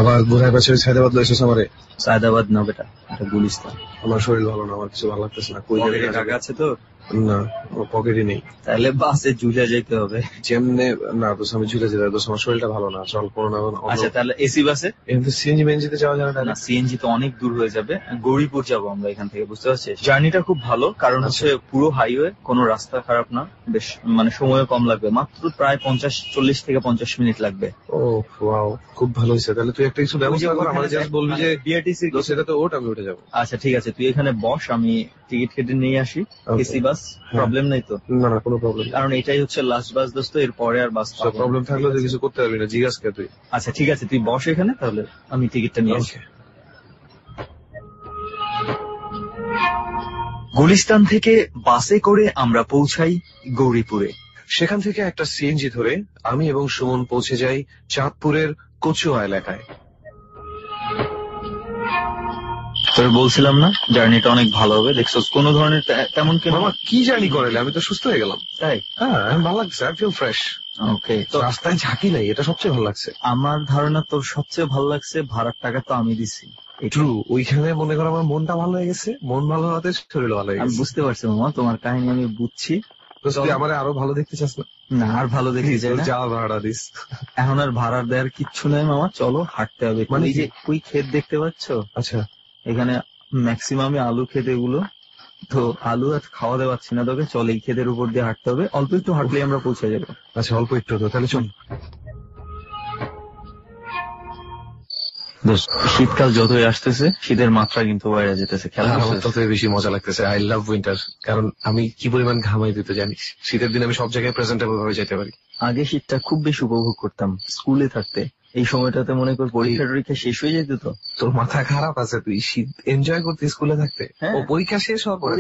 আবার ঘুরায় পাশে সায়দাবাদ লইছিস আমারে? সায়দাবাদ না বেটা, এটা গুলিস্তান। আমার শরীর ভালো না, আমার কিছু ভালো লাগতেছে না। কই টাকা আছে তো? না, পকেটে নেই। তাহলে বাসে ঝুলে যেতে হবে। যেমনে না তো আমি ঝুলে যেতে হবে, আমার শরীরটা ভালো না, চল কোনো না। আচ্ছা তাহলে এসি বাসে? সিএনজি বেঞ্জিতে যাওয়া যাবে না, সিএনজি তো অনেক দূর হয়ে যাবে। গৌরীপুর যাবো আমরা এখান থেকে, বুঝতে পারছিস? জার্নিটা খুব ভালো, কারণ হচ্ছে পুরো হাইওয়ে, কোনো রাস্তা খারাপ না, বেশ মানে সময়ও কম লাগবে, মাত্র প্রায় 40 থেকে 50 মিনিট লাগবে। ও ওয়াও, খুব ভালো হয়েছে। তাহলে তুই একটা কিছু ব্যবস্থা কর, আমাদের জাস্ট বলবি যে বিআরটিসি সেটা তো ওঠ, আমি উঠে যাবো। আচ্ছা ঠিক আছে, তুই এখানে বস, আমি টিকিট কেটে নিয়ে আসি। এসি বাস, প্রবলেম নাই তো? না না, কোনো প্রবলেম, কারণ এটাই হচ্ছে লাস্ট বাস দোস্ত, এর পরে আর বাস পাবো না। প্রবলেম থাকলে তুই কিছু করতে পারবি না, জিজ্ঞাসা কে তুই। আচ্ছা ঠিক আছে, তুই বস এখানে, তাহলে আমি টিকিটটা নিয়ে আসি। গুলিস্তান থেকে বাসে করে আমরা পৌঁছাই গৌরীপুরে। সেখান থেকে একটা সিএনজি ধরে আমি এবং সুমন পৌঁছে যাই চাঁদপুরের কচুয়া এলাকায়। তোর বলছিলাম না জার্নিটা অনেক ভালো হবে, দেখছো কোনো ধরনের তেমন কেন। কি জার্নি করালে, আমি তো সুস্থ হয়ে গেলাম। তাই? হ্যাঁ, ভালো লাগছে, আই ফিল ফ্রেশ। ওকে, তো রাস্তায় ঝাঁকি নাই, এটা সবচেয়ে ভালো লাগছে। আমার ধারণা তোর সবচেয়ে ভালো লাগছে ভাড়ার টাকা তো আমি দিছি। ট্রু, ওইখানে মনে করো আমার মনটা ভালো হয়ে গেছে, মন ভালো হওয়াতে শরীর ভালো হয়ে গেছে। আমি বুঝতে পারছি মামা, তোমার কাহিনী আমি বুঝছি। তুই আমার আরো ভালো দেখতে চাস না? না, আর ভালো দেখতে চাই না। যা ভাড়া দিস। এখন আর ভাড়ার দেওয়ার কিচ্ছু নেই মামা, চলো হাঁটতে হবে। মানে এই যে ওই ক্ষেত দেখতে পাচ্ছ, আচ্ছা, এখানে ম্যাক্সিমামই আলু ক্ষেত এগুলো, তো আলু আর খাওয়া দেওয়া পাচ্ছি না তোকে, চল এই ক্ষেতের উপর দিয়ে হাঁটতে হবে, অল্প একটু হাঁটলেই আমরা পৌঁছে যাবো। আচ্ছা অল্প একটু তো, তাহলে চল। শীতকাল যতই আসতেছে, শীতের মাত্রা কিন্তু বাইরে যেতেছে, খেলা ততই বেশি মজা লাগতেছে। আই লাভ উইন্টার, কারণ আমি কি পরিমাণ ঘামাই দিতে জানিস। শীতের দিন আমি সব জায়গায় প্রেজেন্টেবল ভাবে যেতে পারি। আগে শীতটা খুব বেশি উপভোগ করতাম স্কুলে থাকতে, এই সময়টাতে মনে কর পরীক্ষা টরীক্ষা শেষ হয়ে যেত। তো তোর মাথা খারাপ আছে, তুই শীত এনজয় করতে স্কুলে থাকতে। ও পরীক্ষা শেষ হওয়ার পরে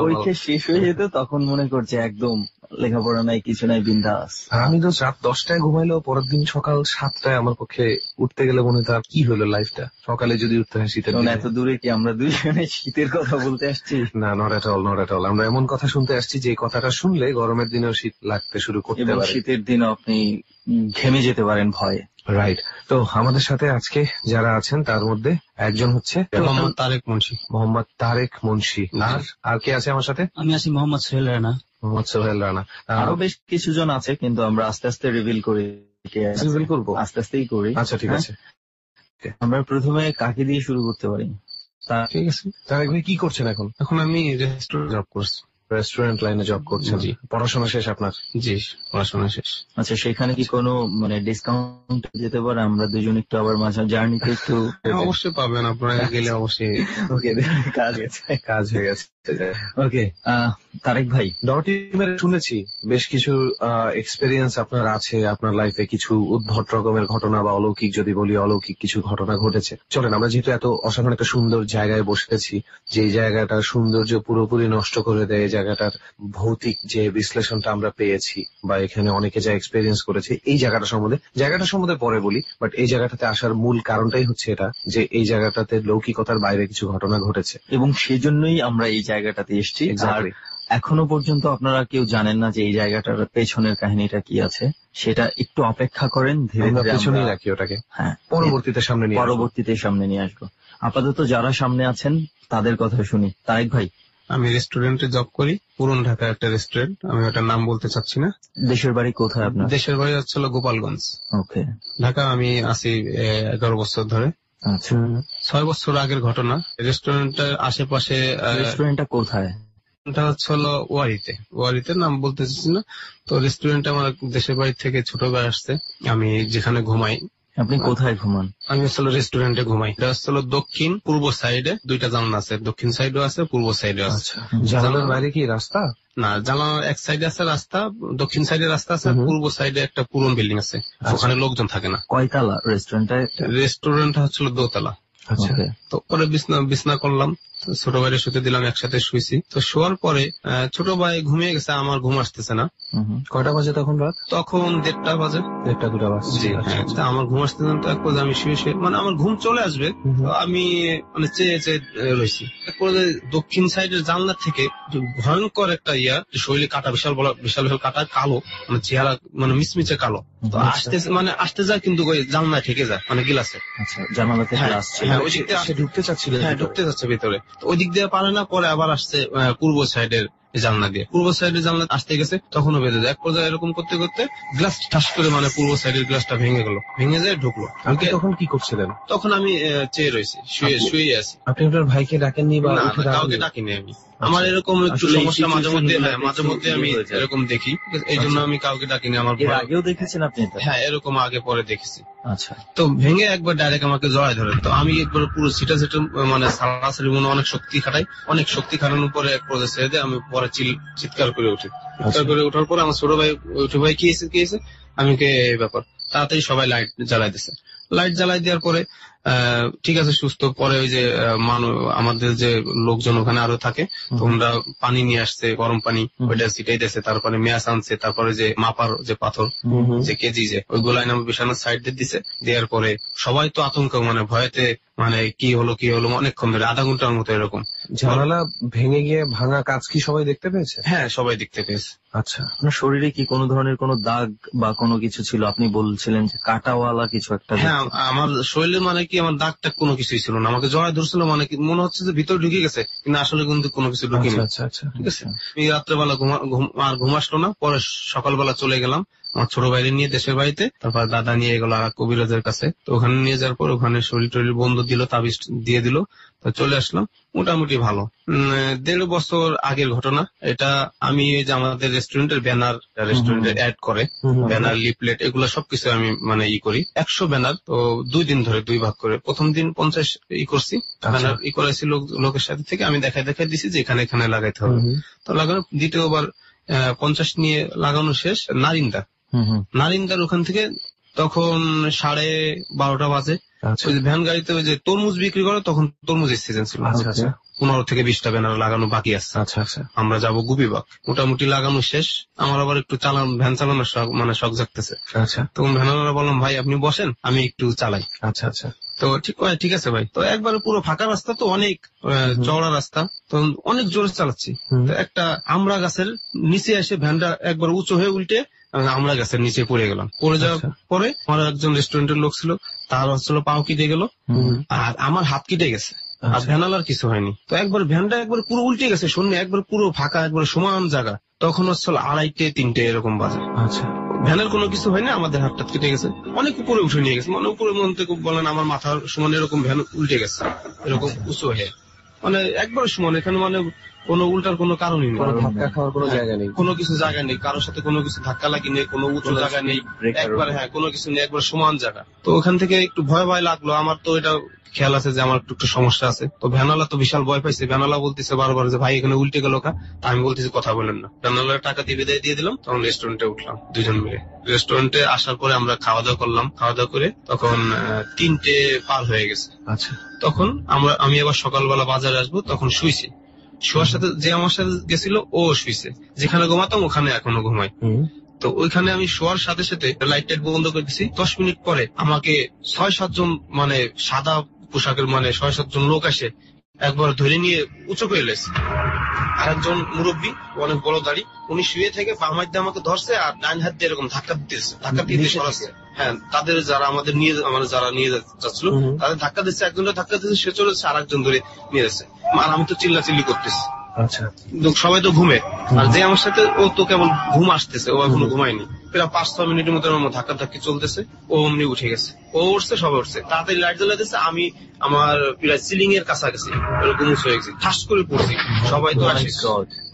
পরীক্ষা শেষ হয়ে যেত, তখন মনে করছে একদম লেখাপড়া নাই, কিছু নাই, বিন্দাস। আমি তো রাত 10টায় ঘুমাইলেও পরের দিন সকাল 7টায় আমার পক্ষে উঠতে গেলে মনে হয় কি হলো লাইফটা। সকালে যদি উঠতে হয় শীতের দিনে। এত দূরে কি আমরা দুইজনে শীতের কথা বলতে আসছি? না, not at all, not at all. আমরা এমন কথা শুনতে আসছি যে কথাটা শুনলে গরমের দিনেও শীত লাগতে শুরু করতে পারে, শীতের দিনও আপনি ঘেমে যেতে পারেন ভয়ে। রাইট। তো আমাদের সাথে আজকে যারা আছেন তার মধ্যে একজন হচ্ছে মোহাম্মদ তারেক মুন্সি। মোহাম্মদ তারেক মুন্সি। আর কে আছে আমার সাথে? আমি আছি মোহাম্মদ সোহেল রানা। মোহাম্মদ সোহেল রানা। আরো বেশ কিছু জন আছে, কিন্তু আমরা আস্তে আস্তে রিভিল করি। রিভিল করবো আস্তে আস্তেই করি। আচ্ছা ঠিক আছে, আমরা প্রথমে কাকে দিয়ে শুরু করতে পারি? ঠিক আছে। তারেক ভাই কি করছেন এখন? এখন আমি রেস্টুরেন্ট জব করছি। রেস্টুরেন্ট লাইনে জব করছেন? জি। পড়াশোনা শেষ আপনার? জি, পড়াশোনা শেষ। আচ্ছা, সেখানে কি কোনো মানে ডিসকাউন্ট যেতে পারে? আমরা দুজন একটু আবার মাঝে জার্নিতে একটু অবশ্যই পাবেন, আপনারা গেলে অবশ্যই। ওকে, কাজ হয়ে গেছে। ওকে, তারেক ভাই, ডটিমের শুনেছি বেশ কিছু এক্সপেরিয়েন্স আপনার আছে আপনার লাইফে, কিছু উদ্ভট রকমের ঘটনা বা অলৌকিক, যদি বলি অলৌকিক কিছু ঘটনা ঘটেছে। চলেন, আমরা যেহেতু এত অসাধারণ একটা সুন্দর জায়গায় বসেছি, যে জায়গাটার সৌন্দর্য পুরোপুরি নষ্ট করে দেয়, জায়গাটার ভৌতিক যে বিশ্লেষণটা আমরা পেয়েছি বা এখানে অনেকে যা এক্সপেরিয়েন্স করেছে, এই জায়গাটা সম্বন্ধে পরে বলি। বাট এই জায়গাটাতে আসার মূল কারণটাই হচ্ছে এটা, যে এই জায়গাটাতে লৌকিকতার বাইরে কিছু ঘটনা ঘটেছে, এবং সেজন্যই আমরা এই জায়গাটাতে এসেছি। আর এখনো পর্যন্ত আপনারা কেউ জানেন না যে এই জায়গাটার পেছনের কাহিনীটা কি আছে। সেটা একটু অপেক্ষা করেন, ধীরে ধীরে পেছনেই রাখি ওটাকে। হ্যাঁ, পরবর্তীতে সামনে নিয়ে আসবো। আপাতত যারা সামনে আছেন তাদের কথা শুনি। তারেক ভাই, আমি রেস্টুরেন্টে জব করি, পুরন ঢাকা একটা রেস্টুরেন্ট, আমি ওটার নাম বলতে চাচ্ছি না। দেশের বাড়ি কোথায় আপনার? দেশের বাড়ি হচ্ছে গোপালগঞ্জ। ওকে। ঢাকা আমি আছি 11 বছর ধরে। আচ্ছা, 6 বছর আগের ঘটনা। রেস্টুরেন্টের আশেপাশে। রেস্টুরেন্টটা কোথায়? এটা হচ্ছে ওয়ারিতে নাম বলতে চাচ্ছি না। তো রেস্টুরেন্ট আমার দেশের বাড়ি থেকে ছোট ভাই আসছে, আমি যেখানে ঘুমাই। আপনি কোথায় ঘুমান? আমি আসলে রেস্টুরেন্টে ঘুমাই। এটা আসলে দক্ষিণ পূর্ব সাইডে দুইটা জানালা আছে, দক্ষিণ সাইডও আছে, পূর্ব সাইডও আছে। জানালার বাইরে কি রাস্তা? না, জানালার এক সাইডে আছে রাস্তা, দক্ষিণ সাইডে রাস্তা আছে, পূর্ব সাইডে একটা পুরনো বিল্ডিং আছে, ওখানে লোকজন থাকে না। কয়তলা রেস্টুরেন্ট? রেস্টুরেন্ট হচ্ছিল 2 তলা। আচ্ছা। তো পরে বিছনা করলাম, তো ছোট ভাইয়ের শুতে দিলাম, একসাথে শুয়েছি। তো শোয়ার পরে ছোট ভাই ঘুমিয়ে গেছে, আমার ঘুম আসতেছে না। কয়টা বাজে তখন রাত? তখন 1:30 বাজে, 1:30-2টা বাজে। জি হ্যাঁ। তা আমার ঘুম আসতেছে না, তো এক পর্যায়ে আমি শুয়ে শুয়ে মানে আমার ঘুম চলে আসবে, তো আমি মানে চেয়ে চেয়ে রয়েছি। এক পর্যায়ে দক্ষিণ সাইডের জানলার থেকে ভয়ঙ্কর একটা শরীরে কাটা, বিশাল বিশাল কাটা, কালো মানে চেহারা, মানে মিচমিচে কালো। তো আসতে যায় কিন্তু ওই জানলায় থেকে যায়, মানে গিলাসে। আচ্ছা, জানালা থেকে আসছে। হ্যাঁ, ওই দিক দিয়ে ঢুকতে চাচ্ছিল। হ্যাঁ, ঢুকতে যাচ্ছে ভিতরে। ওই দিক দিয়ে পারে না, পরে আবার আসছে পূর্ব সাইডের জানলা দিয়ে। পূর্ব সাইডের জানলা আসতে গেছে, তখনও বেঁধে যায়। এক পর্যায়ে এরকম করতে করতে গ্লাস ঠাস করে মানে পূর্ব সাইডের গ্লাসটা ভেঙে গেল, ভেঙে যায় ঢুকলো। আপনি তখন কি করছিলেন? তখন আমি চেয়ে রয়েছি, শুয়ে আছি। আপনি আপনার ভাইকে ডাকেননি বা কাউকে ডাকিনি আমি। আমার এরকম একটু সমস্যা মাঝে মধ্যে আমি এরকম দেখি, এই জন্য আমি কাউকে ডাকিনি। আমার এর আগেও দেখেছেন আপনি? হ্যাঁ, এরকম আগে পরে দেখেছি। আচ্ছা। তো ভেঙে একবার ডাইরেক্ট আমাকে জড়ায় ধরে, তো আমি একবার পুরো সিটা মানে সারাসারি মনে অনেক শক্তি খাটাই, অনেক শক্তি খাটানোর পরে এক পর্যায়ে ছেড়ে দিয়ে আমি পরে চিৎকার করে উঠি। চিৎকার করে ওঠার পরে আমার ছোট ভাই উঠে, ভাই কি হয়েছে, আমি কে ব্যাপার, তাড়াতাড়ি সবাই লাইট জ্বালাই দিছে। লাইট জ্বালাই দেওয়ার পরে ঠিক আছে, সুস্থ। পরে ওই যে আমাদের যে লোকজন ওখানে আরো থাকে, তোমরা পানি নিয়ে আসছে, গরম পানি, ওইটা ছিটাই দিয়েছে। তারপরে মেয়াস আনছে, তারপরে যে মাপার যে পাথর, যে কেজি, যে ওইগুলো আমার বিছানার সাইড দিয়ে দিছে। দেওয়ার পরে সবাই তো আতঙ্ক, মানে ভয়েতে, মানে কি হলো অনেকক্ষণ ধরে, আধা ঘন্টার মতো এরকম। জানালা ভেঙে গিয়ে ভাঙা কাজ কি সবাই দেখতে পেয়েছে? হ্যাঁ, সবাই দেখতে পেয়েছে। আচ্ছা, আপনার শরীরে কি কোনো ধরনের কোনো দাগ বা কোনো কিছু ছিল? আপনি বলছিলেন যে কাটাওয়ালা কিছু একটা। হ্যাঁ, আমার শরীরে মানে কি, আমার দাগটা কোনো কিছুই ছিল না। আমাকে জড়ায় ধরছিল, মানে কি মনে হচ্ছে যে ভিতরে ঢুকে গেছে, কিন্তু আসলে কিন্তু কোনো কিছু ঢুকিনি। আচ্ছা, ঠিক আছে। আমি রাত্রেবেলা আর ঘুম আসলো না। পরে সকালবেলা চলে গেলাম আমার ছোট ভাইরে নিয়ে দেশের বাড়িতে। তারপর দাদা নিয়ে গেল আর কবিরাজের কাছে। তো ওখানে নিয়ে যাওয়ার পর ওখানে শরীর টরীর বন্ধ দিল, তাবিজ দিয়ে দিল। তো চলে আসলাম, মোটামুটি ভালো। 1.5 বছর আগের ঘটনা এটা। আমি যে আমাদের রেস্টুরেন্টের ব্যানার, রেস্টুরেন্টের অ্যাড করে ব্যানার, লিফলেট, এগুলো সবকিছু আমি মানে করি। 100 ব্যানার। তো 2 দিন ধরে 2 ভাগ করে, প্রথম দিন 50 করছি ব্যানার করেছি লোকের সাথে থেকে। আমি দেখাই দিছি যে এখানে এখানে লাগাইতে হবে। তো লাগানো, দ্বিতীয়বার 50 নিয়ে লাগানো শেষ। নারিন্দার ওখান থেকে তখন 12:30 বাজে। ওই ভ্যান গাড়িতে ওই যে তরমুজ বিক্রি করে, তখন তরমুজের সিজন ছিল। 15 থেকে 20টা ব্যানার লাগানো বাকি আছে। আমরা যাবো গুপিবাগ, মোটামুটি লাগানো শেষ। আমার আবার একটু ভ্যান চালানোর শখ, মানে শখ জাগতেছে। তখন ভ্যানওয়ালা বললাম, ভাই আপনি বসেন, আমি একটু চালাই। তো ঠিক আছে ভাই। তো একবারে পুরো ফাঁকা রাস্তা, তো অনেক চওড়া রাস্তা, তো অনেক জোরে চালাচ্ছি। তো একটা আমড়া গাছের নিচে এসে ভ্যানটা একবার উঁচু হয়ে উল্টে আমরা গাছের নিচে পড়ে গেলাম। পড়ে যাওয়ার পরে আমার একজন রেস্টুরেন্টের লোক ছিল, তার হচ্ছিল পাও কেটে গেল, আর আমার হাত কেটে গেছে, আর ভ্যানালার কিছু হয়নি। তো একবার ভ্যানটা একবার পুরো উল্টে গেছে, শূন্য, একবার পুরো ফাঁকা, একবার সমান জায়গা। তখন হচ্ছিল 2:30-3টে এরকম বাজে। ভ্যানের কোনো কিছু হয়নি, আমাদের হাতটা কেটে গেছে, অনেক উপরে উঠে নিয়ে গেছে, মানে উপরে মন থেকে বলেন আমার মাথার সমান এরকম ভ্যান উল্টে গেছে, এরকম উঁচু হয়ে, মানে একবার সমান। এখানে মানে কোনো উল্টার কোনো কারণই নেই, ধাক্কা খাওয়ার কোনো জায়গা নেই, কোনো কিছু জায়গা নেই, কারোর সাথে কোনো কিছু ধাক্কা লাগি নেই, কোনো উঁচু জায়গা নেই, একবার কোনো কিছু নেই, একবার সমান জায়গা। তো ওখান থেকে একটু ভয় লাগলো। আমার তো এটা খেয়াল আছে যে আমার একটু সমস্যা আছে। তো ভ্যানালা তো বিশাল ভয় পাইছে। ভ্যানালা বলতেছে বারবার যে ভাই এখানে উল্টে গেল কা। আমি বলতেছি কথা বলেন না। ভ্যানালার টাকা দিয়ে দিলাম। তখন রেস্টুরেন্টে উঠলাম 2জন মিলে। রেস্টুরেন্টে আসার পরে আমরা খাওয়া দাওয়া করলাম। খাওয়া দাওয়া করে তখন 3টে পার হয়ে গেছে। আচ্ছা, তখন আমি আবার সকালবেলা বাজারে আসবো, তখন শুইছি। শোয়ার সাথে যে আমার সাথে গেছিল ও শুইছে, যেখানে ঘুমাতাম ওখানে এখনো ঘুমাই। তো ওইখানে আমি শোয়ার সাথে সাথে লাইট বন্ধ করে দিছি। 10 মিনিট পরে আমাকে 6-7 জন, মানে সাদা পোশাকের, মানে 6-7 জন লোক আসে, একবার ধরে নিয়ে উঁচু করে লেছে। আরেকজন মুরব্বী, অনেক বড় দাড়ি, উনি শুয়ে থেকে বাম হাত দিয়ে আমাকে ধরছে আর ডান হাত দিয়ে এরকম ধাক্কা দিয়ে সরাচ্ছে। হ্যাঁ, তাদের যারা নিয়ে যাচ্ছিল তাদের ধাক্কা দিচ্ছে, একজনের ধাক্কা দিচ্ছে, সে চলেছে, আর একজন ধরে নিয়ে যাচ্ছে। আর আমি তো চিল্লাচিল্লি করতেছি। আচ্ছা, সবাই তো ঘুমে, আর যে আমার সাথে ও তো কেবল ঘুম আসতেছে, ও এখনো ঘুমায়নি। প্রায় 5-6 মিনিটের মতো আমার ধাক্কা ধাক্কি চলতেছে। ও অমনি উঠে গেছে, ও উঠছে, সবাই উঠছে, তাড়াতাড়ি লাইট জ্বালা দিচ্ছে। আমি আমার প্রায় সিলিং এর কাছাকাছি এরকম উঁচু হয়ে গেছি, ঠাস করে পড়ছি। সবাই তো আসে,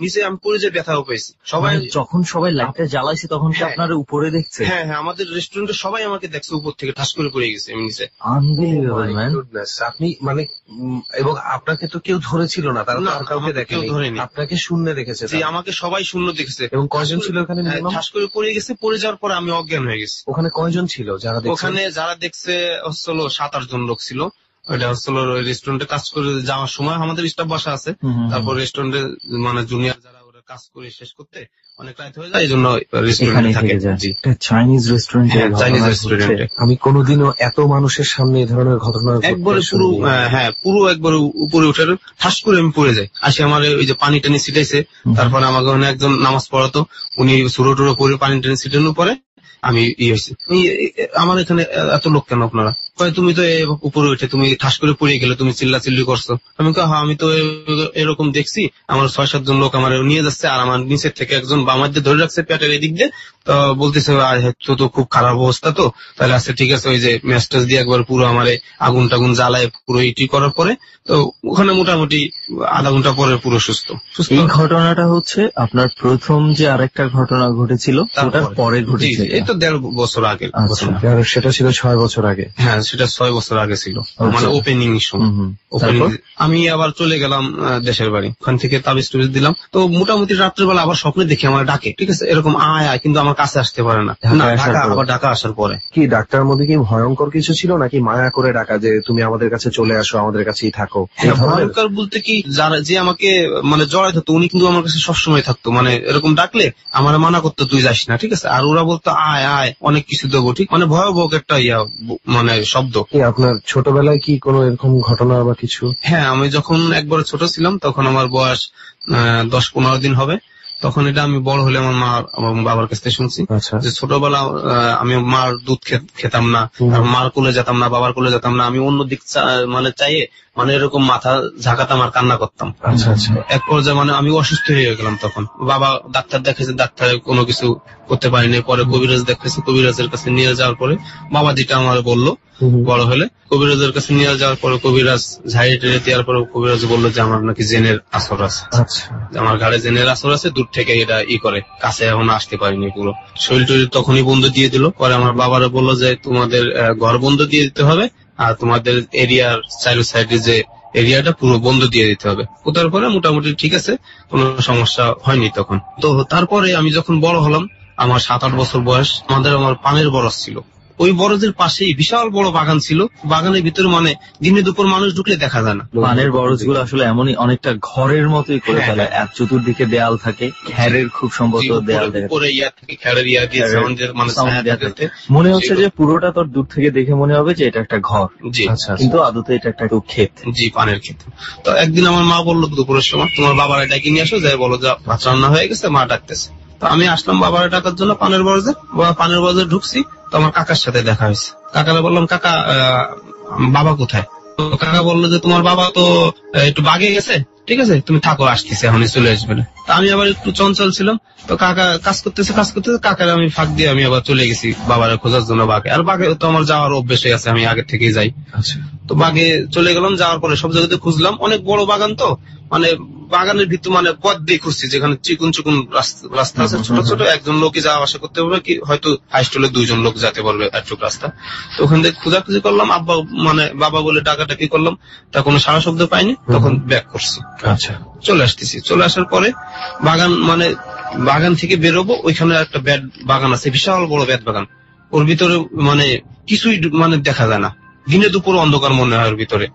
নিচে আমি পড়ে যে ব্যথাও পেয়েছি। সবাই যখন সবাই লাইটটা জ্বালাইছে তখন কি আপনার উপরে দেখছে? হ্যাঁ, আমাদের রেস্টুরেন্টে সবাই আমাকে দেখছে, উপর থেকে ঠাস করে পড়ে গেছে আমি নিচে। Unbelievable man. আপনি মানে, এবং আপনাকে তো কেউ ধরেছিল না, তারা আর কাউকে দেখেনি, আপনাকে শূন্য দেখেছে। আমাকে সবাই শূন্য দেখেছে। এবং কয়জন ছিল ওখানে? ঠাস করে পড়ে গেছে। পড়ে যাওয়ার পরে আমি অজ্ঞান হয়ে গেছি। ওখানে কয়জন ছিল যারা দেখছে? ওখানে যারা দেখছে হচ্ছিল 7-8 জন লোক ছিল। ওইটা হচ্ছিল ওই রেস্টুরেন্টে কাজ করে যাওয়ার সময় আমাদের স্টাফ বাসা আছে, তারপর রেস্টুরেন্টে মানে জুনিয়র যারা ওরা কাজ করে শেষ করতে অনেক রাত হয়ে যায়, এই জন্য রেস্টুরেন্টে থাকে। চাইনিজ রেস্টুরেন্ট, চাইনিজ রেস্টুরেন্টে আমি কোনোদিনও এত মানুষের সামনে এই ধরনের ঘটনা একবারে পুরো পুরো একবারে উপরে উঠে ঠাস করে আমি পড়ে যাই। আসি আমার ওই যে পানি টানি ছিটাইছে, তারপরে আমাকে ওখানে একজন নামাজ পড়াতো, উনি সুরো টুরো করে পানি টানি ছিটানোর পরে আমি হয়েছি, আমার এখানে এত লোক কেন আপনারা? তুমি তো উপরে উঠে তুমি ঠাস করে পড়ে গেলে, তুমি চিল্লা চিল্লি করছো। আমি হ্যাঁ আমি তো এরকম দেখছি, আমার 6-7 জন লোক আমার নিয়ে যাচ্ছে, আর আমার নিচের থেকে একজন বামার দিয়ে ধরে রাখছে পেটের এদিক দিয়ে, তো বলতেছে তো খুব খারাপ অবস্থা, তো তাহলে আচ্ছা ঠিক আছে, ওই যে ম্যাস্টাস দিয়ে একবার পুরো আমার আগুন টাগুন জ্বালায় পুরো ইটি করার পরে, তো ওখানে মোটামুটি আধা ঘন্টা পরে পুরো সুস্থ। এই ঘটনাটা হচ্ছে আপনার প্রথম যে আরেকটা ঘটনা ঘটেছিল ওটার পরে ঘটেছে, এই তো 1.5 বছর আগে। সেটা ছিল 6 বছর আগে। হ্যাঁ সেটা 6 বছর আগে ছিল, মানে ওপেনিং সময়। আমি আবার চলে গেলাম দেশের বাড়ি, ওখান থেকে তাবিজ টুবিজ দিলাম। তো মোটামুটি রাত্রেবেলা আবার স্বপ্নে দেখি আমার ডাকে, ঠিক আছে, এরকম আয় আয়, কিন্তু আমার কাছে আসতে পারে না। ঢাকা আসার পরে কি ডাক্তার মধ্যে কি ভয়ঙ্কর কিছু ছিল, নাকি মায়া করে ডাকা যে তুমি আমাদের কাছে চলে আসো, আমাদের কাছেই থাকো? ভয়ঙ্কর বলতে কি, যারা যে আমাকে মানে জড়াই থাকতো উনি কিন্তু আমার কাছে সবসময় থাকতো, মানে এরকম ডাকলে আমার মানা করতো তুই যাস না, ঠিক আছে, আর ওরা বলতো আয় আয় অনেক কিছু দেবো, ঠিক মানে ভয়াবহ একটা মানে শব্দ। আপনার ছোটবেলায় কি কোনো এরকম ঘটনা বা কিছু? হ্যাঁ, আমি যখন একবার ছোট ছিলাম তখন আমার বয়স 10-15 দিন হবে, তখন এটা আমি বড় হলে আমার মা আমার বাবার কাছ থেকে শুনছি যে ছোটবেলা আমি মার দুধ খেতাম না, আর মার কোলে যেতাম না, বাবার কোলে যেতাম না, আমি অন্য দিক মানে চাইয়ে মানে এরকম মাথা ঝাঁকাতাম আর কান্না করতাম। এক পর্যায়ে মানে আমি অসুস্থ হয়ে গেলাম, তখন বাবা ডাক্তার দেখাইছে, ডাক্তারে কোনো কিছু করতে পারিনি, পরে কবিরাজ দেখাইছে, কবিরাজের কাছে নিয়ে যাওয়ার পরে বাবা যেটা আমার বললো বড় হলে, কবিরাজের কাছে নিয়ে যাওয়ার পরে কবিরাজ ঝাড়ি টেনে দেওয়ার পরে কবিরাজ বললো যে আমার নাকি জেনের আসর আছে, আমার ঘাড়ে জেনের আসর আছে, দূর থেকে এটা করে কাছে এখন আসতে পারিনি, পুরো শরীর টরীর তখনই বন্ধ দিয়ে দিল। পরে আমার বাবারা বললো যে তোমাদের ঘর বন্ধ দিয়ে দিতে হবে, আর তোমাদের এরিয়ার সাইডে যে এরিয়াটা পুরো বন্ধ দিয়ে দিতে হবে। ওটার পরে মোটামুটি ঠিক আছে, কোনো সমস্যা হয়নি তখন। তো তারপরে আমি যখন বড় হলাম, আমার 7-8 বছর বয়স, আমার পানের বরজ ছিল, ওই বরজের পাশেই বিশাল বড় বাগান ছিল, বাগানের ভিতরে মানে দিনে দুপুর মানুষ ঢুকলে দেখা যায় না। পানের বরজ গুলো আসলে এমনই অনেকটা ঘরের মতোই করে ফেলে, এক চতুর্দিকে দেয়াল থাকে, খ্যারের খুব সম্ভবত দেয়াল থাকে, মনে হচ্ছে যে পুরোটা তোর দূর থেকে দেখে মনে হবে যে এটা একটা ঘর, কিন্তু আদতে এটা একটা ক্ষেত, জি পানের ক্ষেত। তো একদিন আমার মা বললো দুপুরের সময় তোমার বাবার ডাকি নিয়ে আসো, যাই বলো যা ভাত রান্না হয়ে গেছে, মা ডাকতেছে। তো আমি আসলাম বাবার ডাকার জন্য পানের বরজে, পানের বরজে ঢুকছি, তো আমার কাকার সাথে দেখা হয়েছে। কাকারে বললাম কাকা বাবা কোথায়? তো কাকা বললো যে তোমার বাবা তো একটু বাগে গেছে, ঠিক আছে তুমি থাকো, আসতেছে এখনই চলে আসবে না। তা আমি আবার একটু চঞ্চল ছিলাম, তো কাকা কাজ করতেছে কাকারে আমি ফাঁক দিয়ে আমি আবার চলে গেছি বাবার খোঁজার জন্য বাগে। আর বাগে তো আমার যাওয়ার অভ্যেস হয়ে আছে, আমি আগে থেকেই যাই। তো বাগে চলে গেলাম, যাওয়ার পরে সব জায়গাতে খুঁজলাম, অনেক বড় বাগান, তো মানে বাগানের ভিতর মানে পথ দিয়ে খুঁজছি, যেখানে চিকুন চিকুন রাস্তা আছে ছোট ছোট, একজন লোকই যাওয়া আসা করতে পারবে, কি হয়তো হাইস্টলে 2 জন লোক যেতে পারবে একটুক রাস্তা। তো ওখান থেকে খোঁজাখুঁজি করলাম, আব্বা মানে বাবা বলে ডাকাডাকি করলাম, তা কোনো সারা শব্দ পাইনি, তখন ব্যাক করছি। আচ্ছা, চলে আসতেছি, চলে আসার পরে বাগান মানে বাগান থেকে বেরোবো, ওইখানে একটা বেত বাগান আছে, বিশাল বড় বেত বাগান, ওর ভিতরে মানে কিছুই মানে দেখা যায় না, দিনে দুপুর অন্ধকার মনে হয়।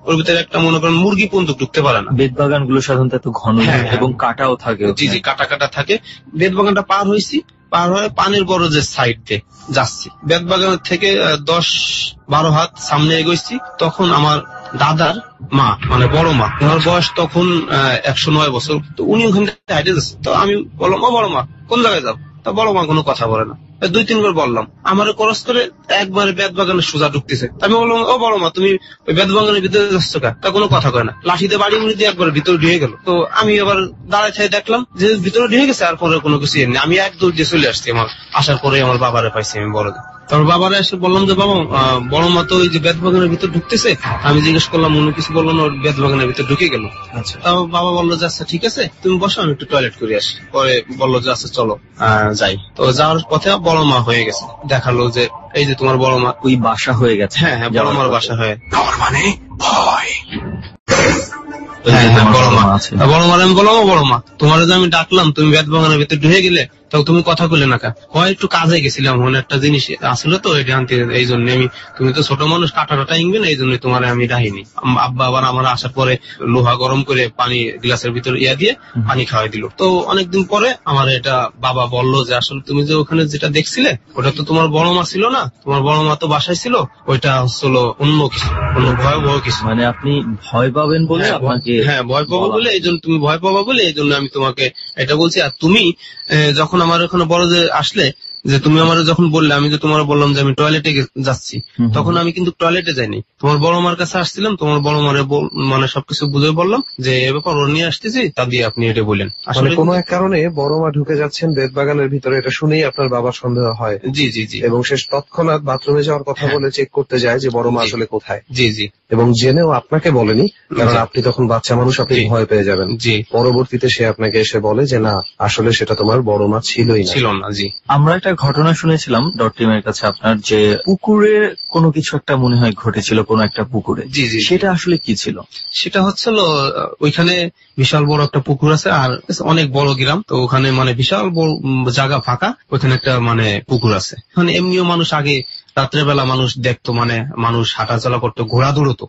ওর ভিতরে একটা মনে করেন মুরগি পর্যন্ত ঢুকতে পারে না। বেত বাগান গুলো সাধারণত এত ঘন এবং কাটাও থাকে, জি কাটা কাটা থাকে। বেত বাগানটা পার হয়েছি, পার হয়ে পানির বরজের সাইড দিয়ে যাচ্ছি, বেত বাগানের থেকে 10-12 হাত সামনে এগোচ্ছি, তখন আমার দাদার মা মানে বড় মা, ওনার বয়স তখন 109 বছর। তো উনি ওখান থেকে হাইটে যাচ্ছে, তো আমি বললাম ও বড় মা কোন জায়গায় যাও? তা বড় মা কোনো কথা বলে না। 2-3 বার বললাম, আমার ক্রস করে একবারে বেত বাগানে সোজা ঢুকতেছে। আমি বললাম ও বড় মা তুমি ওই বেত বাগানের ভিতরে যাচ্ছ কা? তা কোনো কথা কয় না, লাঠিতে বাড়ি মুড়ি দিয়ে একবার ভিতরে ঢুকে গেল। তো আমি আবার দাঁড়ায় দেখলাম যে ভিতরে ঢুকে গেছে, আর পরে কোনো কিছু নেই। আমি এক দৌড় দিয়ে চলে আসছি, আমার আসার পরে আমার বাবারে পাইছি আমি বড়। তারপর বাবারা এসে বললাম যে বাবা বড় মা তো ওই যে বেত বাগানের ভিতর ঢুকতেছে। আমি জিজ্ঞেস করলাম, উনি কিছু বললো না, ওর বেত বাগানের ভিতর ঢুকে গেল। তাও বাবা বললো যে আচ্ছা ঠিক আছে তুমি বসো, আমি একটু টয়লেট করে আসি। পরে বললো যে আচ্ছা চলো যাই। তো যাওয়ার পথে বড় মা হয়ে গেছে, দেখালো যে এই যে তোমার বড় মা ওই বাসা হয়ে গেছে। হ্যাঁ হ্যাঁ, বড় মার বাসা হয়ে, মানে ভয়। বড় মা আমি বললাম বড় মা তোমার যে আমি ডাকলাম তুমি বেত বাগানের ভিতরে ঢুকে গেলে, তো তুমি কথা কইলে না কা, হয় একটু কাজে গেছিলাম, মনে একটা জিনিস আসলে তো এটা আনতে, এই জন্য আমি, তুমি তো ছোট মানুষ কাটা টাটা ইংবে না, এই জন্য তোমার আমি ডাহিনি। আব্বা আবার আমার আসার পরে লোহা গরম করে পানি গ্লাসের ভিতরে দিয়ে পানি খাওয়াই দিল। তো অনেকদিন পরে আমার এটা বাবা বললো যে আসলে তুমি যে ওখানে যেটা দেখছিলে ওটা তো তোমার বড় মা ছিল না, তোমার বড় মা তো বাসায় ছিল, ওইটা হচ্ছিল অন্য কিছু, অন্য ভয়াবহ কিছু। মানে আপনি ভয় পাবেন বলে আপনাকে, হ্যাঁ ভয় পাবো বলে, এই জন্য তুমি ভয় পাবা বলে এই জন্য আমি তোমাকে এটা বলছি। আর তুমি যখন আমার এখানে বড় যে আসলে, যে তুমি আমার যখন বললে, আমি যে তোমার বললাম যে আমি টয়লেটে যাচ্ছি, তখন আমি কিন্তু টয়লেটে যাইনি, তোমার বড় মার কাছে আসছিলাম, তোমার বড় মারে মানে সবকিছু বুঝে বললাম যে এ ব্যাপার ওর নিয়ে আসতেছি, তা দিয়ে আপনি এটা বললেন। আসলে কোনো এক কারণে বড় মা ঢুকে যাচ্ছেন বেদবাগানের ভিতরে, এটা শুনেই আপনার বাবার সন্দেহ হয়। জি জি জি। এবং শেষ তৎক্ষণাৎ বাথরুমে যাওয়ার কথা বলে চেক করতে যায় যে বড় মা আসলে কোথায়। জি জি। এবং জেনেও আপনাকে বলেনি, কারণ আপনি তখন বাচ্চা মানুষ, আপনি ভয় পেয়ে যাবেন। জি। পরবর্তীতে সে আপনাকে এসে বলে যে না, আসলে সেটা তোমার বড় মা ছিল না। জি। আমরা একটা ঘটনা শুনেছিলাম ডট টিমের কাছে আপনার, যে পুকুরে কোনো কিছু একটা মনে হয় ঘটেছিল, কোনো একটা পুকুরে। জি জি। সেটা আসলে কি ছিল? সেটা হচ্ছিল ওইখানে বিশাল বড় একটা পুকুর আছে, আর অনেক বড় গ্রাম, তো ওখানে মানে বিশাল বড় জায়গা ফাঁকা, ওখানে একটা মানে পুকুর আছে। ওখানে এমনিও মানুষ আগে রাত্রের বেলা মানুষ দেখতো, মানে মানুষ হাঁটাচলা করতো, ঘোড়া দৌড়তো,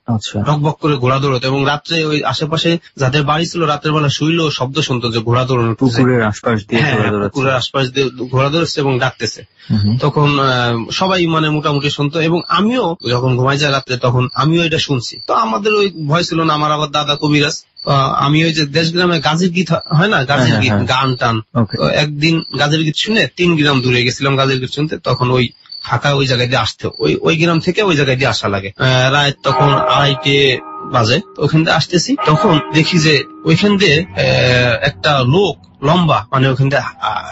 টকবক করে ঘোড়া দৌড়তো, এবং রাত্রে ওই আশেপাশে যাদের বাড়ি ছিল রাত্রের বেলা শুইলেও শব্দ শুনতো যে ঘোড়া দৌড়ানো, পুকুরের আশপাশ দিয়ে পুকুরের আশপাশ দিয়ে ঘোড়া দৌড়াচ্ছে এবং ডাকতেছে। তখন সবাই মানে মোটামুটি শুনতো, এবং আমিও যখন ঘুমাই যায় রাত্রে তখন আমিও এটা শুনছি। তো আমাদের ওই ভয় ছিল না, আমার আবার দাদা কবিরাজ, আমি ওই যে দেশ গ্রামে গাজীর গীত হয় না, গাজীর গীত গান টান, একদিন গাজীর গীত শুনে 3 গ্রাম দূরে গেছিলাম গাজীর গীত শুনতে, তখন ওই ফাঁকা ওই জায়গায় দিয়ে আসতে, ওই গ্রাম থেকে ওই জায়গায় দিয়ে আসা লাগে। রাত তখন 2:30 বাজে, ওখান দিয়ে আসতেছি, তখন দেখি যে ওইখান দিয়ে একটা লোক লম্বা মানে ওখান দিয়ে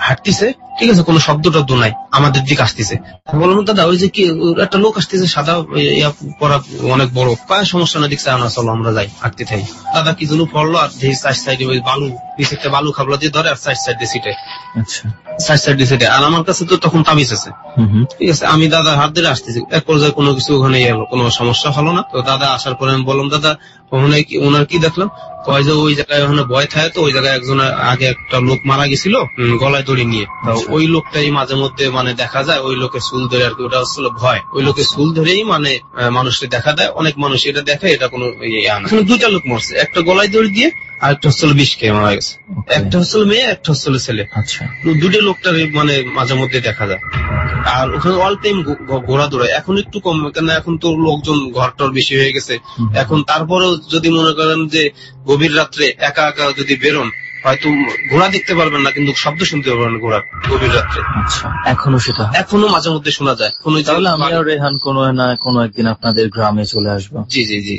হাঁটতেছে, ঠিক আছে, কোনো শব্দ টব্দ নাই, আমাদের দিকে আসতেছে। বললাম দাদা ওই যে কি একটা লোক আসতেছে সাদা পরা অনেক বড়, পায়ে সমস্যা না, দেখছে না, চলো আমরা যাই, হাঁটতে থাকি। দাদা কি জন্য পড়লো, আর চার সাইডে ওই বালু, নিচে একটা বালু খাবলা দিয়ে ধরে, আর চার সাইডে সিটে, চার সাইডে সিটে, আর আমার কাছে তো তখন তাবিজ আছে, ঠিক আছে। আমি দাদা হাত ধরে আসতেছি, এক পর্যায়ে কোনো কিছু ওখানে এলো, কোনো সমস্যা হলো না। তো দাদা আসার পরে আমি বললাম দাদা ওনার কি দেখলাম, কয় যে ওই জায়গায় ওখানে ভয় থাকে, তো ওই জায়গায় একজনের আগে একটা লোক মারা গেছিল গলায় দড়ি নিয়ে, তো ওই লোকটাই মাঝে মধ্যে মানে দেখা যায়, ওই লোকের চুল ধরে আর কি, ওটা হচ্ছিল ভয়, ওই লোকের চুল ধরেই মানে মানুষকে দেখা দেয়, অনেক মানুষ এটা দেখে, এটা কোনো এখানে 2টা লোক মরছে, একটা গলায় দড়ি দিয়ে, আর একটা হচ্ছিল বিষ খেয়ে মারা গেছে, একটা হচ্ছিল মেয়ে, একটা হচ্ছিল ছেলে। আচ্ছা, 2টা লোকটার মানে মাঝে মধ্যে দেখা যায়। আর ওখানে অল টাইম ঘোরা দৌড়ায়, এখন একটু কম, কেন এখন তো লোকজন ঘরটর বেশি হয়ে গেছে এখন। তারপরেও যদি মনে করেন যে গভীর রাত্রে একা একা যদি বেরোন, হয়তো ঘোড়া দেখতে পারবেন না, কিন্তু শব্দ শুনতে পারবেন ঘোড়া গভীর রাত্রে। আচ্ছা, এখনো সেটা এখনো মাঝে মধ্যে শোনা যায়। তাহলে আমিও রেহান কোনো একদিন আপনাদের গ্রামে চলে আসবো। জি জি জি।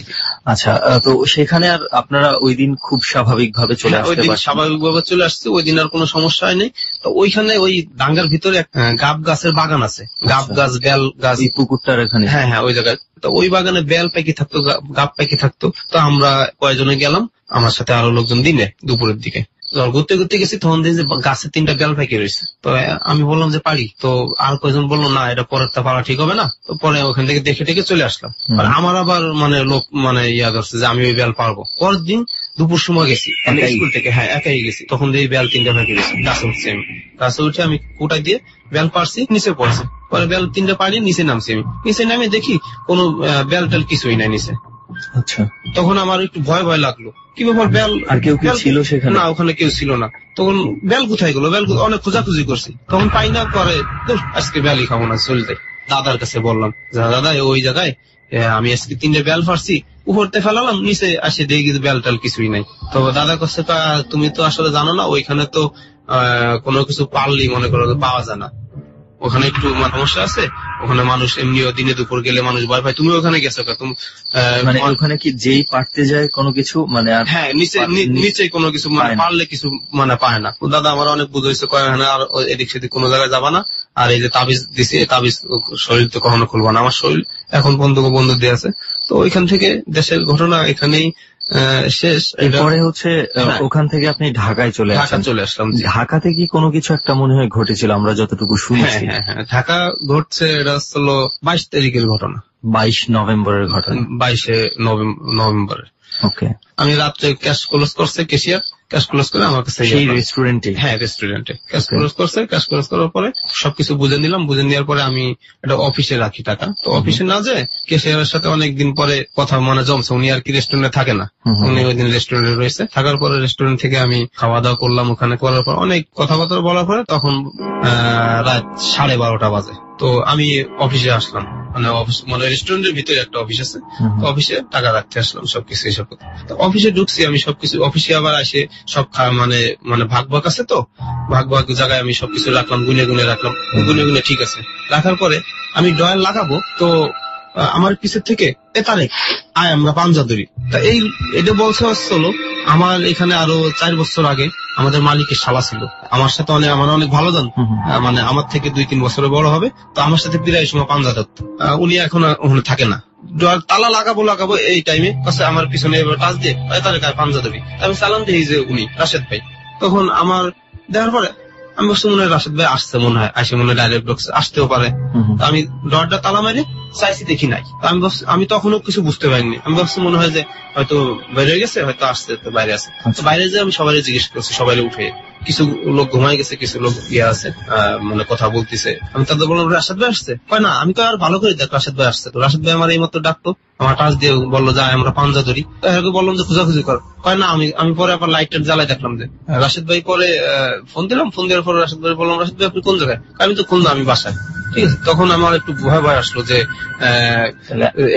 আচ্ছা, তো সেখানে আর আপনারা ওই দিন খুব স্বাভাবিক ভাবে চলে আসতে পারেন? স্বাভাবিক ভাবে চলে আসছে, ওই দিন আর কোনো সমস্যা হয়নি। তো ওইখানে ওই ডাঙ্গার ভিতরে গাব গাছের বাগান আছে, গাব গাছ, বেল গাছ, পুকুরটার এখানে। হ্যাঁ হ্যাঁ, ওই জায়গায়। তো ওই বাগানে বেল পাখি থাকতো, গাব পাখি থাকতো। তো আমরা কয়েকজনে গেলাম, আমার সাথে আরো লোকজন দিনে দুপুরের দিকে ঘুরতে ঘুরতে গেছি, তখন দেখি যে গাছে 3টা বেল পাখি রয়েছে। তো আমি বললাম যে পারি, তো আর কয়েকজন বললো না, এটা পরেরটা পারা ঠিক হবে না। তো পরে ওখান থেকে দেখে টেকে চলে আসলাম। আমার আবার মানে লোক মানে ইয়া করছে যে আমি ওই বেল পারবো। পরের দিন দুপুর সময় গেছি স্কুল থেকে, হ্যাঁ একাই গেছি, তখন দেখি বেল 3টা পাখি রয়েছে গাছে উঠছে। আমি গাছে উঠে আমি কোটাই দিয়ে বেল পারছি, নিচে পড়ছে। পরে বেল 3টা পারি, নিচে নামছি। আমি নিচে নামে দেখি কোনো বেল টেল কিছুই নাই নিচে। আচ্ছা, তখন আমার একটু ভয় ভয় লাগলো, কি ব্যাপার, বেল আর কেউ ছিল সেখানে? না, ওখানে কেউ ছিল না। তখন বেল কোথায় গেল, বেল অনেক খোঁজাখুঁজি করছি, তখন পাই না। পরে আজকে বেলই খাবো না, চলে যাই। দাদার কাছে বললাম, দাদা ওই জায়গায় আমি আজকে 3টে বেল ফারছি, উপরতে ফেলালাম, নিচে আসে দেখি বেল টাল কিছুই নাই। তো দাদার কাছে তুমি তো আসলে জানো না, ওইখানে তো কোনো কিছু পারলি মনে করো পাওয়া যায় না, ওখানে একটু সমস্যা আছে। ওখানে মানুষ এমনিও দিনে দুপুর গেলে মানুষ ভয় পায়। তুমি ওখানে গেছো, মানে ওখানে কি যেই পারতে যায় কোনো কিছু মানে? হ্যাঁ, নিচে কোনো কিছু মানে পারলে কিছু মানে পায় না। দাদা আমার অনেক বুঝাইছে, কয় না আর এদিক সেদিক কোনো জায়গায় যাবা না, আর এই যে তাবিজ দিছে, তাবিজ শরীর তো কখনো খুলবা না। আমার শরীর এখন বন্ধু দিয়ে আছে। তো ওইখান থেকে দেশের ঘটনা এখানেই শেষ। এরপরে হচ্ছে ওখান থেকে আপনি ঢাকায় চলে আসলাম। ঢাকাতে কি কোনো কিছু একটা মনে হয় ঘটেছিল, আমরা যতটুকু শুনেছি? হ্যাঁ, ঢাকা ঘটছে, এটা হলো 22 তারিখের ঘটনা, 22 নভেম্বরের ঘটনা। 22 নভেম্বরের। ওকে, আমি রাত্রে ক্যাশ ক্লোজ করছে ক্যাশিয়ার, ক্যাশ ক্লোজ করে আমার কাছে সেই রেস্টুরেন্টে? হ্যাঁ, রেস্টুরেন্টে ক্যাশ ক্লোজ করছে। ক্যাশ ক্লোজ করার পরে সবকিছু বুঝে নিলাম, বুঝে নেওয়ার পরে আমি এটা অফিসে রাখি টাকা। তো অফিসে না যায় ক্যাশিয়ারের সাথে অনেকদিন পরে কথা মানে জমছে, উনি আর কি রেস্টুরেন্টে থাকে না, উনি ওই দিন রেস্টুরেন্টে রয়েছে। থাকার পরে রেস্টুরেন্ট থেকে আমি খাওয়া দাওয়া করলাম, ওখানে করার পর অনেক কথাবার্তা বলার পরে তখন রাত 12:30 বাজে। তো আমি অফিসে আসলাম, মানে অফিস মানে রেস্টুরেন্টের ভিতরে একটা অফিস আছে, তো অফিসে টাকা রাখতে আসলাম সবকিছু এইসব কথা। তো অফিসে ঢুকছি আমি সবকিছু, অফিসে আবার আসে সব মানে ভাগ ভাগ আছে, তো ভাগ ভাগ জায়গায় আমি সবকিছু রাখলাম, গুনে গুনে রাখলাম, গুনে গুনে ঠিক আছে। রাখার পরে আমি ডয়াল লাগাবো, তো আমার পিছের থেকে তারেক আয় আমরা পাঞ্জা ধরি। তা এটা বলছে হলো আমার এখানে আরো 4 বছর আগে আমাদের মালিকের শালা ছিল, আমার সাথে আমার অনেক ভালো জান, মানে আমার থেকে 2-3 বছরের বড় হবে। তো আমার সাথে প্রায় সময় পাঞ্জা ধরতো। উনি এখন ওখানে থাকে না। তালা লাগাবো এই টাইমে আমার পিছনে টাচ দিয়ে তাহলে পাঞ্জা ধরি। আমি সালাম দিই যে উনি রাশেদ ভাই। তখন আমার দেওয়ার পরে আমি বলছি মনে হয় রাশেদ ভাই আসছে, মনে হয় আসে, মনে হয় ডাইরেক্ট আসতেও পারে। আমি দরজা তালা মারি চাইছি, দেখি নাই। আমি তখনও কিছু বুঝতে পারিনি। আমি ভাবছি মনে হয় যে হয়তো বাইরে গেছে, হয়তো আসছে, তো বাইরে আছে। বাইরে যে আমি সবাই জিজ্ঞেস করছি, সবাই উঠে, কিছু লোক ঘুমাই গেছে, কিছু লোক ইয়ে আছে মানে কথা বলতেছে। আমি তাদের বললাম রাশেদ ভাই আসছে? কয় না। আমি তো আর ভালো করে দেখ রাশেদ ভাই আসছে। তো রাশেদ ভাই আমার এই মাত্র ডাকতো, আমার টাচ দিয়ে বললো যে আমরা পাঞ্জা ধরি। বললাম যে খোঁজাখুঁজি কর। কয় না। আমি পরে আবার লাইটার জ্বালাই দেখলাম যে রাশেদ ভাই। পরে ফোন দিলাম, ফোন দেওয়ার পরে রাশেদ ভাই বললাম রাশেদ ভাই আপনি কোন জায়গায়? আমি তো খুলনা, আমি বাসায়। ঠিক আছে, তখন আমার একটু ভয় আসলো যে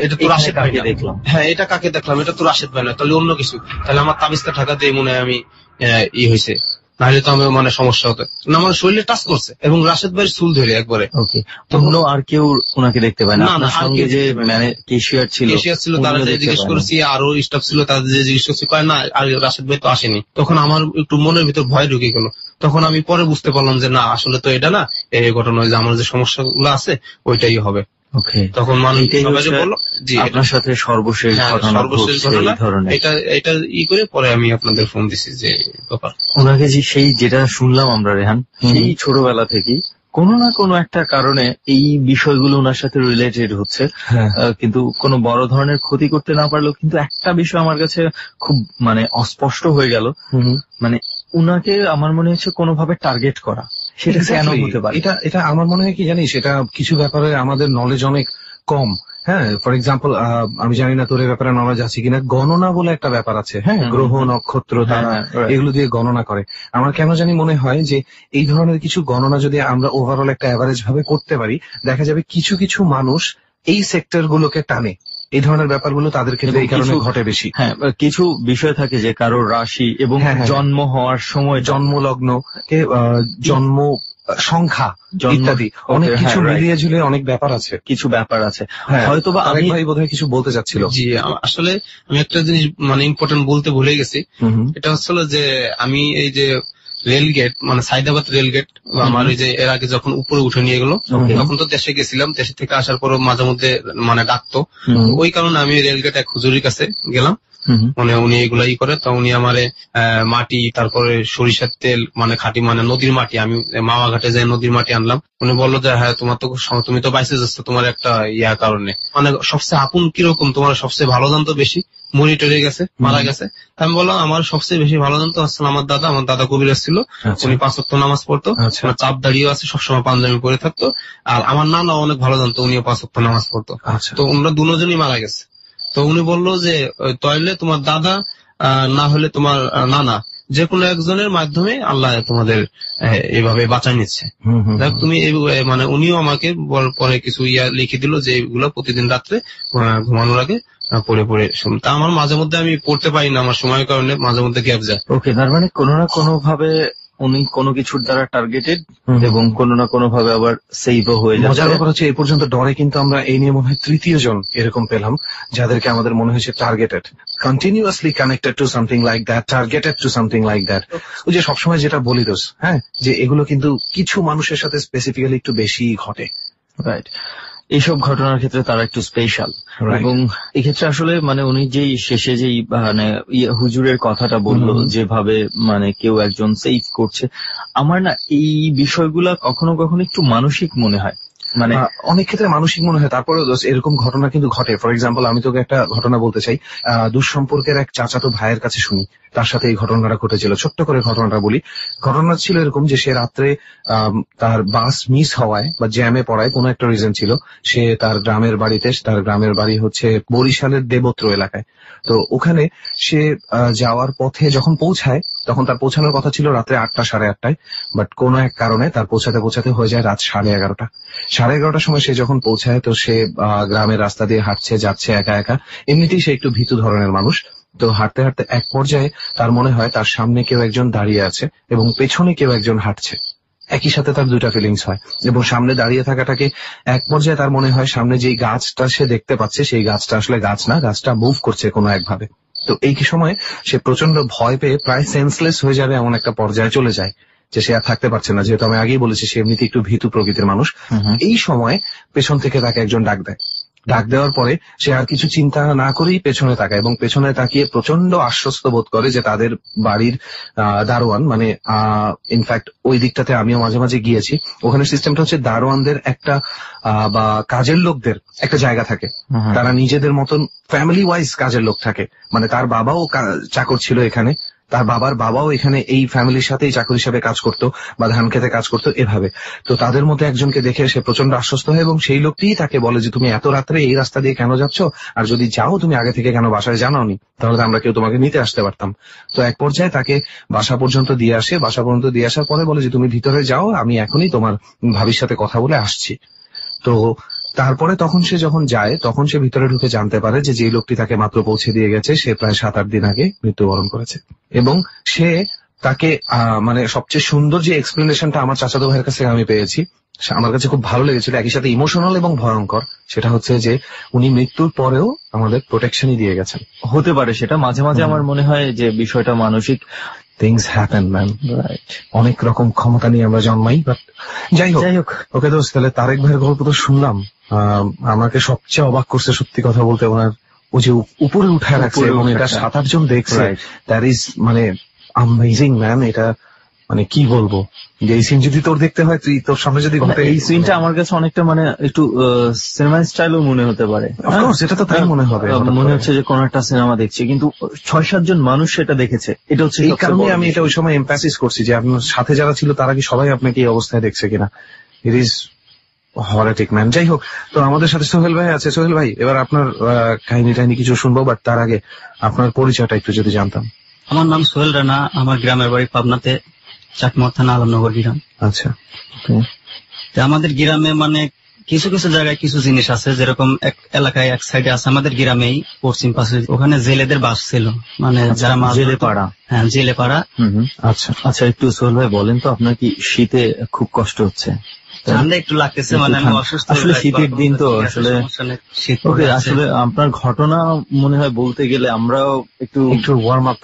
এটা তো রাশেদ ভাই দেখলাম। হ্যাঁ, এটা কাকে দেখলাম, এটা তো রাশেদ ভাই না, তাহলে অন্য কিছু। তাহলে আমার তাবিজটা ঢাকা দিয়ে মনে হয় আমি হয়েছে, নাহলে তো আমি মানে সমস্যা হতো না। আমার শরীরে টাচ করছে এবং রাশেদ ভাইয়ের চুল ধরে একবারে। ওকে, তো আর কেউ ওনাকে দেখতে পায় না? আপনার সঙ্গে যে মানে ক্যাশিয়ার ছিল তারা যে জিজ্ঞেস করেছি, আরো স্টাফ ছিল তাদের যে জিজ্ঞেস করছি, কয় না আর রাশেদ ভাই তো আসেনি। তখন আমার একটু মনের ভিতর ভয় ঢুকে গেল। তখন আমি পরে বুঝতে পারলাম যে না, আসলে তো এটা না, এই ঘটনা যে আমার যে সমস্যাগুলো আছে ওইটাই হবে। ওকে, তখন মানুষ বলল জি আপনার সাথে সর্বশেষ ঘটনা এটা করে পরে আমি আপনাদের ফোন দিছি যে ব্যাপার। ওনাকে যে সেই যেটা শুনলাম আমরা রেহান, সেই ছোটবেলা থেকেই কোনো না কোনো একটা কারণে এই বিষয়গুলো ওনার সাথে রিলেটেড হচ্ছে, কিন্তু কোনো বড় ধরনের ক্ষতি করতে না পারলেও কিন্তু একটা বিষয় আমার কাছে খুব মানে অস্পষ্ট হয়ে গেল, মানে উনাকে আমার মনে হচ্ছে কোনোভাবে টার্গেট করা। সেটা কেন হতে পারে? এটা আমার মনে হয় কি জানিস, এটা কিছু ব্যাপারে আমাদের নলেজ অনেক কম। হ্যাঁ, ফর এক্সাম্পল আমি জানি না তোর এই ব্যাপারে নলেজ আছে কিনা, গণনা বলে একটা ব্যাপার আছে। হ্যাঁ, গ্রহ নক্ষত্র তারা এগুলো দিয়ে গণনা করে। আমার কেন জানি মনে হয় যে এই ধরনের কিছু গণনা যদি আমরা ওভারঅল একটা অ্যাভারেজ ভাবে করতে পারি, দেখা যাবে কিছু কিছু মানুষ এই সেক্টর গুলোকে টানে। এই ধরনের ব্যাপারগুলো তাদের ক্ষেত্রে এই কারণে ঘটে বেশি। হ্যাঁ, কিছু বিষয় থাকে যে কারোর রাশি এবং জন্ম হওয়ার সময়, জন্মলগ্ন, জন্ম সংখ্যা ইত্যাদি অনেক কিছু মিলিয়ে ঝুলিয়ে অনেক ব্যাপার আছে, কিছু ব্যাপার আছে। হয়তো বা আরেক ভাই বোধহয় কিছু বলতে চাচ্ছিল। জি, আসলে আমি একটা জিনিস মানে ইম্পর্টেন্ট বলতে ভুলে গেছি। এটা হচ্ছিল যে আমি এই যে রেলগেট মানে সাইদাবাদ রেলগেট, আমার এই যে এর আগে যখন উপরে উঠে নিয়ে গেল, তখন তো দেশে গেছিলাম, দেশে থেকে আসার পর মাঝে মধ্যে মানে ডাকতো, ওই কারণে আমি রেলগেট এক হুজুরির কাছে গেলাম। মানে উনি এগুলাই করে, তো উনি আমারে মাটি, তারপরে সরিষার তেল, মানে খাঁটি মানে নদীর মাটি, আমি মামা ঘাটে যাই নদীর মাটি আনলাম। উনি বললো যে হ্যাঁ তোমার তো তুমি তো বাইসে যাচ্ছ তোমার একটা ইয়ার কারণে, মানে সবচেয়ে আপন কিরকম, তোমার সবচেয়ে ভালো জানতো বেশি, মরি টরে গেছে, মারা গেছে। আমি বললাম আমার সবচেয়ে বেশি ভালো জানতো আসলে আমার দাদা কবিরাজ ছিল, উনি 5 ওয়াক্ত নামাজ পড়তো, চাপ দাঁড়িয়ে আছে, সবসময় পাঞ্জাবি পরে থাকতো। আর আমার নানা অনেক ভালো জানতো, উনিও 5 ওয়াক্ত নামাজ পড়তো। তো ওনারা দুজনই মারা গেছে। তো উনি বললো যে তাইলে তোমার দাদা না হলে তোমার নানা, যে কোনো একজনের মাধ্যমে আল্লাহ তোমাদের এইভাবে বাঁচায় নিচ্ছে। দেখ তুমি মানে উনিও আমাকে পরে কিছু লিখে দিল যে এগুলো প্রতিদিন রাত্রে ঘুমানোর আগে পড়ে শুনুন। তা আমার মাঝে মধ্যে আমি পড়তে পারি না, আমার সময়ের কারণে মাঝে মধ্যে গ্যাপ যায়। ওকে, তার মানে কোনো না কোনো ভাবে উনি কোনো কিছুর দ্বারা টার্গেটেড এবং কোনো না কোনো ভাবে আবার সেভও হয়ে যাচ্ছে। মজার ব্যাপার হচ্ছে এই পর্যন্ত ডরে কিন্তু আমরা এই নিয়ে মনে হয় 3য় জন এরকম পেলাম যাদেরকে আমাদের মনে হয়েছে targeted, continuously connected to something like that, targeted to something like that. ওই যে সবসময় যেটা বলি দোষ, হ্যাঁ, যে এগুলো কিন্তু কিছু মানুষের সাথে স্পেসিফিক্যালি একটু বেশি ঘটে। রাইট, এইসব ঘটনার ক্ষেত্রে তারা একটু স্পেশাল। এবং এক্ষেত্রে আসলে মানে উনি যেই শেষে যেই মানে হুজুরের কথাটা বললো, যেভাবে মানে কেউ একজন সেভ করছে, আমার না এই বিষয়গুলা কখনো কখনো একটু মানসিক মনে হয়। মানে অনেক ক্ষেত্রে মানসিক মনে হয়। তারপরে এরকম ঘটনা কিন্তু ঘটে। ফর এক্সাম্পল, আমি তোকে একটা ঘটনা বলতে চাই। দুঃসম্পর্কের এক চাচাতো ভাইয়ের কাছে শুনি, তার সাথে এই ঘটনাটা ঘটেছিল। ছোট্ট করে ঘটনাটা বলি। ঘটনা ছিল এরকম যে সে রাত্রে তার বাস মিস হওয়ায় বা জ্যামে পড়ায় কোনো একটা রিজন ছিল, সে তার গ্রামের বাড়িতে, তার গ্রামের বাড়ি হচ্ছে বরিশালের দেবত্র এলাকায়। তো ওখানে সে যাওয়ার পথে যখন পৌঁছায়, তখন তার পৌঁছানোর কথা ছিল রাত্রে 8টা 8:30টায়, বাট কোন এক কারণে তার পৌঁছাতে পৌঁছাতে হয়ে যায় রাত 11:30। 11:30টার সময় সে যখন পৌঁছায়, তো সে গ্রামের রাস্তা দিয়ে হাঁটছে, যাচ্ছে একা একা। এমনিতেই সে একটু ভীতু ধরনের মানুষ। তো হাঁটতে হাঁটতে এক পর্যায়ে তার মনে হয় তার সামনে কেউ একজন দাঁড়িয়ে আছে এবং পেছনে কেউ একজন হাঁটছে। একই সাথে তার দুইটা ফিলিংস হয়, এবং সামনে দাঁড়িয়ে থাকাটাকে এক পর্যায়ে তার মনে হয় সামনে যেই গাছটা সে দেখতে পাচ্ছে সেই গাছটা আসলে গাছ না, গাছটা মুভ করছে কোনো একভাবে। তো এই সময় সে প্রচন্ড ভয় পেয়ে প্রায় সেন্সলেস হয়ে যাবে এমন একটা পর্যায়ে চলে যায় যে সে আর থাকতে পারছে না। যেহেতু আমি আগেই বলেছি সে এমনিতে একটু ভীতু প্রকৃতির মানুষ। এই সময় পেছন থেকে তাকে একজন ডাক দেয়। ডাক দেওয়ার পরে সে আর কিছু চিন্তা না করেই পেছনে তাকায়, এবং পেছনে তাকিয়ে প্রচন্ড আশ্বস্ত বোধ করে যে তাদের বাড়ির দারোয়ান, মানে ইনফ্যাক্ট ওই দিকটাতে আমিও মাঝে মাঝে গিয়েছি, ওখানে সিস্টেমটা হচ্ছে দারোয়ানদের একটা বা কাজের লোকদের একটা জায়গা থাকে। তারা নিজেদের মতন ফ্যামিলি ওয়াইজ কাজের লোক থাকে। মানে তার বাবাও চাকর ছিল এখানে, তার বাবার বাবাও এখানে এই ফ্যামিলির সাথেই চাকর হিসেবে কাজ করতো বা ধান খেতে কাজ করতো, এভাবে। তো তাদের মধ্যে একজনকে দেখে সে প্রচন্ড আশ্বস্ত হয়, এবং সেই লোকটিই তাকে বলে যে তুমি এত রাত্রে এই রাস্তা দিয়ে কেন যাচ্ছ, আর যদি যাও তুমি আগে থেকে কেন বাসায় জানাওনি, তাহলে আমরা কেউ তোমাকে নিতে আসতে পারতাম। তো এক পর্যায়ে তাকে বাসা পর্যন্ত দিয়ে আসে। বাসা পর্যন্ত দিয়ে আসার পরে বলে যে তুমি ভিতরে যাও, আমি এখনই তোমার ভাবির সাথে কথা বলে আসছি। তো তারপরে তখন সে যখন যায়, তখন সে ভিতরে ঢুকে জানতে পারে যে লোকটি তাকে মাত্র পৌঁছে দিয়ে গেছে সে প্রায় 7-8 দিন আগে মৃত্যুবরণ করেছে। এবং সে তাকে মানে সবচেয়ে সুন্দর যে এক্সপ্লেনেশনটা আমার চাচাতো ভাইয়ের কাছে আমি পেয়েছি, আমার কাছে খুব ভালো লেগেছিল, একই সাথে ইমোশনাল এবং ভয়ঙ্কর। সেটা হচ্ছে যে উনি মৃত্যুর পরেও আমাদের প্রোটেকশনই দিয়ে গেছেন। হতে পারে সেটা মাঝে মাঝে আমার মনে হয় যে বিষয়টা মানসিক থিংস হ্যাপেন ম্যান, রাইট। অনেক রকম ক্ষমতা নিয়ে আমরা জন্মাই, বাট যাই হোক। ওকে দোস্ত, তাহলে তারেক ভাইয়ের গল্প তো শুনলাম। আমাকে সবচেয়ে অবাক করছে সত্যি কথা বলতে ওনার ও যে উপরে উঠায় রাখছে এবং এটা 7-8 জন দেখছে, দ্যাট ইজ মানে অ্যামেজিং ম্যান। এটা মানে কি বলবো, যে এই সিন যদি তোর দেখতে হয়, তুই তোর সামনে যদি ঘটে, এই সিনটা আমার কাছে অনেকটা মানে একটু সিনেমা স্টাইলও মনে হতে পারে। সেটা তো তাই মনে হবে, মনে হচ্ছে যে কোন একটা সিনেমা দেখছি, কিন্তু 6-7 জন মানুষ সেটা দেখেছে। এটা হচ্ছে এই কারণে আমি এটা ওই সময় এমফ্যাসিস করছি যে আপনার সাথে যারা ছিল তারা কি সবাই আপনাকে এই অবস্থায় দেখছে কিনা। It is heretic man. যাই হোক, তো আমাদের সাথে সোহেল ভাই আছে। সোহেল ভাই, এবার আপনার কাহিনী টাহিনী কিছু শুনবো, বাট তার আগে আপনার পরিচয়টা একটু যদি জানতাম। আমার নাম সোহেল রানা, আমার গ্রামের বাড়ি পাবনাতে, চাকমা থানা, আলমনগর গ্রাম। আচ্ছা, আমাদের গ্রামে মানে কিছু কিছু জায়গায় কিছু জিনিস আছে, যেরকম এক এলাকায় এক সাইডে আছে আমাদের গ্রামেই পশ্চিম পাশে, ওখানে জেলেদের বাস ছিল, মানে যারা মাছ জেলে পাড়া। হ্যাঁ, জেলে পাড়া। আচ্ছা আচ্ছা, একটু সোহেল ভাই বলেন তো, আপনার কি শীতে খুব কষ্ট হচ্ছে? ঠান্ডা একটু লাগতেছে, মানে আমি অসুস্থ। আসলে শীতের দিন তো, আসলে আসলে আপনার ঘটনা মনে হয় বলতে গেলে আমরাও একটু ওয়ার্ম আপ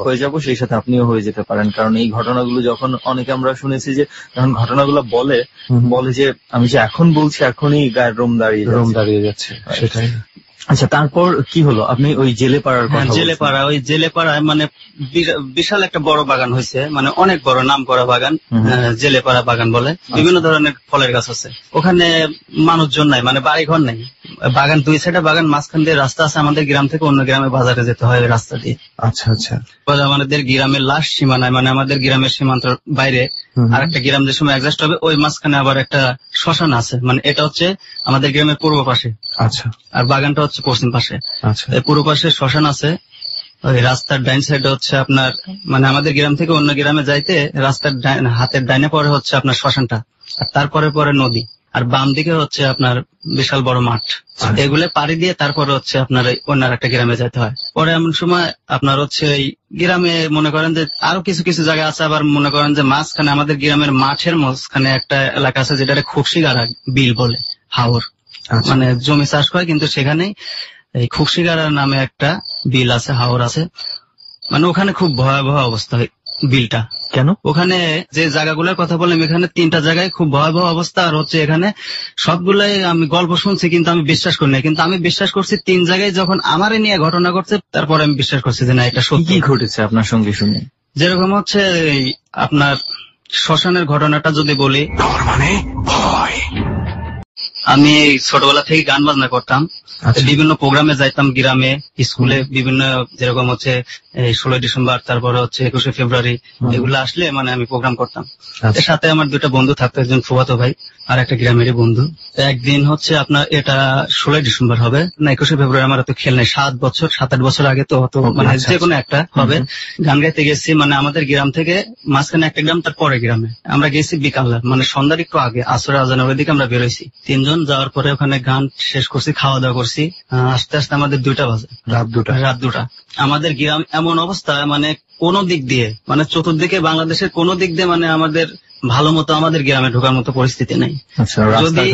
হয়ে যাবো, সেই সাথে আপনিও হয়ে যেতে পারেন। কারণ এই ঘটনাগুলো যখন অনেকে আমরা শুনেছি যে যখন ঘটনাগুলো বলে যে আমি যে এখন বলছি এখনই গায়ের রোম দাঁড়িয়ে যাচ্ছে। সেটাই। আচ্ছা, তারপর কি হলো? আপনি ওই জেলে পাড়ার কথা। ওই জেলে পাড়ায় মানে বিশাল একটা বড় বাগান হয়েছে, মানে অনেক বড় নাম করা বাগান, জেলে পাড়া বাগান বলে। বিভিন্ন ধরনের ফলের গাছ আছে ওখানে, মানুষজন নাই, মানে বাড়ি ঘর নাই। বাগান দুই সাইডে বাগান, মাঝখান দিয়ে রাস্তা আছে, আমাদের গ্রাম থেকে অন্য গ্রামে বাজারে যেতে হয় ওই রাস্তা দিয়ে। আচ্ছা আচ্ছা। আমাদের গ্রামের লাস্ট সীমানায়, মানে আমাদের গ্রামের সীমান্তের বাইরে আর একটা গ্রাম যে সময় অ্যাডজাস্ট হবে, ওই মাঝখানে আবার একটা শ্মশান আছে, মানে এটা হচ্ছে আমাদের গ্রামের পূর্ব পাশে। আচ্ছা। আর বাগানটা হচ্ছে পশ্চিম পাশে। আচ্ছা। পূর্ব পাশে শ্মশান আছে, ওই রাস্তার ডাইন সাইডে হচ্ছে আপনার, মানে আমাদের গ্রাম থেকে অন্য গ্রামে যাইতে রাস্তার হাতের ডাইনে পরে হচ্ছে আপনার শ্মশানটা, আর তারপরে পরে নদী, আর বাম দিকে হচ্ছে আপনার বিশাল বড় মাঠ। এগুলো পাড়ি দিয়ে তারপরে হচ্ছে আপনার অন্য একটা গ্রামে যেতে হয়। পরে এমন সময় আপনার হচ্ছে এই গ্রামে মনে করেন যে আরো কিছু কিছু জায়গা আছে, আবার মনে করেন যে মাঝখানে আমাদের গ্রামের মাঠের মাঝখানে একটা এলাকা আছে যেটা খুকশিগাড়া বিল বলে, হাওর, মানে জমি চাষ করে, কিন্তু সেখানেই এই খুকশিগাড়া নামে একটা বিল আছে, হাওর আছে। মানে ওখানে খুব ভয়াবহ অবস্থা হয় বিলটা। কেন? ওখানে যে জায়গাগুলোর কথা বললাম, এখানে 3টা জায়গায় খুব ভয়াবহ অবস্থা। আর হচ্ছে এখানে সবগুলাই আমি গল্প শুনছি, কিন্তু আমি বিশ্বাস করি না। কিন্তু আমি বিশ্বাস করছি 3 জায়গায় যখন আমারে নিয়ে ঘটনা ঘটছে, তারপরে আমি বিশ্বাস করছি যে না, এটা সত্যি। কি ঘটেছে আপনার সঙ্গে শুনে? যেরকম হচ্ছে আপনার শ্মশানের ঘটনাটা যদি বলি, মানে ভয়। আমি ছোটবেলা থেকে গান বাজনা করতাম, বিভিন্ন প্রোগ্রামে যাইতাম গ্রামে, স্কুলে বিভিন্ন, যেরকম হচ্ছে 16 ডিসেম্বর, তারপরে হচ্ছে 21শে ফেব্রুয়ারি, এগুলো আসলে মানে আমি প্রোগ্রাম করতাম। এর সাথে আমার 2টা বন্ধু থাকতো, একজন ফুফাতো ভাই আর একটা গ্রামেরই বন্ধু। একদিন হচ্ছে আপনার এটা 16 ডিসেম্বর হবে না 21শে ফেব্রুয়ারি, আমার তো খেয়াল নেই, 7-8 বছর আগে তো হতো, মানে যে কোনো একটা হবে। গান গাইতে গেছি, মানে আমাদের গ্রাম থেকে মাঝখানে একটা গ্রাম, তার পরে গ্রামে আমরা গেছি বিকাল, মানে সন্ধ্যার একটু আগে, আসরের আজানের ওইদিকে আমরা বেরোইছি। 3 জন যাওয়ার পরে ওখানে গান শেষ করছি, খাওয়া দাওয়া করছি, আস্তে আস্তে আমাদের 2টা বাজে, রাত 2টা। আমাদের গ্রাম এমন অবস্থা, মানে কোন দিক দিয়ে, মানে চতুর্দিকে বাংলাদেশের কোন দিক দিয়ে মানে আমাদের ভালো মতো আমাদের গ্রামে ঢোকার মতো পরিস্থিতি নাই। যদি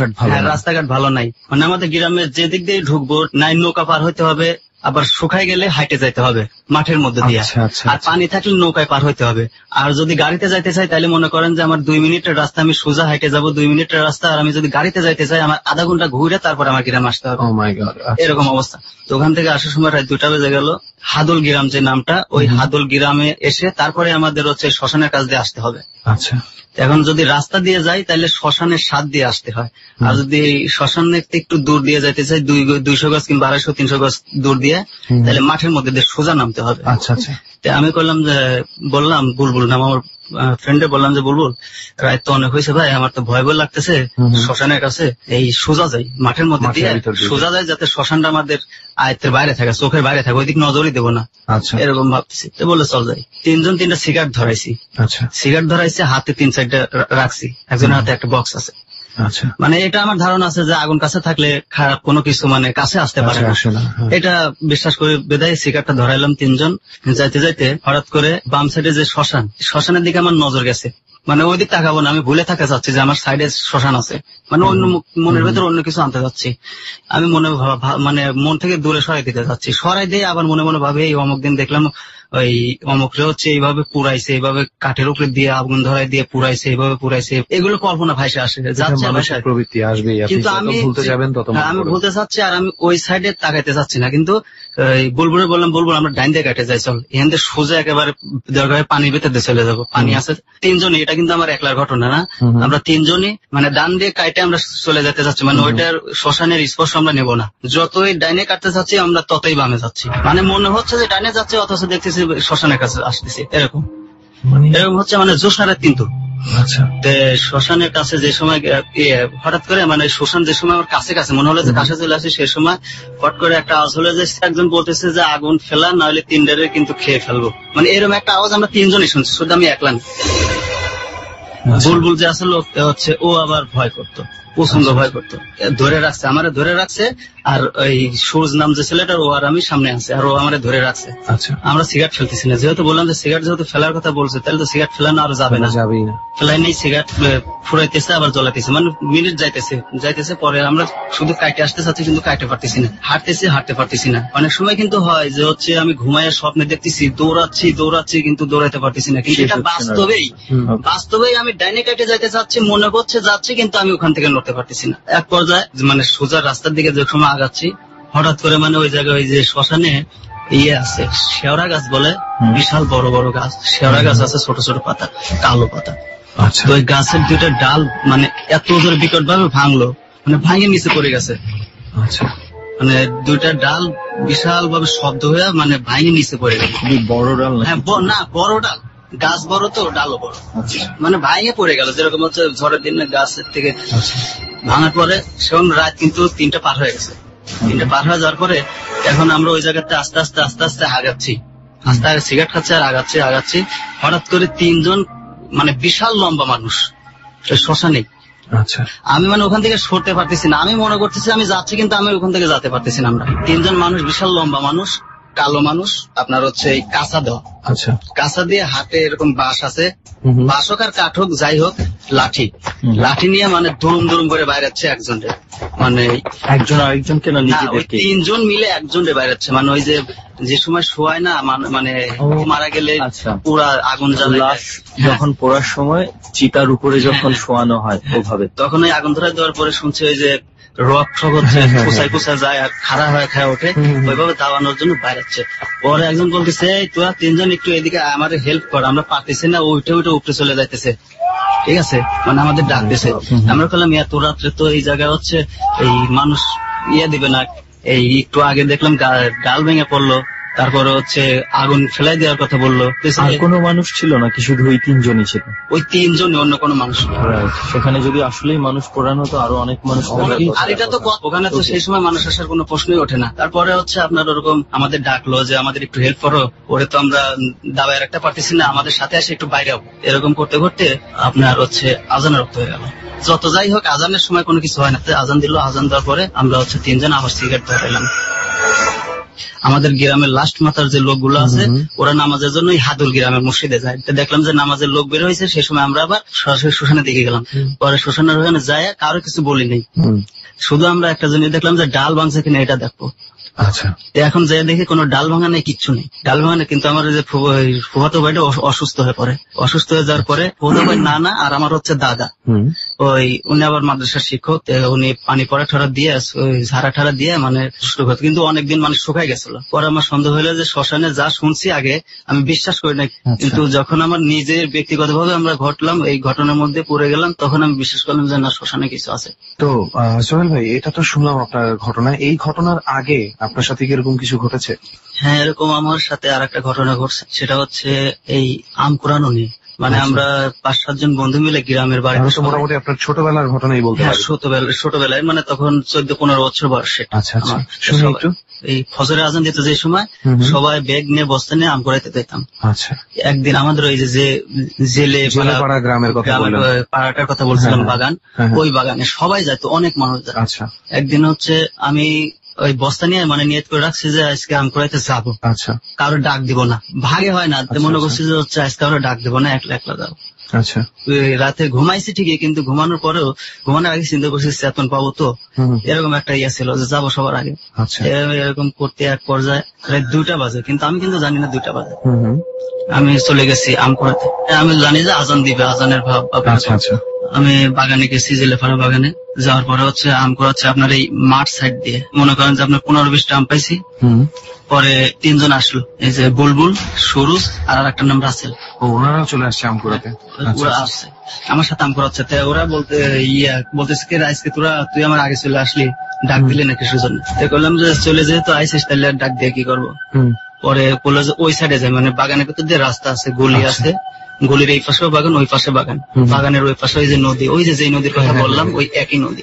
রাস্তাঘাট ভালো নাই, মানে আমাদের গ্রামে যে দিক দিয়ে ঢুকবো, নাই নৌকা পার হইতে হবে, আবার শুকায় গেলে হাইটে যাইতে হবে মাঠের মধ্যে দিয়ে, আর পানি থাকলে নৌকায় পার হইতে হবে। আর যদি গাড়িতে যাইতে চাই তাহলে মনে করেন যে আমার 2 মিনিটের রাস্তা, আমি সোজা হাইটে যাব 2 মিনিটের রাস্তা, আর আমি যদি গাড়িতে যাইতে চাই আমার আধা ঘন্টা ঘুরে তারপর আমার গ্রামে আসতে হবে। এরকম অবস্থা। তো ওখান থেকে আসার সময় রাত 2টা বেজে গেল। হাদল গ্রাম যে নামটা, ওই হাদল গ্রামে এসে তারপরে আমাদের হচ্ছে শ্মশানের কাছ দিয়ে আসতে হবে। আচ্ছা, এখন যদি রাস্তা দিয়ে যাই তাহলে শ্মশানের সাথ দিয়ে আসতে হয়, আর যদি শ্মশানের একটু দূর দিয়ে যাইতে চাই 200 গজ কিংবা 250-300 গজ দূর দিয়ে, তাহলে মাঠের মধ্যে দিয়ে সোজা নামতে হবে। আচ্ছা আচ্ছা। আমি করলাম যে, বললাম বুলবুল নাম আমার ফ্রেন্ডে, বললাম যে বুলবুল রাত তো অনেক হয়েছে ভাই, আমার তো ভয় ভয় লাগতেছে, শ্মশানের কাছে এই সোজা যাই, মাঠের মধ্যে দিয়ে সোজা যাই, যাতে শ্মশানটা আমাদের আয়ত্তের বাইরে থাকে, চোখের বাইরে থাকে, ওইদিক নজরই দেবো না, এরকম ভাবতেছি। তো বলে চল যাই। 3 জন 3টা সিগারেট ধরাইছি। আচ্ছা, সিগারেট ধরাইছি, হাতে 3-4টা রাখছি, একজনের হাতে একটা বক্স আছে। আচ্ছা, মানে এটা আমার ধারণা আছে যে আগুন কাছে থাকলে খারাপ কোনো কিছু মানে কাছে আসতে পারে না, এটা বিশ্বাস করে বেদায় সিগারেটটা ধরাইলাম। 3 জন যাইতে যাইতে হঠাৎ করে বাম সাইডে যে শ্মশানের দিকে আমার নজর গেছে, মানে ওই দিক তাকাবো না, আমি ভুলে থাকা যাচ্ছি যে আমার সাইডে শ্মশান আছে, মানে অন্য মনের ভেতরে অন্য কিছু আনতে যাচ্ছি। আমি মানে মন থেকে দূরে সরাই দিতে যাচ্ছি, সরাই দিয়ে আবার মনে মনে ভাবে এই অমুক দিন দেখলাম ওই অমুকরে হচ্ছে এইভাবে পুরাইছে, এইভাবে কাঠের উপরে দিয়ে আগুন ধরাই দিয়ে পুরাইছে, এইভাবে পুরাইছে, এগুলো কল্পনা ভাইসে আসে, প্রবৃত্তি আসবে। কিন্তু আমি ভুলতে চাচ্ছি, আর আমি ওই সাইডে তাকাইতে চাচ্ছি না। কিন্তু বুলবুলে বললাম, বুলবুল আমরা ডাইন দিয়ে কাটে যাই, চল এখান থেকে সোজা একেবারে দরকার পানির ভেতরে চলে যাবো, পানি আছে। 3 জনই, এটা কিন্তু আমার একলার ঘটনা না, আমরা 3 জনই মানে ডান দিয়ে কাটে আমরা চলে যেতে চাচ্ছি, মানে ওইটার শ্মশানের স্পর্শ আমরা নেবো না। যতই ডাইনে কাটতে চাচ্ছি আমরা ততই বামে যাচ্ছি, মানে মনে হচ্ছে যে ডাইনে যাচ্ছে, অথচ দেখতেছি শ্মশানের কাছে আসতেছি, এরকম হচ্ছে, মানে জোশারের। কিন্তু শ্মশানের কাছে যে সময় হঠাৎ করে, মানে শ্মশান যে সময় আমার কাছে কাছে মনে হলো যে কাছে চলে আসে, সে সময় হট করে একটা আওয়াজ হলো যে একজন বলতেছে যে আগুন ফেলা, না হলে 3টারে কিন্তু খেয়ে ফেলবো, মানে এরকম একটা আওয়াজ আমরা 3 জনই শুনছি, শুধু আমি একলা না। বুলবুল যে আসলে হচ্ছে, ও আবার ভয় করতো, প্রচন্ড ভয় করতো, ধরে রাখছে, আমারে ধরে রাখছে, আর ওই সূর্য নাম যে ছেলেটার, ও আর আমি সামনে আছে, আর ও আমারে ধরে রাখছে। আচ্ছা, আমরা সিগারেট ফেলতেছি না, যেহেতু বললাম যে সিগারেট যেহেতু ফেলার কথা বলছে, তাহলে তো সিগারেট ফেলানো আর যাবে না, ফেলাই নেই, সিগারেট ফুরাইতেছে আবার জ্বলাইতেছে, মানে মিনিট যাইতেছে, পরে আমরা শুধু কাটে আসতে চাচ্ছি, কিন্তু কাটতে পারতেছি না, হাঁটতে পারতেছি না। অনেক সময় কিন্তু হয় যে হচ্ছে আমি ঘুমাইয়া স্বপ্নে দেখতেছি দৌড়াচ্ছি, কিন্তু দৌড়াইতে পারতেছি না, কিন্তু এটা বাস্তবেই আমি ডাইনে কাটে যাইতে চাচ্ছি, মনে করছে যাচ্ছি, কিন্তু আমি ওখান থেকে নড়তে পারতেছি না। এক পর্যায়ে মানে সোজা রাস্তার দিকে যে সময় আগাচ্ছি, হঠাৎ করে মানে ওই জায়গায় ওই যে শ্মশানে আছে শেওড়া গাছ বলে, বিশাল বড় বড় গাছ, শেওড়া গাছ আছে, ছোট ছোট পাতা, কালো পাতা। তো ওই গাছের 2টা ডাল মানে এত জোরে বিকট ভাবে ভাঙলো, মানে ভাঙে নিচে পড়ে গেছে। আচ্ছা, মানে 2টা ডাল বিশাল ভাবে শব্দ হয়ে মানে ভাঙে নিচে পড়ে গেল। খুবই বড় ডাল? হ্যাঁ, না বড় ডাল, গাছ বড় তো ডালও বড়, মানে ভাঙে পড়ে গেল, যেরকম হচ্ছে ঝড়ের দিন গাছের থেকে ভাঙার পরে। সেরকম রাত কিন্তু 3টা পার হয়ে গেছে। 3টা পার হয়ে যাওয়ার পরে এখন আমরা ওই জায়গাতে আস্তে আস্তে আগাচ্ছি, সিগারেট খাচ্ছি আর আগাচ্ছি। হঠাৎ করে 3 জন মানে বিশাল লম্বা মানুষ শ্মশানে। আচ্ছা, আমি মানে ওখান থেকে সরতে পারতেছি না, আমি মনে করতেছি আমি যাচ্ছি, কিন্তু আমি ওখান থেকে যেতে পারতেছি না। আমরা 3 জন মানুষ, বিশাল লম্বা মানুষ, কালো মানুষ, আপনার হচ্ছে এই কাঁচা দেওয়া। আচ্ছা, কাঁচা দিয়ে হাতে এরকম বাঁশ আছে, বাঁশ হোক আর কাঠ হোক যাই হোক, লাঠি নিয়ে মানে দুরুম করে বাইরেছে একজনকে, মানে একজন আরেকজনকে না, নিজেদেরকে 3 জন মিলে একজনকে বাইরেছে, মানে ওই যে সময় শোয়ায় না, মানে মারা গেলে পুরা আগুন জ্বালায়, যখন পোড়ার সময় চিতার উপরে যখন শোয়ানো হয় ওভাবে, তখন ওই আগুন ধরে দেওয়ার পরে শুনছে ওই যে রক হচ্ছে, কুচাই যায় আর খাড়া হয়ে খায় ওঠে, ওইভাবে দাওয়ানোর জন্য বাইরেছে। পরে একজন বলতেছে, তোরা 3 জন একটু এদিকে আমাদের হেল্প কর, আমরা পারতেছি না, উঠে উপরে চলে যাইতেছে। ঠিক আছে, মানে আমাদের ডাক দিছে। আমরা বললাম এত রাত্রে তো এই জায়গায় হচ্ছে এই মানুষ দিবে না। এই একটু আগে দেখলাম ডাল ভেঙে পড়লো, তারপরে হচ্ছে আগুন ফেলাই দেওয়ার কথা বললো। আর কোনো মানুষ ছিল নাকি শুধু ওই 3 জনই ছিল? ওই 3 জনই, অন্য কোনো মানুষ নেই। সেখানে যদি আসলেই মানুষ পোড়ানো তো আরো অনেক মানুষ। আর এটা তো ওখানে তো সেই সময় মানুষ আসার কোনো প্রশ্নই ওঠে না। তারপরে হচ্ছে আপনার ওরকম আমাদের ডাকলো যে আমাদের একটু হেল্প করো, ওরে তো আমরা দাবায় রাখতে পারতেছি না, আমাদের সাথে এসে একটু বাইরে হবো। এরকম করতে করতে আপনার হচ্ছে আজানের রক্ত হয়ে গেল। যত যাই হোক আজানের সময় কোনো কিছু হয় না, আজান দিল, আজান দেওয়ার পরে আমরা হচ্ছে 3 জন আবার সিগারেট ধরাইলাম। আমাদের গ্রামের লাস্ট মাথার যে লোকগুলো আছে ওরা নামাজের জন্য হাদুল গ্রামের মসজিদে যায়। দেখলাম যে নামাজের লোক বের হয়েছে, সেই সময় আমরা আবার সরাসরি শ্মশানের দিকে গেলাম। পরে শ্মশানের ওখানে যায় কারো কিছু বলি নেই, শুধু আমরা একটা জিনিস দেখলাম যে ডাল ভাঙছে কিনা এটা দেখবো। আচ্ছা, এখন যে দেখি কোনো ডাল ভাঙা নেই, কিচ্ছু নেই, ডাল ভাঙা নেই। কিন্তু আমার যে ফুফাতো ভাইটা অসুস্থ হয়ে পড়ে। অসুস্থ হয়ে যাওয়ার পরে ফুফাতো ভাই নানা আর আমার হচ্ছে দাদা, উনি আবার মাদ্রাসার শিক্ষক, উনি পানি পড়া ঠরা দিয়ে ঝাড়া ঠাড়া দিয়ে মানে শুরু করতো, কিন্তু অনেকদিন মানে শুকাই গেছিল। পরে আমার সন্দেহ হইলো যে শ্মশানে যা শুনছি আগে আমি বিশ্বাস করি না, কিন্তু যখন আমার নিজের ব্যক্তিগত ভাবে আমরা ঘটলাম এই ঘটনার মধ্যে পড়ে গেলাম, তখন আমি বিশ্বাস করলাম যে না, শ্মশানে কিছু আছে। তো সোহেল ভাই, এটা তো শুনলাম আপনার ঘটনা। এই ঘটনার আগে আপনার সাথে কি এরকম কিছু ঘটেছে? হ্যাঁ, এরকম আমার সাথে আর একটা ঘটনা ঘটছে। সেটা হচ্ছে এই আম কুড়ানো নিয়ে। মানে আমরা 5-7 জন বন্ধু মিলে গ্রামের বাড়ি, মোটামুটি আপনার ছোটবেলার ঘটনাই বলতে পারেন। ছোটবেলায় মানে তখন 14-15 বছর বয়স। আচ্ছা, এই ফজরের আজান দিতে যে সময় সবাই ব্যাগ নিয়ে বস্তা নিয়ে আম কুড়াইতে যেতাম। আচ্ছা, একদিন আমাদের ওই যে জেলে গ্রামের পাড়াটার কথা বলছিলাম, বাগান, ওই বাগানে সবাই যেত, অনেক মানুষ যেত। আচ্ছা, একদিন হচ্ছে আমি ওই বস্তা নিয়ে মানে নিয়ত করে রাখছি যে আজকে আম কুড়াইতে যাবো। আচ্ছা, কারো ডাক দিব না, ভাগে হয় না, মনে করছি যে হচ্ছে আজকে আমরা ডাক দেবো না, একলা একলা যাবো। আচ্ছা, রাতে ঘুমাইছি ঠিকই, কিন্তু ঘুমানোর পরেও ঘুমানোর আগে চিন্তা করছি চেতন পাবো তো, এরকম একটা ইয়ে ছিল যে যাবো সবার আগে। এরকম করতে এক পর্যায়ে রাত 2টা বাজে, কিন্তু আমি কিন্তু জানি না 2টা বাজে। আমি চলে গেছি আম কুড়াতে। আমি জানি যে আজান দিবে, আজানের ভাব। আমি বাগানে গেছি, জেলেপাড়া বাগানে। যাওয়ার পরে হচ্ছে আম কুড়াচ্ছে আপনার এই মাঠ সাইড দিয়ে, মনে করেন যে আপনার 15-20টা আম পাইছি। পরে 3 জন আসলো, এই যে বুলবুল, সুরুজ আর একটা নাম রাসেল। ওনারাও চলে আসছে আম কুড়াতে? ওরা আসছে আমার সাথে আম কুড়াচ্ছে। ওরা বলতেছে কে আজকে তুই আমার আগে চলে আসলি, ডাক দিলি না কিছুর জন্য? বললাম যে চলে যেহেতু আইসিস তাহলে ডাক দিয়ে কি করবো। পরে বললো যে ওই সাইডে যায়, মানে বাগানের ভিতর দিয়ে রাস্তা আছে, গলি আছে, গলির এই পাশেও বাগান, ওই পাশে বাগান, বাগানের ওই পাশে ওই যে নদী, ওই যে নদীর কথা বললাম, ওই একই নদী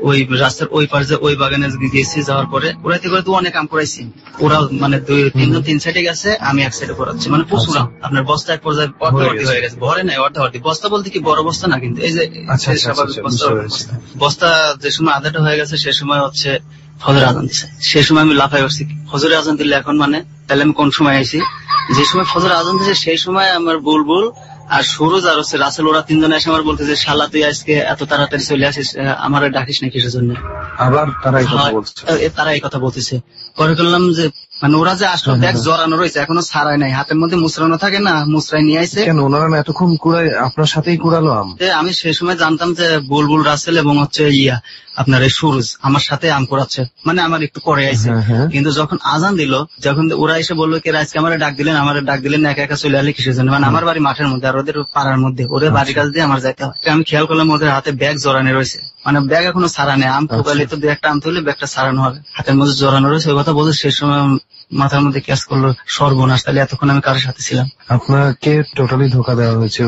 ওই রাস্তার ওই পাশে ওই বাগানে গেছি। যাওয়ার পরে ওরাইতে করে তো অনেক আম করাইছি। ওরা মানে 2-3 জন 3 সাইডে গেছে, আমি এক সাইডে করাচ্ছি। মানে প্রচুর আম, আপনার বস্তা এক পর্যায়ে অর্ধবর্তী হয়ে গেছে। ভরে নাই, অর্ধবর্তী। বস্তা বলতে কি বড় বস্তা না, কিন্তু এই যে বস্তা যে সময় আধাটা হয়ে গেছে সে সময় হচ্ছে ফজরের আজান দিছে। সে সময় আমি লাফাই উঠছি, ফজরের আজান দিলে এখন মানে তাহলে আমি কোন সময় আইছি? যে সময় ফজরের আজান দিছে সেই সময় আমার বুলবুল আর সুরজ আর হচ্ছে রাসেল, ওরা 3 জন এসে আমার বলতেছে শালা তুই আজকে এত তাড়াতাড়ি চলে আসিস, আমার ডাকিস না কিসের জন্য? আবার তারা এই কথা বলতেছে। পরে করলাম যে মানে ওরা যে আসলো ব্যাগ জড়ানো রয়েছে, এখনো ছাড়াই নাই, হাতের মধ্যে মুচড়ানো থাকে না, মুচড়াই নিয়ে আইছে। কেন ওনারা এতক্ষণ কুড়াই আপনার সাথেই কুড়ালো আম? আমি সেই সময় জানতাম যে বুলবুল, রাসেল এবং হচ্ছে আপনার এই সুরজ আমার সাথে আম কুড়াচ্ছে, মানে আমার একটু পরে আইছে। কিন্তু যখন আজান দিল, যখন ওরা এসে বললো কে আজকে আমার ডাক দিলেন একা একা চলে আসলে কিসের জন্য? মানে আমার বাড়ি মাঠের মধ্যে আর ওদের পাড়ার মধ্যে, ওদের বাড়ির কাছ দিয়ে আমার যাইতে হয়। আমি খেয়াল করলাম ওদের হাতে ব্যাগ জড়ানো রয়েছে, মানে ব্যাগ এখনো ছাড়া নেই। আম ফুকালে তো 2-1টা আম তুলে ব্যাগটা ছাড়ানো হবে, হাতের মধ্যে জড়ানো রয়েছে। ওই কথা বলছে সেই সময় মাথার মধ্যে ক্যাচ করলো সর্বনাশ, তাহলে এতক্ষণ আমি কারোর সাথে ছিলাম। আপনাকে টোটালি ধোকা দেওয়া হয়েছে।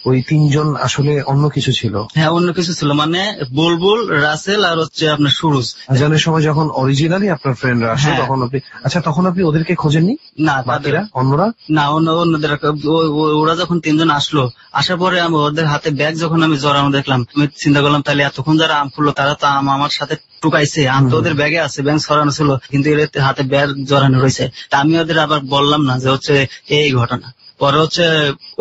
ওই 3 জন আসলে অন্য কিছু ছিল। হ্যাঁ, অন্য কিছু ছিল, মানে বুলবুল, রাসেল আর হচ্ছে আপনার সুরজ। আজানের সময় যখন অরিজিনালি আপনার ফ্রেন্ডরা আসে তখন আপনি তখন আপনি ওদেরকে খোঁজেননি? না, অন্যরা না, অন্যদের ওরা যখন 3 জন আসলো, আসার পরে আমি ওদের হাতে ব্যাগ যখন আমি জড়ানো দেখলাম, আমি চিন্তা করলাম তাহলে এতক্ষণ যারা আম ফুললো তারা তো আম আমার সাথে টুকাইছে, আম তো ওদের ব্যাগে আছে, ব্যাগ ছড়ানো ছিল, কিন্তু এর হাতে ব্যাগ জড়ানো রয়েছে। তা আমি ওদের আবার বললাম না যে হচ্ছে এই ঘটনা। পরে হচ্ছে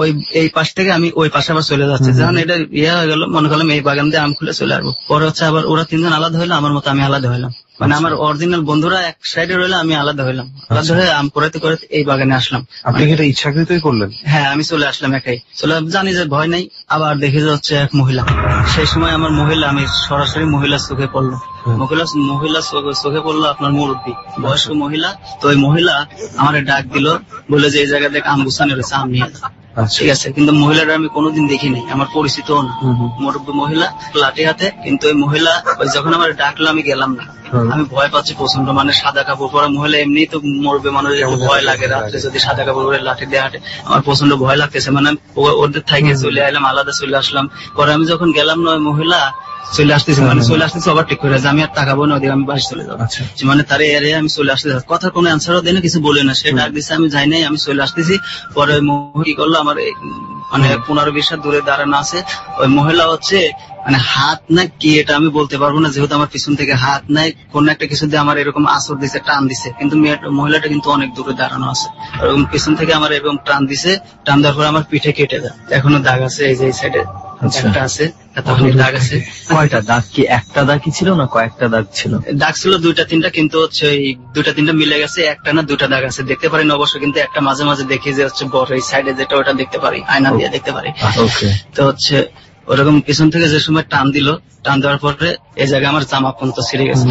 ওই এই পাশ থেকে আমি ওই পাশে আবার চলে যাচ্ছে, যখন এটা হয়ে গেল মনে করলাম এই বাগান দিয়ে আম খুলে চলে আসবো। পরে হচ্ছে আবার ওরা 3 জন আলাদা হইলো, আমার মতো আমি আলাদা হইলাম। মানে আমার অরিজিনাল বন্ধুরা এক সাইডে রইলো, আমি আলাদা হইলাম। আলাদা হয়ে আম করাতে করাতে এই বাগানে আসলাম। আপনি কি এটা ইচ্ছাকৃতই করলেন? হ্যাঁ, আমি চলে আসলাম একাই, জানি যে ভয় নাই। আবার দেখি যে হচ্ছে এক মহিলা, সেই সময় আমার আমি সরাসরি মহিলা চোখে পড়লো, মহিলা চোখে পড়লো আপনার মুরব্বী বয়স্ক মহিলা। তো ওই মহিলা আমার ডাক দিল, বলে যে এই জায়গা থেকে আম গুছানো রয়েছে, আম নিয়ে। ঠিক আছে, কিন্তু মহিলাটা আমি কোনোদিন দেখিনি, আমার পরিচিতও না, মুরব্বী মহিলা লাঠি হাতে। কিন্তু ওই মহিলা ওই যখন আমার ডাকলো আমি গেলাম না, আমি ভয় পাচ্ছি প্রচন্ড, মানে সাদা কাপড় পরা মহিলা, এমনি তো মুরব্বী মানুষ একটু ভয় লাগে রাত্রে যদি সাদা কাপড় পরে লাঠি দিয়ে হাঁটে, আমার প্রচন্ড ভয় লাগতেছে। মানে ওদের থেকে চলে এলাম, আলাদা চলে আসলাম। পরে আমি যখন গেলাম না, ওই মহিলা চলে আসতেছি, মানে চলে আসতেছি ওভারটেক করে, আমি আর তাকাবো না ওদিকে, আমি বাড়ি চলে যাবো। মানে তার এরিয়া আমি চলে আসতে, কথার কোনো অ্যান্সারও দেয় না, কিছু বলে না, সে ডাক দিচ্ছে, আমি যাই নাই, আমি চলে আসতেছি। পরে ওই মহিলা কি করলো, আমার মানে 15-20 হাত দূরে দাঁড়ানো আছে ওই মহিলা, হচ্ছে মানে হাত না কি এটা আমি বলতে পারবো না, যেহেতু আমার পিছন থেকে হাত নাই, কোন একটা কিছু দিয়ে আমার এরকম আসর দিছে, টান দিছে, কিন্তু মহিলাটা কিন্তু অনেক দূরে দাঁড়ানো আছে, এরকম পিছন থেকে আমার এরকম টান দিছে, টান দেওয়ার পরে আমার পিঠে কেটে যায়, এখনো দাগ আছে, এই যে এই সাইডে একটা আছে, দাগ আছে। কয়টা দাগ? কি একটা দাগই ছিল না কয়েকটা দাগ ছিল? দাগ ছিল 2-3টা, কিন্তু হচ্ছে ওই 2-3টা মিলে গেছে, একটা না 2টা দাগ আছে, দেখতে পারি না অবশ্য, কিন্তু একটা মাঝে মাঝে দেখি যে হচ্ছে বড় এই সাইডে যেটা, ওটা দেখতে পারি, আয়না দিয়ে দেখতে পারি। তো হচ্ছে ওরকম পিছন থেকে যে সময় টান দিল, টান দেওয়ার পরে এই জায়গায় আমার জামা পর্যন্ত ছিঁড়ে গেছে,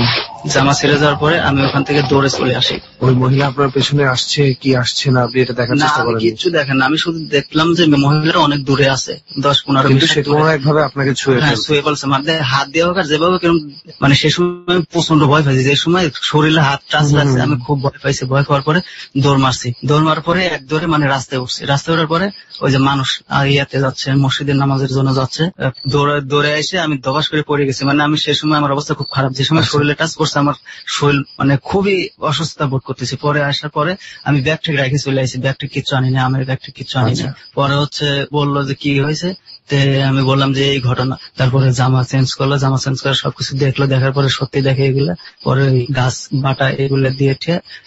জামা ছিঁড়ে যাওয়ার পরে আমি ওখান থেকে দৌড়ে চলে আসি। ওই মহিলা আপনার পেছনে আসছে কি আসছে না আপনি এটা দেখার চেষ্টা করেন? কিছু দেখেন না, আমি শুধু দেখলাম যে মহিলাটা অনেক দূরে আছে, 10-15 কিন্তু সে কোনো একভাবে আপনাকে ছুঁয়ে ফেলছে, মানে হাত দিয়ে হোক আর যেভাবে, মানে সে সময় আমি প্রচন্ড ভয় পাইছি, যে সময় শরীরে হাত টাচ লাগছে আমি খুব ভয় পাইছি। ভয় পাওয়ার পরে দৌড় মারছি, দৌড় মারার পরে এক দৌড়ে মানে রাস্তায় উঠছি, রাস্তায় ওঠার পরে ওই যে মানুষ ইয়াতে যাচ্ছে, মসজিদের নামাজের জন্য যাচ্ছে, দৌড়ে এসে আমি দবাস করে পড়ে গেছি। মানে আমি সে সময় আমার অবস্থা খুব খারাপ, যে সময় শরীরে টাচ করছে আমার শরীর মানে খুবই অসুস্থতা বোধ করতেছি। পরে আসার পরে আমি ব্যাগ ঠিক রেখে চলে আসি, ব্যাগ ঠিক কিচ্ছু আনি না, আমার ব্যাগ ঠিক কিচ্ছু আনি না। পরে হচ্ছে বললো যে কি হয়েছে, আমি বললাম যে এই ঘটনা। তারপরে জামা চেঞ্জ করলো, জামা চেঞ্জ করে সবকিছু দেখলো, দেখার পরে সত্যি দেখে এগুলা, পরে ওই গাছ বাটা এগুলো দিয়ে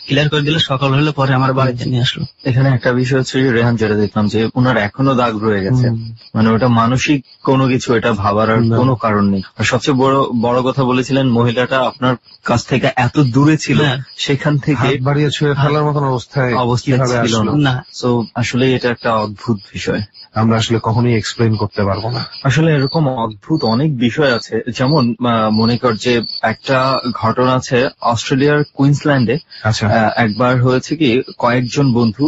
ক্লিয়ার করে দিল। সকাল হলে পরে আমার বাড়িতে নিয়ে আসলো। এখানে একটা বিষয় হচ্ছে রেহান, যেটা দেখলাম যে ওনার এখনো দাগ রয়ে গেছে, মানে ওটা মানসিক কোনো কিছু, এটা ভাবার আর কোনো কারণ নেই। আর সবচেয়ে বড় কথা বলেছিলেন, মহিলাটা আপনার কাছ থেকে এত দূরে ছিল, সেখান থেকে বাড়িয়ে ছুঁয়ে ফেলার মতন অবস্থায় ছিল না। তো আসলে এটা একটা অদ্ভুত বিষয়, আমরা আসলে কখনোই এক্সপ্লেইন করতে পারবো না। আসলে এরকম অদ্ভুত অনেক বিষয় আছে। যেমন মনে কর যে একটা ঘটনা আছে অস্ট্রেলিয়ার কুইন্সল্যান্ডে। একবার হয়েছে কি, কয়েকজন বন্ধু,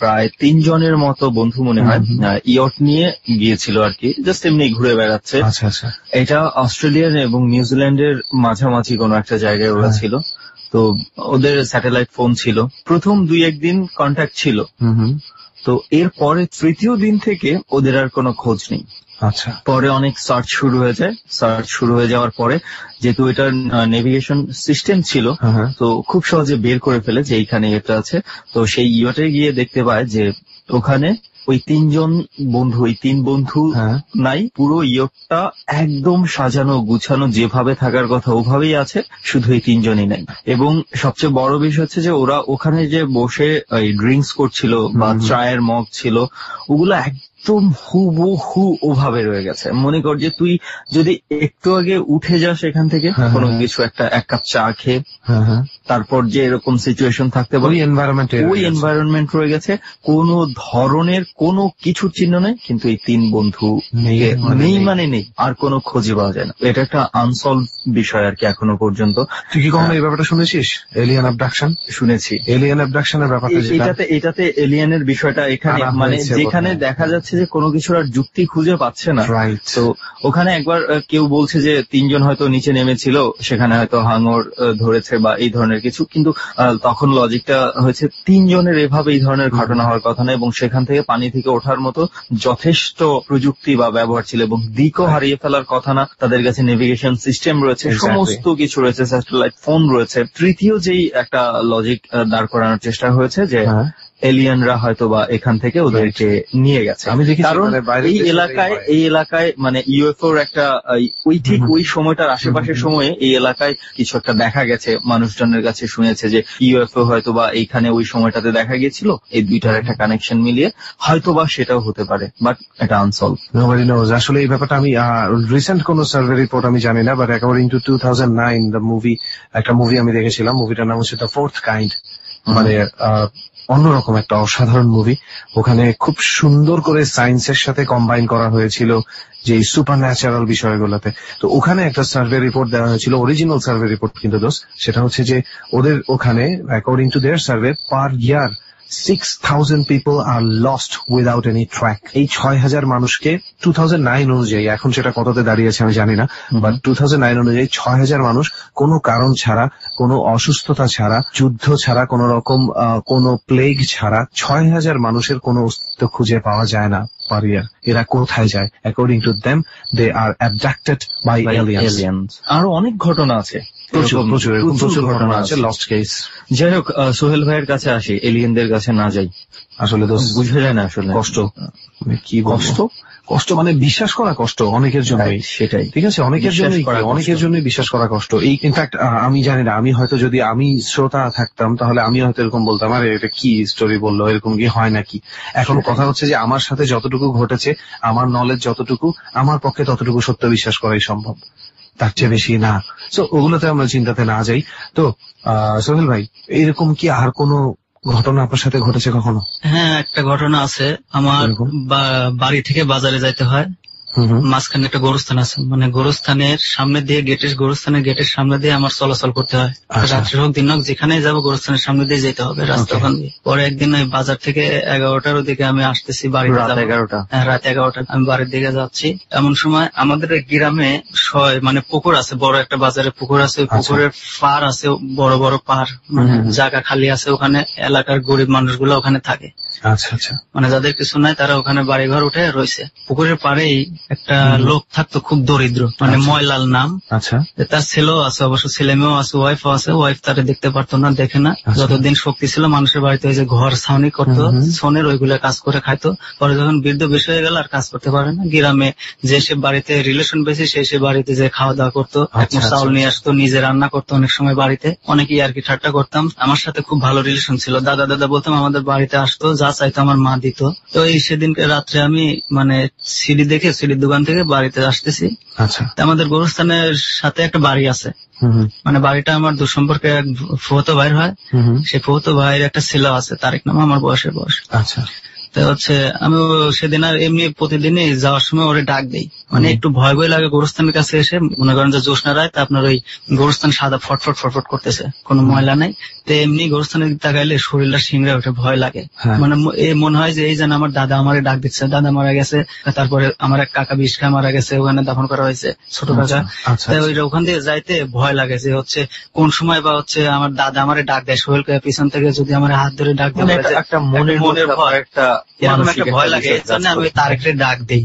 প্রায় 3 জনের মতো বন্ধু মনে হয়, ইয়ট নিয়ে গিয়েছিল আর কি, জাস্ট এমনি ঘুরে বেড়াচ্ছে। এটা অস্ট্রেলিয়ান এবং নিউজিল্যান্ডের মাঝামাঝি কোনো একটা জায়গায় ওরা ছিল। তো ওদের স্যাটেলাইট ফোন ছিল, প্রথম 2-1 দিন কন্ট্যাক্ট ছিল। তো এর পরে 3য় দিন থেকে ওদের আর কোনো খোঁজ নেই। পরে অনেক সার্চ শুরু হয়ে যায়, সার্চ শুরু হয়ে যাওয়ার পরে যেহেতু এটার নেভিগেশন সিস্টেম ছিল, তো খুব সহজে বের করে ফেলে যে এইখানে এটা আছে। তো সেই ইয়টে গিয়ে দেখতে পায় যে ওখানে ওই 3 জন বন্ধু, ওই 3 বন্ধু নাই, পুরো ইয়টটা একদম সাজানো গুছানো, যেভাবে থাকার কথা ওভাবেই আছে, শুধু এই 3 জনই নাই। এবং সবচেয়ে বড় বিষয় হচ্ছে যে ওরা ওখানে যে বসে ড্রিঙ্কস করছিল বা চায়ের মগ ছিল, ওগুলো একদম হুবহু ওভাবে রয়ে গেছে। মনে কর যে তুই যদি একটু আগে উঠে যাস এখান থেকে কোনো কিছু এক কাপ চা খেয়ে, তারপর যে এরকম সিচুয়েশন থাকতে পারে, ওই এনভায়রনমেন্ট রয়ে গেছে, কোন ধরনের কোনো কিছু চিহ্ন নেই। কিন্তু এই 3 বন্ধু নেই মানে নেই, আর কোনো খোঁজে পাওয়া যায় না। এটা একটা আনসলভ বিষয় আর কি এখনো পর্যন্ত। তুই কি কখনো এই ব্যাপারটা শুনেছিস? Alien abduction? শুনেছি। এলিয়ান অ্যাবডাকশনের ব্যাপারটা, এটাতে এলিয়ানের বিষয়টা এখানে, মানে যেখানে দেখা যাচ্ছে যে কোনো কিছুর আর যুক্তি খুঁজে পাচ্ছে না। তো ওখানে একবার কেউ বলছে যে 3 জন হয়তো নিচে নেমেছিল, সেখানে হয়তো হাঙর ধরেছে বা এই ধরনের কিছু, কিন্তু তখন লজিকটা হয়েছে 3 জনের এভাবে এই ধরনের ঘটনা হওয়ার কথা না, এবং সেখান থেকে পানি থেকে ওঠার মতো যথেষ্ট প্রযুক্তি বা ব্যবহার ছিল, এবং দিকও হারিয়ে ফেলার কথা না। তাদের কাছে নেভিগেশন সিস্টেম রয়েছে, সমস্ত কিছু রয়েছে, স্যাটেলাইট ফোন রয়েছে। তৃতীয় যেই একটা লজিক দাঁড় করানোর চেষ্টা হয়েছে যে এলিয়ানরা হয়তো বা এখান থেকে ওদেরকে নিয়ে গেছে। আমি দেখি কারণ এই এলাকায় মানে ইউএফওর একটা ঠিক ওই সময়টার আশেপাশের সময়ে এই এলাকায় কিছু একটা দেখা গেছে, মানুষজনের কাছে শুনেছে যে ইউএফও হয়তো বা এইখানে ওই সময়টাতে দেখা গেছিল। এই দুইটার একটা কানেকশন মিলিয়ে হয়তো বা সেটাও হতে পারে, বাট এটা আনসলভ। Nobody nose. আসলে এই ব্যাপারটা আমি রিসেন্ট কোন সার্ভে রিপোর্ট আমি জানি না, বাট অ্যাকর্ডিং টু 2009 একটা মুভি আমি দেখেছিলাম। মুভিটার নাম হচ্ছে দ্য ফোর্থ কাইন্ড, মানে অন্যরকম একটা অসাধারণ মুভি। ওখানে খুব সুন্দর করে সায়েন্সের সাথে কম্বাইন করা হয়েছিল যে সুপার ন্যাচারাল বিষয়গুলোতে। তো ওখানে একটা সার্ভে রিপোর্ট দেওয়া হয়েছিল, অরিজিনাল সার্ভে রিপোর্ট কিন্তু দোস্ত, সেটা হচ্ছে যে ওদের ওখানে according to their survey per year 6,000 people are lost without any track. এই 6,000 মানুষকে 2009 অনুযায়ী, এখন সেটা কততে দাঁড়িয়েছে আমি জানি না, বাট 2009 অনুযায়ী 6,000 মানুষ কোনো কারণ ছাড়া, কোনো অসুস্থতা ছাড়া, যুদ্ধ ছাড়া, কোন রকম কোনো প্লেগ ছাড়া 6,000 মানুষের কোনো অস্তিত্ব খুঁজে পাওয়া যায় না পার ইয়ার। এরা কোথায় যায়? According to them they are abducted by aliens. আরো অনেক ঘটনা আছে, প্রচুর ঘটনা আছে, লস্ট কেস। যাই হোক, সোহেল ভাইয়ের কাছে আসি, এলিয়েনদের কাছে না যাই। আসলে তো বুঝা যায় না আসলে কষ্ট কি, কষ্ট মানে বিশ্বাস করা কষ্ট অনেকের জন্য, সেটাই ঠিক আছে, অনেকের জন্য বিশ্বাস করা কষ্ট। এই ইনফ্যাক্ট আমি জানি না, আমি হয়তো যদি আমি শ্রোতা থাকতাম তাহলে আমি হয়তো এরকম বলতাম, আরে এটা কি স্টোরি বললো, এরকম কি হয় নাকি। এখন কথা হচ্ছে যে আমার সাথে যতটুকু ঘটেছে, আমার নলেজ যতটুকু, আমার পক্ষে ততটুকু সত্য বিশ্বাস করাই সম্ভব, তার চেয়ে বেশি না। তো ওগুলোতে আমরা চিন্তাতে না যাই। তো সোহেল ভাই, এরকম কি আর কোনো ঘটনা আপনার সাথে ঘটেছে কখনো? হ্যাঁ, একটা ঘটনা আছে। আমার বাড়ি থেকে বাজারে যাইতে হয়, মাঝখানে একটা গোরস্থান আছে, মানে গোরস্থানের সামনে দিয়ে গোরস্থানের গেটের সামনে দিয়ে আমার চলাচল করতে হয়। রাত্রে হোক দিন হোক যেখানে যাবো গোরস্থানের সামনে দিয়ে যেতে হবে রাস্তা ওখান দিয়ে। পরে একদিন ওই বাজার থেকে 11টার দিকে আমি আসতেছি বাড়িতে, রাত 11টা আমি বাড়ির দিকে যাচ্ছি। এমন সময় আমাদের গ্রামে মানে পুকুর আছে, বড় একটা বাজারে পুকুর আছে, ওই পুকুরের পার আছে, বড় বড় পার, মানে জায়গা খালি আছে, ওখানে এলাকার গরিব মানুষগুলো ওখানে থাকে। আচ্ছা, মানে যাদের কিছু নাই তারা ওখানে বাড়ি ঘর উঠে রয়েছে। পুকুরের পাড়েই একটা লোক থাকতো, খুব দরিদ্র, মানে ময়লাল নাম। আচ্ছা, তার ছেলেও আছে, অবশ্য ছেলে মেয়েও আছে, ওয়াইফও আছে। ওয়াইফ তারা দেখতে পারতো না, দেখে না। যতদিন শক্তি ছিল মানুষের বাড়িতে ওই যে ঘর ছাউনি করতো সোনের, ওইগুলো কাজ করে খাইতো। পরে যখন বৃদ্ধ বেশি হয়ে গেল আর কাজ করতে পারে না, গ্রামে যে সে বাড়িতে রিলেশন বেশি, সে বাড়িতে যে খাওয়া দাওয়া করতো, চাউল নিয়ে আসতো, নিজে রান্না করতো অনেক সময় বাড়িতে। অনেকেই আর কি ঠাট্টা করতাম। আমার সাথে খুব ভালো রিলেশন ছিল, দাদা বলতাম, আমাদের বাড়িতে আসতো, যা চাইতো আমার মা দিত। তো এই সেদিনকে রাত্রে আমি মানে সিডি দেখে সিডির দোকান থেকে বাড়িতে আসতেছি। আচ্ছা, আমাদের গোরস্থানের সাথে একটা বাড়ি আছে, মানে বাড়িটা আমার দুঃসম্পর্কে এক ফুফাতো ভাইয়ের হয়। সেই ফুফাতো ভাইয়ের একটা ছেলে আছে, তারেক নাম, আমার বয়স। আচ্ছা, তো হচ্ছে আমি সেদিন আর এমনি প্রতিদিনই যাওয়ার সময় ওরে ডাক দেই, মানে একটু ভয় লাগে। গোরস্থানের কাছে এসে মনে করেন যে জ্যোৎস্না রায়, আপনার ওই গোরস্থান সাদা ফটফট করতেছে, কোনো ময়লা নাই। তো এমনি গোরস্থানের দিকে তাকাইলে শরীরটা শিংড়ে ওঠে, ভয় লাগে। মানে মনে হয় যে এই যেন আমার দাদা আমারে ডাক দিচ্ছে, দাদা মারা গেছে। তারপরে আমার এক কাকা বিষ খায় মারা গেছে, ওখানে দাফন করা হয়েছে, ছোট কাকা। ওখান দিয়ে যাইতে ভয় লাগে যে হচ্ছে কোন সময় বা হচ্ছে আমার দাদা আমারে ডাক দেয়, সোহেলকে পিছন থেকে যদি আমার হাত ধরে ডাক দেয়, একটা মনের ভয়, একটা এরকম একটা ভয় লাগে। আমি তারেকরে ডাক দিই।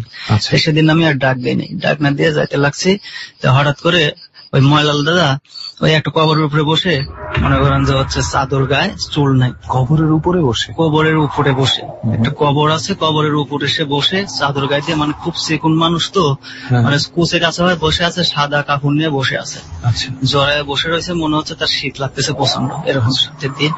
সেদিন আমি আর ডাক দিই নাই, ডাক না দিয়ে যাইতে লাগছি। তো হঠাৎ করে ওই ময়লাল দাদা ওই একটা কবরের উপরে বসে, মনে করেন যে হচ্ছে চাদর গায়ে, চুল নাই, কবরের উপরে বসে একটা কবর আছে, কবরের উপরে সে বসে চাদর গায়ে দিয়ে, মানে খুব চিকুন মানুষ তো, মানে কুচে কাছে হয়ে বসে আছে, সাদা কাপড় নিয়ে বসে আছে, জড়ায় বসে রয়েছে। মনে হচ্ছে তার শীত লাগতেছে প্রচন্ড, এরকম শীতের দিন।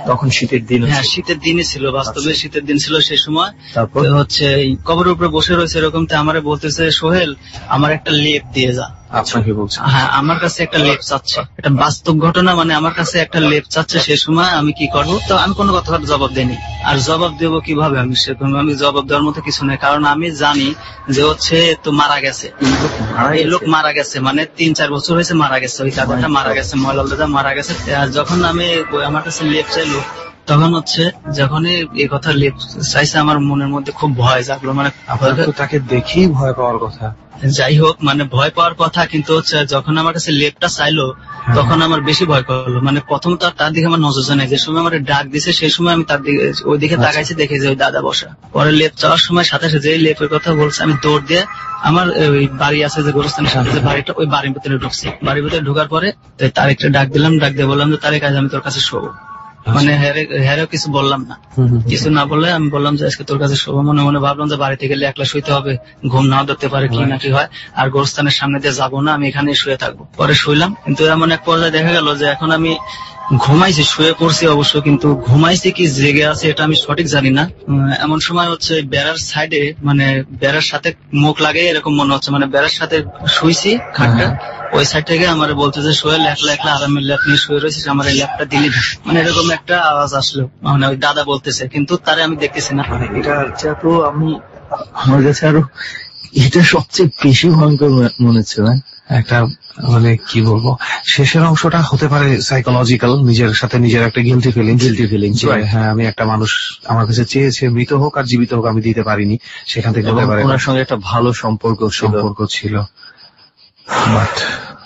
তখন শীতের দিন? হ্যাঁ, শীতের দিনই ছিল, বাস্তবে শীতের দিন ছিল সেই সময়। তারপর হচ্ছে কবরের উপরে বসে রয়েছে এরকম। তো আমারে বলতেছে, সোহেল আমার একটা লেপ দিয়ে যা। আপনাকে বলছে? হ্যাঁ, আমার কাছে একটা লেপ চাচ্ছে, এটা বাস্তব ঘটনা, মানে আমার কাছে একটা লেপ চাচ্ছে। সেই সময় আমি কি করবো? তো আমি কোনো কথা জবাব দিইনি। আর জবাব দেবো কিভাবে? আমি জবাব দেওয়ার মতো কিছু নেই, কারণ আমি জানি যে হচ্ছে তো মারা গেছে, এই লোক মারা গেছে, মানে 3-4 বছর হয়েছে মারা গেছে, ওই দাদাটা মারা গেছে, ময়লাল দাদা মারা গেছে। আর যখন আমি আমার কাছে লেপ চাইলো, তখন হচ্ছে যখনই এই কথা লেপ চাইছে, আমার মনের মধ্যে খুব ভয় জাগলো। মানে তাকে দেখেই ভয় পাওয়ার কথা। যাই হোক, মানে ভয় পাওয়ার কথা, কিন্তু হচ্ছে যখন আমার কাছে লেপটা চাইলো তখন আমার বেশি ভয় করলো। মানে প্রথম তো তার দিকে আমার নজর নেই, যে সময় আমার ডাক দিছে সেই সময় আমি তার দিকে ওই দিকে তাকাইছি, দেখে যে ওই দাদা বসা। পরে লেপ চাওয়ার সময় সাথে সাথে যে লেপের কথা বলছে, আমি দৌড় দিয়ে আমার ওই বাড়ি আছে যে গোরস্থানের সাথে যে বাড়িটা, ওই বাড়ির ভিতরে ঢুকছি। বাড়ির ভিতরে ঢোকার পরে তারেকটা ডাক দিলাম, ডাক দিয়ে বললাম যে তারেক, আজ আমি তোর কাছে শোবো। মানে হ্যারেও কিছু বললাম না, কিছু না বলে আমি বললাম যে আজকে তোর কাছে শোবো। মনে মনে ভাবলাম যে বাড়িতে গেলে একলা শুইতে হবে, ঘুম নাও ধরতে পারে, কি না কি হয়, আর গোরস্থানের সামনে দিয়ে যাবো না, আমি এখানে শুয়ে থাকবো। পরে শুইলাম, কিন্তু এমন এক পর্যায়ে দেখা গেল যে এখন আমি ঘুমাইছি, শুয়ে পড়ছি অবশ্য, কিন্তু ঘুমাইছি কি জেগে আছে এটা আমি সঠিক জানি না। এমন সময় হচ্ছে বেড়ার সাইডে, মানে বেড়ার সাথে মুখ লাগে এরকম মনে হচ্ছে, মানে বেড়ার সাথে শুইছি খাটটা, ওই সাইড থেকে আমার বলতে যে সোহেল একলা আরামের ল্যাপ নিয়ে শুয়ে রয়েছিস, আমার এই ল্যাপটা দিলি, মানে এরকম একটা আওয়াজ আসলো, মানে ওই দাদা বলতেছে, কিন্তু তারে আমি দেখতেছি না। এটা তো আমার কাছে আরো এটা সবচেয়ে বেশি ভয়ঙ্কর মনে হচ্ছে ভাই। একটা মানে কি বলবো, শেষের অংশটা হতে পারে সাইকোলজিক্যাল, নিজের সাথে নিজের একটা গিলটি ফিলিং। হ্যাঁ, আমি একটা মানুষ আমার কাছে চেয়েছে মৃত হোক আর জীবিত হোক, আমি দিতে পারিনি, সেখান থেকে হতে পারে ওনার সঙ্গে একটা ভালো সম্পর্ক ছিল। But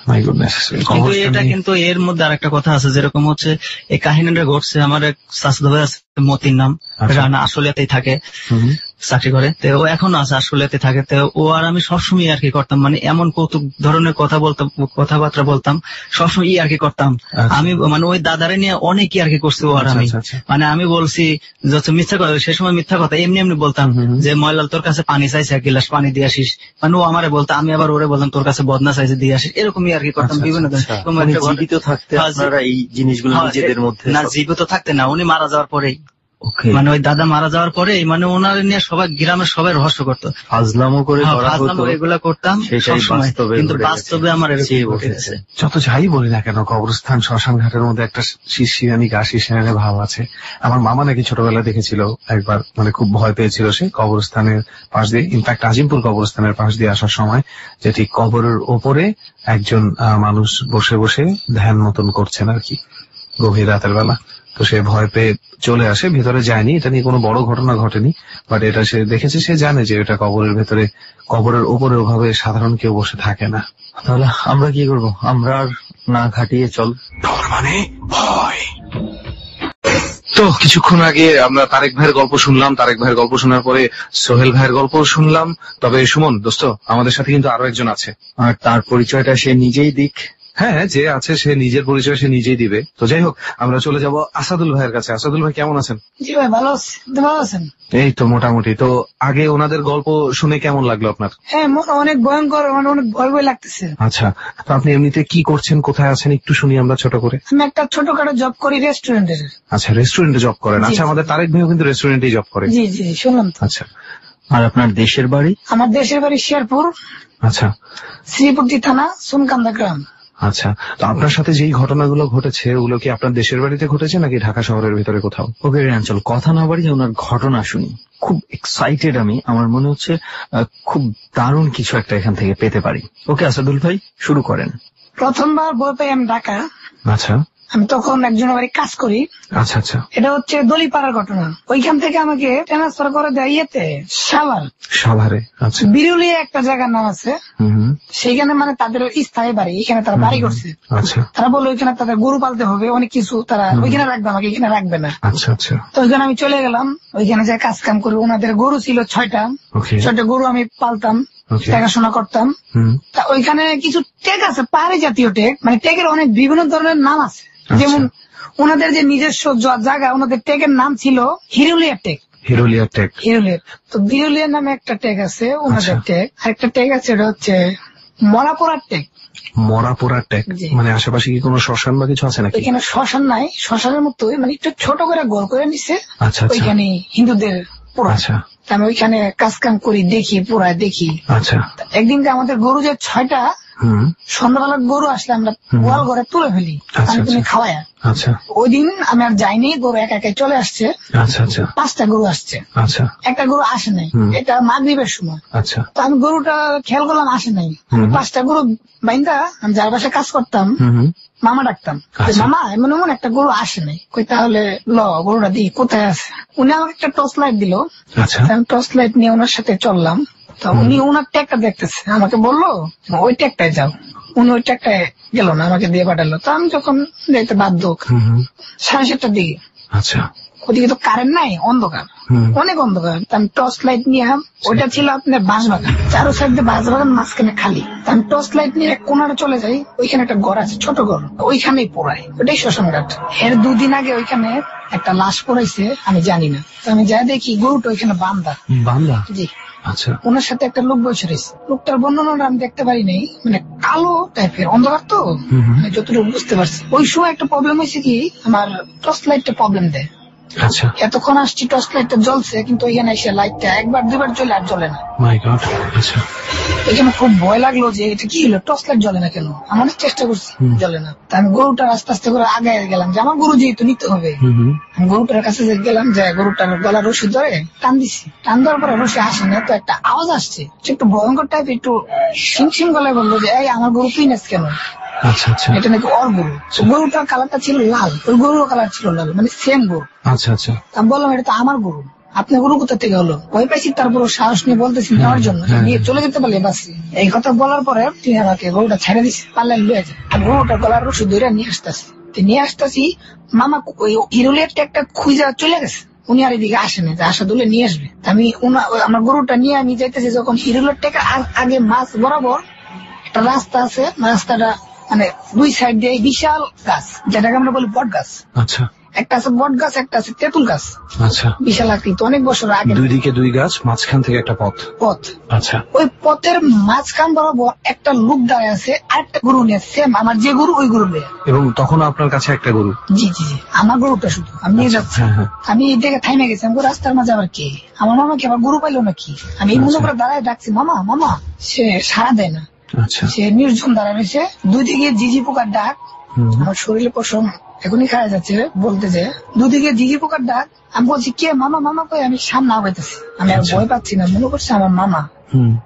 my goodness. কিন্তু এটা কিন্তু এর মধ্যে আরেকটা কথা আছে, যেরকম হচ্ছে এই কাহিনীটা ঘটছে, আমার এক চাচাতো ভাই আছে মতির নাম, রানা আশুলিয়াতেই থাকে, চাকরি করে। তো ও এখনো আছে, আশুলিয়াতে থাকে। তো ও আর আমি সবসময় আর কি করতাম, মানে এমন কৌতুক ধরনের কথাবার্তা বলতাম, সবসময় আর কি করতাম। আমি মানে ওই দাদারে নিয়ে অনেক আর কি করছি ও আর আমি। মানে আমি বলছি যত মিথ্যা কথা, সে সময় মিথ্যা কথা এমনি বলতাম যে ময়লাল তোর কাছে পানি চাইছে, এক গিলাস পানি দিয়ে আসিস। মানে ও আমারে বলতো, আমি আবার ওরে বলতাম তোর কাছে বদনা চাইছে দিয়ে আসিস, এরকমই আর কি করতাম বিভিন্ন ধরনের। জীবিত থাকতে আপনারা এই জিনিসগুলো নিজেদের মধ্যে? না, জীবিত থাকতে না, উনি মারা যাওয়ার পরেই, মানে ওই দাদা মারা যাওয়ার পরে মানে ওনার নিয়ে সবাই গ্রামের সবাই রহস্য করতো, ফাজলামো করে এগুলা করতাম সবসময়, কিন্তু বাস্তবে আমার এরকম ঘটেছে। যত যাই বলি না কেন, কবরস্থান শ্মশান ঘাটের মধ্যে একটা শিরশিরানি গা শিরশিরানি ভাব আছে। আমার মামা নাকি ছোটবেলায় দেখেছিল একবার, মানে খুব ভয় পেয়েছিল সে কবরস্থানের পাশ দিয়ে, ইনফ্যাক্ট আজিমপুর কবরস্থানের পাশ দিয়ে আসার সময়, যে ঠিক কবরের ওপরে একজন মানুষ বসে বসে ধ্যান মতন করছেন আর কি, গভীর রাতের বেলা। তো সে ভয় পেয়ে চলে আসে, ভেতরে যায়নি, এটা নিয়ে কোনো বড় ঘটনা ঘটেনি, বাট এটা সে দেখেছে, সে জানে যে এটা কবরের ভেতরে, কবরের ওপরে ওভাবে সাধারণ কেউ বসে থাকে না। তাহলে আমরা কি করব? আমরা আর না ঘাটিয়ে চল। মানে ভয়। তো কিছুক্ষণ আগে আমরা তারেক ভাইয়ের গল্প শুনলাম, তারেক ভাইয়ের গল্প শোনার পরে সোহেল ভাইয়ের গল্প শুনলাম। তবে সুমন দোস্ত, আমাদের সাথে কিন্তু আরো একজন আছে, আর তার পরিচয়টা সে নিজেই দিক। হ্যাঁ, যে আছে সে নিজের পরিচয় সে নিজেই দিবে। তো যাই হোক, আমরা চলে যাব আসাদুল ভাইয়ের কাছে। আসাদুল ভাই কেমন আছেন? জি ভাই, ভালো আছেন? এই তো মোটামুটি। তো আগে ওনাদের গল্প শুনে কেমন লাগলো আপনার? হ্যাঁ, অনেক ভয়ঙ্কর, অনেক ভয় লাগতেছে। আচ্ছা, তো আপনি এমনিতে কি করছেন, কোথায় আছেন একটু শুনি আমরা ছোট করে। আমি একটা ছোটখাটো জব করি রেস্টুরেন্টের। আচ্ছা, রেস্টুরেন্টে জব করেন। আচ্ছা, আমাদের তারেক ভাইও কিন্তু রেস্টুরেন্টেই জব করে। জি জি, শুনলাম তো। আচ্ছা, আর আপনার দেশের বাড়ি? আমার দেশের বাড়ি শেরপুর। আচ্ছা, শ্রীপুরটি থানা, সুনকান্দা গ্রাম। আচ্ছা, তো আপনার সাথে যেই ঘটনাগুলো ঘটেছে ওগুলো কি আপনার দেশের বাড়িতে ঘটেছে নাকি ঢাকা শহরের ভিতরে কোথাও? ওকে রেঞ্চল, কথা না বাড়িয়ে ওনার ঘটনা শুনি। খুব এক্সাইটেড আমি, আমার মনে হচ্ছে খুব দারুণ কিছু একটা এখান থেকে পেতে পারি। ওকে আসাদুল ভাই, শুরু করেন। প্রথমবার বই পাই আমি ঢাকা। আচ্ছা, আমি তখন একজনের বাড়ি কাজ করি। আচ্ছা আচ্ছা, এটা হচ্ছে দলিপাড়ার ঘটনা। ওইখান থেকে আমাকে ট্রান্সফার করে দেয় ইয়েতে, সাভারে। আচ্ছা, বিরুলিয়া একটা জায়গার নাম আছে, সেইখানে মানে তাদের স্থায়ী বাড়ি, এখানে তারা বাড়ি করছে। আচ্ছা, তারা বললো ওইখানে তাদের গরু পালতে হবে, অনেক কিছু তারা ওইখানে রাখবে, আমাকে এখানে রাখবে না। আচ্ছা আচ্ছা, তো ওইখানে আমি চলে গেলাম, ওইখানে যে কাজ কাম করি। ওনাদের গরু ছিল 6টা গরু আমি পালতাম, দেখাশোনা করতাম। তা ওইখানে কিছু টেক আছে, পাহাড়ি জাতীয় টেক, মানে টেকের অনেক বিভিন্ন ধরনের নাম আছে। যেমন ওনাদের যে নিজস্ব জায়গা, ওনাদের টেকের নাম ছিল হিরুলিয়া টেক। তো বিরুলিয়া নামে একটা টেক আছে ওনাদের টেক। আরেকটা টেক আছে, এটা হচ্ছে মরাপোড়ার টেক। মরাপোড়ার টেক মানে আশেপাশে কি কোনো শ্মশান বা কিছু আছে নাকি? এখানে শ্মশান নাই, শ্মশানের মতো মানে একটু ছোট করে গোল করে নিচ্ছে। আচ্ছা, ওইখানে হিন্দুদের পোড়া। আচ্ছা, আমি ওইখানে কাজ কাম করি, দেখি, পোড়ায় দেখি। আচ্ছা, একদিনকে আমাদের গরু যে 6টা, সন্ধ্যাবেলা গরু আসলে আমরা গোয়াল ঘরে তুলে ফেলি, তুমি খাওয়ায়। আচ্ছা, ওই দিন আমি আর যাইনি, গরু একা একা চলে আসছে। আচ্ছা আচ্ছা, 5টা গরু আসছে। আচ্ছা, একটা গরু আসে নাই, এটা মাগরিবের সময়। আচ্ছা, তো আমি গরুটা খেয়াল করলাম আসে নাই। 5টা গরু বাইন্দা আমি যার বাসায় কাজ করতাম মামা ডাকতাম, মামা এমন এমন একটা গরু আসে নাই। কই তাহলে ল গরুটা দিই, কোথায় আছে? উনি আমাকে একটা টর্চ লাইট দিল। আচ্ছা, আমি টর্চ লাইট নিয়ে ওনার সাথে চললাম। তো উনি ওনার ট্যাগটা দেখতেছে, আমাকে বললো ওই ট্যাগটায় যাও। উনি ওই ট্যাগটায় গেল না, আমাকে দিয়ে পাঠালো। তো আমি যখন যেতে বাধ্য 7:30টার দিকে। আচ্ছা, ওদিকে তো কারেন্ট নাই, অন্ধকার, অনেক অন্ধকার। আমি টর্চ লাইট নিয়ে, ওইটা ছিল আপনার বাঁশবাগান, চারো সাইড দিয়ে বাঁশবাগান, মাঝখানে খালি। আমি টর্চ লাইট নিয়ে কোনারে চলে যাই, ওইখানে একটা ঘর আছে, ছোট ঘর, ওইখানেই পোড়ায়, ওটাই শ্মশান ঘাট। এর 2 দিন আগে ওইখানে একটা লাশ পড়াইছে, আমি জানি না। তো আমি যাই দেখি গরুটা ওইখানে বান্ধা। জি, আচ্ছা, ওনার সাথে একটা লোক বসে রয়েছে। লোকটার বর্ণনাটা আমি দেখতে পারি নাই, মানে কালো টাইপের, অন্ধকার তো, যতটুকু বুঝতে পারছি। ওই সময় একটা প্রবলেম হয়েছে কি, আমার টর্চ লাইটটা প্রবলেম দেয়। আচ্ছা, এতক্ষণ আসছি টর্চ লাইটটা জ্বলছে, কিন্তু এখানে এসে লাইটটা একবার দুবার জ্বলে আর জ্বলে না। মাই গড। আচ্ছা, এখানে খুব ভয় লাগলো যে এটা কি হলো, টর্চ লাইট জ্বলে না কেন। আমি অনেক চেষ্টা করছি, জ্বলে না। তা আমি গরুটার আস্তে আস্তে করে আগে গেলাম, যে আমার গরু যেহেতু নিতে হবে, আমি গরুটার কাছে গেলাম, যে গরুটার গলার রশি ধরে টান দিচ্ছি। টান দেওয়ার পরে রশি আসে না, তো একটা আওয়াজ আসছে, একটু ভয়ঙ্কর টাইপ, একটু সিম সিম গলায় বললো যে এই আমার গরু তুই নেস কেন? আচ্ছা আচ্ছা, এটা নাকি ওর গরু। গরুটার কালারটা ছিল লাল, ওই গরুর কালার ছিল লাল, মানে সেম গরু। আচ্ছা আচ্ছা, আমি বললাম এটা তো আমার গরু, আপনার গরু কোথা থেকে হলো? ভয় পাইছি, তারপর সাহস নিয়ে বলতেছি নেওয়ার জন্য, নিয়ে চলে যেতে পারলে বাসি। এই কথা বলার পরে তিনি আমাকে গরুটা ছেড়ে দিচ্ছে, পাল্লা লুয়ে যায়। আর গরুটা গলার রশি ধরে নিয়ে আসতেছি। মামা ওই হিরোলের একটা খুঁজা চলে গেছে, উনি আর এদিকে আসেনি, যে আশা দুলে নিয়ে আসবে। আমি আমার গরুটা নিয়ে আমি যাইতেছি, যখন হিরোলের টেকা আগে মাছ বরাবর একটা রাস্তা আছে, রাস্তাটা মানে দুই সাইড দিয়ে বিশাল গাছ, যেটাকে আমরা বলি বট গাছ। আচ্ছা, একটা আছে বট গাছ, একটা আছে তেঁতুল গাছ। আচ্ছা, বিশাল আকৃতি, অনেক বছর আগে। দুই দিকে দুই গাছ, মাঝখান থেকে একটা পথ। আচ্ছা, ওই পথের মাঝখান বরাবর একটা লোক দাঁড়ায় আছে, আরেকটা গরু নিয়ে, সেম আমার যে গরু ওই গরু নিয়ে। এবং তখন আপনার কাছে একটা গরু? জি জি জি, আমার গরুটা শুধু আমি নিয়ে যাচ্ছি। আমি এই দেখে থাইমে গেছি, আমি রাস্তার মাঝে আবার কে, আমার মামা কি আবার গরু পাইলো নাকি? আমি এই মনে করে দাঁড়ায় ডাকছি মামা মামা, সে সাড়া দেয় না। আচ্ছা, সে নির্জন দাঁড়ায় রয়েছে, দুই দিকে জিজি পোকার ডাক, আমার শরীরে পশম এখনই খাওয়া যাচ্ছে বলতে, যে দুদিকে জিজি পোকার ডাক। আমি বলছি কে? মামা মামা কই, আমি সামনে আগাইতেছি, আমি আর ভয় পাচ্ছি না, মনে করছি আমার মামা।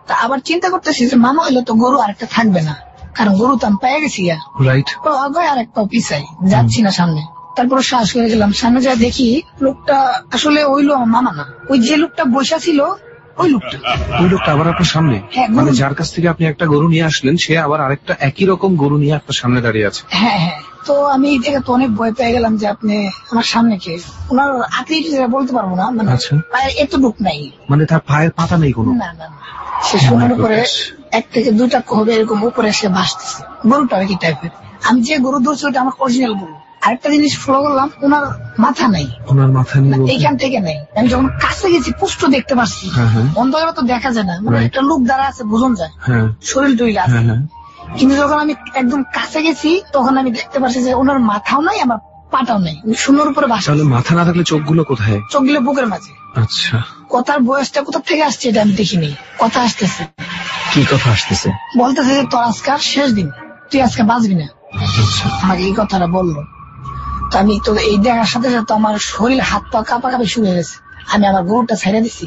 তা আবার চিন্তা করতেছি যে মামা হলে তো গরু আরেকটা থাকবে না, কারণ গরু তো আমি পেয়ে গেছি, রাইট, আগায় আর একটা পিছাই যাচ্ছি না সামনে। তারপর শ্বাস করে গেলাম, সামনে যা দেখি লোকটা আসলে ওইলো আমার মামা না, ওই যে লোকটা বসা ছিল ওই লোকটা আবার আপনার সামনে। হ্যাঁ, মানে যার কাছ থেকে আপনি একটা গরু নিয়ে আসলেন, সে আবার আরেকটা একই রকম গরু নিয়ে আপনার সামনে দাঁড়িয়ে আছে। হ্যাঁ হ্যাঁ। তো আমি এই থেকে তো অনেক ভয় পেয়ে গেলাম, যে আপনি আমার সামনে কে? ওনার আকৃতি বলতে পারবো না, মানে পায়ের এতটুক নাই, মানে তার পায়ের পাতা নেই কোনো? না না। সে সোনার উপরে এক থেকে দুইটা হবে এরকম উপরে সে ভাসতেছে। গরুটা কি টাইপের, আমি যে গরু ধরছি ওটা আমার অরিজিনাল গরু। আরেকটা জিনিস ফলো করলাম, ওনার মাথা নাই। ওনার মাথা নেই এইখান থেকে নেই। আমি যখন কাছে গেছি পুষ্ট দেখতে পাচ্ছি, অন্ধকারে তো দেখা যায় না, মানে একটা লোক দাঁড়া আছে বোঝন যায়, শরীর টুইল আছে। কিন্তু যখন আমি একদম কাছে গেছি, তখন আমি দেখতে পাচ্ছি যে ওনার মাথাও নাই, আমার পাটাও নেই, সুন্দর উপরে বাসা। মাথা না থাকলে চোখগুলো কোথায়? চোখগুলো বুকের মাঝে। আচ্ছা, কথার বয়সটা কোথা থেকে আসছে এটা আমি দেখিনি। কথা আসতেছে। কি কথা আসতেছে? বলতেছে যে তোর আজকে শেষ দিন, তুই আজকে বাঁচবি না। আমাকে এই কথাটা বললো। তো আমি তো এই দেখার সাথে সাথে আমার শরীর হাত পা কাঁপাকাঁপি শুরু হয়ে গেছে। আমি আমার গরুটা ছেড়ে দিছি,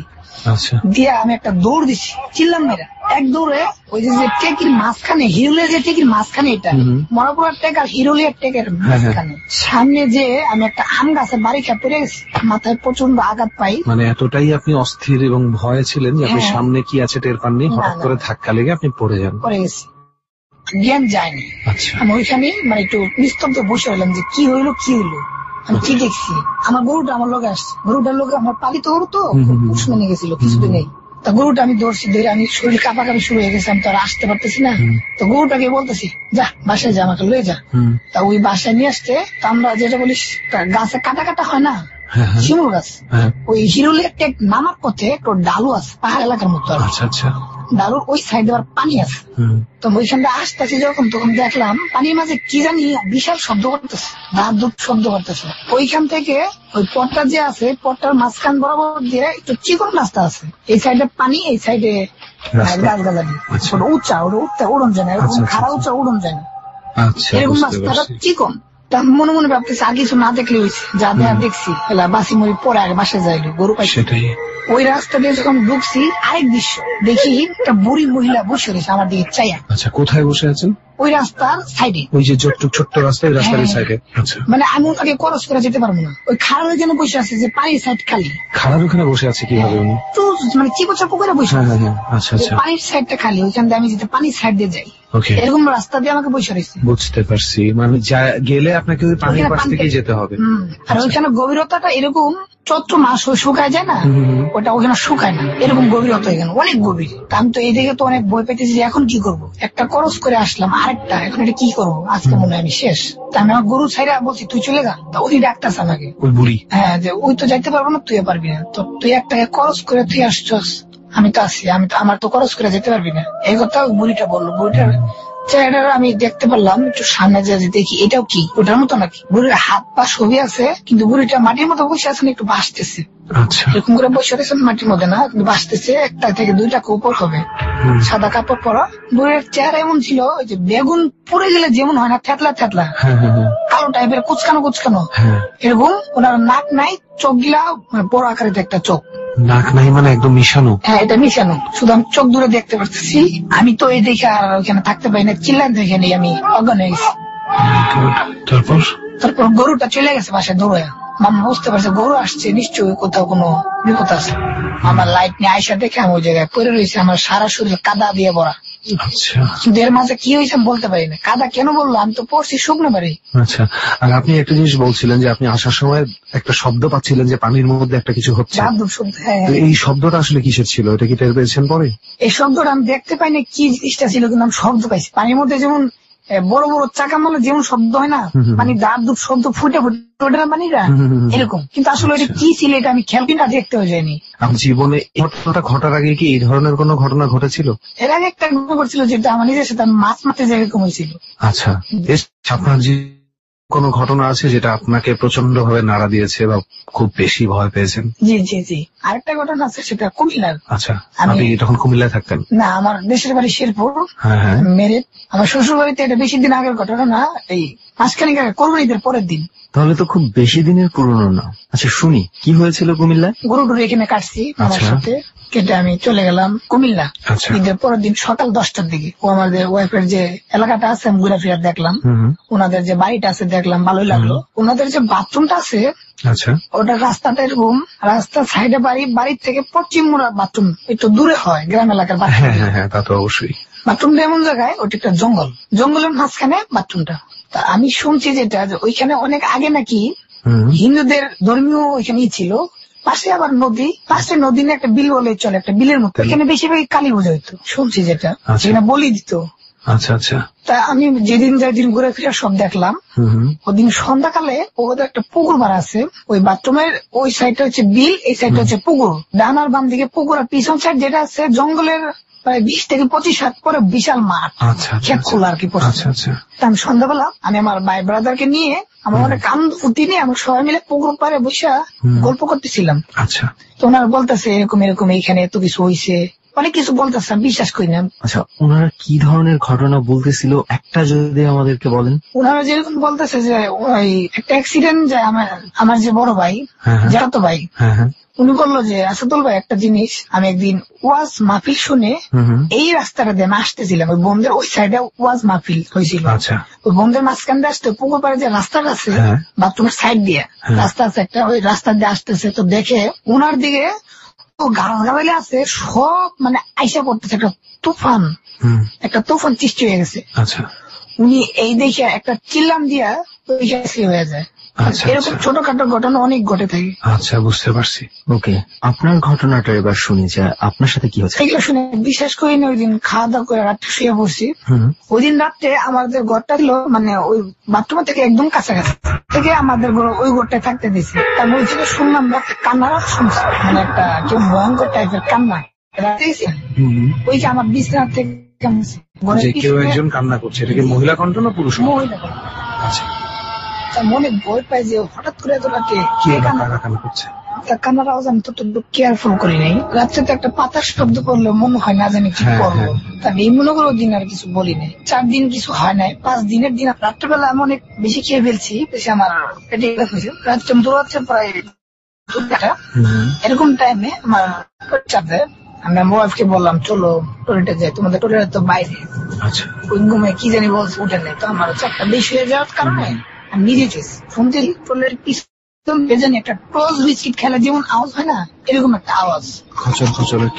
দিয়ে আমি একটা দৌড় দিচ্ছি, চিল্লাম মেয়েরা। এক দৌড়ে ওই যে টেকির মাঝখানে, হিরোলের যে টেকির মাঝখানে, এটা মরাপুরার টেক আর হিরোলের টেকের মাঝখানে সামনে যে আমি একটা আম গাছে বাড়ি খেয়ে পড়ে গেছি, মাথায় প্রচন্ড আঘাত পাই। মানে এতটাই আপনি অস্থির এবং ভয়ে ছিলেন যে আপনি সামনে কি আছে টের পাননি, হঠাৎ করে ধাক্কা লেগে আপনি পড়ে গেছি, জ্ঞান যায়নি। আমি ওইখানে মানে একটু নিস্তব্ধ বসে হলাম, যে কি হইলো আমি কি দেখছি। আমার গরুটা আমার লোক আসছে, গরুটার লোক আমার পালিত গরু তো উষ্ণ নিয়ে গেছিল কিছুদিন নেই। তা গরুটা আমি ধরছি, ধরে আমি শরীর কাঁপাকাঁপি শুরু হয়ে গেছে, আমি তো আর আসতে পারতেছি না। তো গরুটাকে বলতেছি যা বাসায় যা, আমাকে লয়ে যা। তা ওই বাসায় নিয়ে আসতে, তা আমরা যেটা বলি গাছে কাটা হয় না, শিমুল গাছ, ওই হিরোলের টেক নামার পথে একটু ডালু আছে, পাহাড় এলাকার মতো। ডালুর ওই সাইডে আবার পানি আছে। তো ওইখানটা আসতেছি যখন, তখন দেখলাম পানির মাঝে কি জানি বিশাল শব্দ করতেছে, দাঁত শব্দ করতেছে। ওইখান থেকে ওই পথটা যে আছে, পথটার মাঝখান বরাবর দিয়ে একটু চিকন রাস্তা আছে, এই সাইডে পানি, এই সাইডে গাছ গাছালি, ওটা উঁচা, ওটা উঠতে উড়ন যায় না, এরকম খাড়া উঁচা উড়ন যায় না, এরকম রাস্তাটা চিকন। তা মনে মনে ভাবতেছি আর কিছু না দেখলে হয়েছে, যা দেয়া দেখছি বাসি মরি পরে আগে বাসায় যাইলো, গরু পাইছি। ওই রাস্তা দিয়ে যখন ঢুকছি, আরেক দৃশ্য দেখি, একটা বুড়ি মহিলা বসে রয়েছে আমার দিকে চাইয়া। আচ্ছা, কোথায় বসে আছেন? ওই রাস্তার সাইডে, ওই যে ছোট্ট রাস্তা, ওই রাস্তার সাইডে। আচ্ছা, মানে আমি ওনাকে ক্রস করে যেতে পারবো না। ওই খাড়ার ওইখানে বসে আছে, যে পানির সাইড খালি। খাড়ার ওখানে বসে আছে কিভাবে উনি? তো মানে চিপচা পুকুরে বসে আছে, আচ্ছা আচ্ছা, পানির সাইডটা খালি, ওইখান দিয়ে আমি যেতে পানির সাইড দিয়ে যাই, এরকম রাস্তা দিয়ে আমাকে বসে রয়েছে। বুঝতে পারছি, মানে গেলে আপনাকে ওই পানির পাশ থেকে যেতে হবে। আর ওইখানে গভীরতাটা এরকম, চৈত্র মাস শুকায় যায় না, ওটা ওখানে শুকায় না, এরকম গভীরতা এখানে অনেক গভীর। আমি তো এই দিকে তো অনেক ভয় পেতেছি, যে এখন কি করবো, একটা ক্রস করে আসলাম, আরেকটা, এখন এটা কি করবো, আজকে মনে হয় আমি শেষ। তা আমি আমার গরু ছাইরা বলছি তুই চলে যা। তা ওই ডাক্তার আমাকে, ওই বুড়ি, হ্যাঁ, যে ওই তো যাইতে পারবো না, তুই পারবি না, তো তুই একটা ক্রস করে তুই আসছস, আমি তো আছি, আমার তো ক্রস করে যেতে পারবি না, এই কথা ওই বুড়িটা বললো। বুড়িটার চেহারাটা আমি দেখতে পারলাম, একটু সামনে যে দেখি এটাও কি ওটার মতো নাকি, বুড়ির হাত পা ছবি আছে কিন্তু বুড়িটা মাটির মতো বসে আছে না, একটু ভাসতেছে। আচ্ছা, এরকম করে বসে রয়েছেন মাটির মধ্যে না, কিন্তু ভাসতেছে, 1টা থেকে 2টা উপর হবে, সাদা কাপড় পরা। বুড়ির চেহারা এমন ছিল ওই যে বেগুন পুড়ে গেলে যেমন হয় না, থেতলা থেতলা কালো টাইপের, কুচকানো কুচকানো এরকম। ওনার নাক নাই, চোখ গিলা বড় আকারের একটা চোখ। নাক নাই মানে একদম মিশানো? হ্যাঁ, এটা মিশানো, শুধু আমি চোখ দূরে দেখতে পারতেছি। আমি তো এই দেখে আর ওখানে থাকতে পারি না, চিল্লান দেখে নেই, আমি অজ্ঞান হয়ে গেছি। তারপর গরুটা চলে গেছে বাসায় দৌড়ে। মামা বুঝতে পারছে গরু আসছে, নিশ্চয়ই কোথাও কোনো বিপদ আছে। আমার লাইট নিয়ে আয়সা দেখে আমি ওই জায়গায় পড়ে রয়েছে, আমার সারা শরীর কাদা দিয়ে ভরা। কিন্তু এর মাঝে কি হয়েছে বলতে পারি না, কাদা কেন বললো, আমি তো পড়ছি শুকনো বাড়ি। আচ্ছা, আর আপনি একটা জিনিস বলছিলেন যে আপনি আসার সময় একটা শব্দ পাচ্ছিলেন যে পানির মধ্যে একটা কিছু হচ্ছে। তো এই শব্দটা আসলে কিসের ছিল, এটা কি টের পেয়েছেন পরে? এই শব্দটা আমি দেখতে পাই না কি জিনিসটা ছিল, কিন্তু আমি শব্দ পাইছি। পানির মধ্যে যেমন বড় বড় চাকা মারলে যেমন শব্দ হয় না, মানে দাঁত দুধ শব্দ ফুটে ফুটে পানিটা এরকম, কিন্তু আসলে এটা কি ছিল এটা আমি খেয়াল কিনা দেখতে হয়ে যায়নি। আমার জীবনে এই ঘটনাটা ঘটার আগে কি এই ধরনের কোনো ঘটনা ঘটেছিল? এর আগে একটা ঘটনা ঘটছিল যেটা আমার নিজের সাথে মাছ মারতে যাই এরকম হয়েছিল। আচ্ছা, আপনার কোন ঘটনা আছে যেটা আপনাকে প্রচন্ড ভাবে নাড়া দিয়েছে বা খুব বেশি ভয় পেয়েছেন? জি জি জি, আরেকটা ঘটনা আছে, সেটা কুমিল্লার। আচ্ছা, আপনি তখন কুমিল্লায় থাকতেন? না, আমার দেশের বাড়ি শেরপুর। হ্যাঁ, মেরিট। আমার শ্বশুর বাড়িতে এটা বেশি দিন আগের ঘটনা না, এই মাঝখানে কোরবানিদের পরের দিন। তাহলে তো খুব বেশি দিনের পুরনো না। আচ্ছা শুনি, কি হয়েছিল কুমিল্লায়? গরু টরু এখানে কাটছি আমার সাথে, কেটে আমি চলে গেলাম কুমিল্লা। ঈদের পরের দিন সকাল 10টার দিকে। ও আমাদের ওয়াইফের যে এলাকাটা আছে আমি ঘুরে ফিরে দেখলাম, ওনাদের যে বাড়িটা আছে দেখলাম, ভালোই লাগলো। ওনাদের যে বাথরুমটা আছে, আচ্ছা, ওটা রাস্তাটা এরকম, রাস্তার সাইডে বাড়ি, বাড়ির থেকে পশ্চিম মোড়া বাথরুম একটু দূরে হয়, গ্রাম এলাকার বাথরুম। হ্যাঁ, তা তো অবশ্যই। বাথরুমটা এমন জায়গায়, ওটা একটা জঙ্গল, জঙ্গলের মাঝখানে বাথরুমটা। তা আমি শুনছি যেটা ওইখানে অনেক আগে নাকি হিন্দুদের ধর্মীয় ওইখানে ছিল, পাশে আবার নদী, পাশে নদী না একটা বিল বলে চলে, একটা বিলের মতো, এখানে বেশিরভাগ কালী পূজা হইতো শুনছি, যেটা সেখানে বলি দিত। আচ্ছা আচ্ছা। তা আমি যেদিন ঘুরে ফিরে সব দেখলাম, ওদিন সন্ধ্যাকালে ওদের একটা পুকুর মারা আছে, ওই বাথরুমের ওই সাইডটা হচ্ছে বিল, এই সাইডটা হচ্ছে পুকুর, ডান আর বাম দিকে পুকুর, আর পিছন সাইড যেটা আছে জঙ্গলের প্রায় 20 থেকে 25 হাত পরে বিশাল মাঠ, ক্ষেত খোলা আর কি। আমি সন্ধ্যাবেলা আমি আমার ভাই ব্রাদারকে নিয়ে, আমার অনেক কান ফুটি নিয়ে আমরা সবাই মিলে পুকুর পাড়ে বসে গল্প করতেছিলাম। আচ্ছা, তো ওনারা বলতেছে এরকম এরকম এইখানে এত কিছু হয়েছে, অনেক কিছু বলতেছে, বিশ্বাস করি না। আচ্ছা, ওনারা কি ধরনের ঘটনা বলতেছিল একটা যদি আমাদেরকে বলেন। ওনারা যেরকম বলতেছে যে ওই একটা অ্যাক্সিডেন্ট, যে আমার যে বড় ভাই, জাতো ভাই, উনি বললো যে আসাদুল ভাই একটা জিনিস, আমি একদিন ওয়াজ মাহফিল শুনে এই রাস্তাটা দিয়ে আসতেছিলাম, ওই বন্ধের ওই সাইডে ওয়াজ মাহফিল হয়েছিল, ওই বন্ধের মাঝখান দিয়ে আসতে পুকুর পাড়ে যে রাস্তাটা আছে বাথরুমের সাইড দিয়ে রাস্তা আছে একটা, ওই রাস্তা দিয়ে আসতেছে, তো দেখে ওনার দিকে গাছগাছালি আছে সব, মানে আইসা পড়তেছে একটা তুফান সৃষ্টি হয়ে গেছে। আচ্ছা, উনি এই দেখে একটা চিল্লাম দিয়া হয়ে যায়। এরকম ছোটখাটো ঘটনা অনেক ঘটে থাকে। আচ্ছা, বুঝতে পারছি। ওকে, আপনার ঘটনাটা এবার শুনি যে আপনার সাথে কি হচ্ছে। এগুলো শুনে বিশ্বাস করি না, ওই দিন খাওয়া দাওয়া করে রাত্রে শুয়ে পড়ছি। ওই দিন রাত্রে আমাদের ঘরটা ছিল মানে ওই বাথরুম থেকে একদম কাছাকাছি থেকে আমাদের ওই ঘরটায় থাকতে দিয়েছি। তারপর ওই থেকে শুনলাম রাত্রে কান্নারা শুনছি, মানে একটা কেউ ভয়ঙ্কর টাইপের কান্না রাত্রে। ওই যে আমার বিছানা থেকে কেউ একজন কান্না করছে, এটা কি মহিলা কণ্ঠ না পুরুষ? মহিলা কণ্ঠ। আচ্ছা, মনে ভয় পাই যে হঠাৎ করে এত রাতে কান্না করছে, কান্নার আওয়াজ আমি তো কেয়ারফুল করি নাই। রাত্রে তো একটা পাতার শব্দ করলে মনে হয় না জানি কি করবো, তাহলে এই মনে করো দিন আর কিছু বলি নাই। 4 দিন কিছু হয় নাই, 5 দিনের দিন রাত্রেবেলা আমি অনেক বেশি খেয়ে ফেলছি, বেশি আমার পেটে হয়েছে। রাত্রে দৌড়াচ্ছে প্রায় 2 ঘন্টা, এরকম টাইমে আমার চাপে আমি আমার ওয়াইফকে বললাম চলো টয়লেটে যাই, তোমাদের টয়লেট তো বাইরে। আচ্ছা, ওই ঘুমে কি জানি বলছে উঠে নেই, তো আমার চাপটা বেশি হয়ে যাওয়ার কারণে আমি নিজে চেয়েছি শুনতে টয়লেটের পিছন জানি একটা টস বিস্কিট খেলা যেমন আওয়াজ হয় না, এরকম একটা আওয়াজ,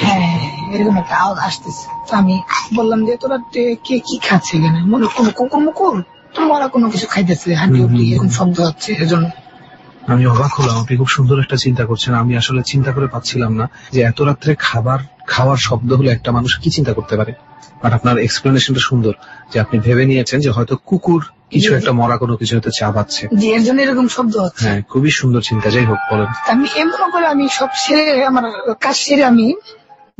হ্যাঁ এরকম একটা আওয়াজ আসতেছে। তো আমি বললাম যে তোরা কে কি খাচ্ছে এখানে, মনে কোনো কুকুর মুকুর তোমরা কোনো কিছু খাইতেছে, হাঁটি উঠি এরকম শব্দ হচ্ছে। এজন্য আমি অবাক হলাম, আপনি খুব সুন্দর একটা চিন্তা করছেন। আমি আসলে চিন্তা করে পাচ্ছিলাম না যে এত রাত্রে খাওয়ার শব্দ হলে একটা মানুষ কি চিন্তা করতে পারে। বাট আপনার এক্সপ্লেনেশনটা সুন্দর, যে আপনি ভেবে নিয়েছেন যে হয়তো কুকুর কিছু একটা মরা কোনো কিছু হয়তো চাবাচ্ছে, যে এর জন্য এরকম শব্দ হচ্ছে। হ্যাঁ, খুবই সুন্দর চিন্তা। যাই হোক, বলেন। আমি এমন করে আমি সব সেরে আমার কাজ সেরে আমি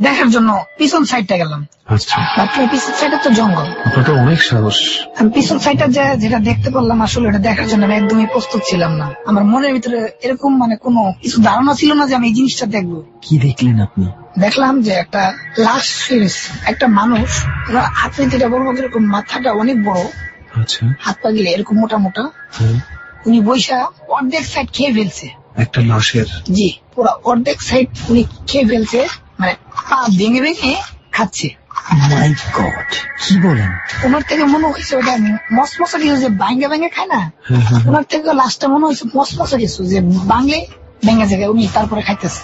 দেখার জন্য পিছন সাইডটা গেলাম। আচ্ছা, বাথরুমের পিছন সাইডে তো জঙ্গল, আপনার তো অনেক সাহস। আমি পিছন সাইডটা যেটা দেখতে পারলাম, আসলে এটা দেখার জন্য আমি একদমই প্রস্তুত ছিলাম না। আমার মনের ভিতরে এরকম কোনো কিছু ধারণা ছিল না যে আমি এই জিনিসটা দেখবো। কি দেখলেন আপনি? দেখলাম যে একটা লাশ একটা মানুষ, আকৃতিটা বলবো কিরকম, মাথাটা অনেক বড়, আচ্ছা, হাত পা গেলে এরকম মোটা মোটা, হ্যাঁ। উনি বৈশা অর্ধেক সাইড খেয়ে ফেলছে। একটা লাশের? জি, পুরো অর্ধেক সাইড উনি খেয়ে ফেলছে, মানে পা ভেঙে ভেঙে খাচ্ছে। মাই গড, কি বলেন? ওনার থেকে মনে হয়েছে ওটা মসমসা কিছু যে ভাঙ্গে ভেঙে খায় না, ওনার থেকে লাস্টটা মনে হয়েছে মসমসা কিছু যে বাংলে ভেঙে যায়, উনি তারপরে খাইতেছে।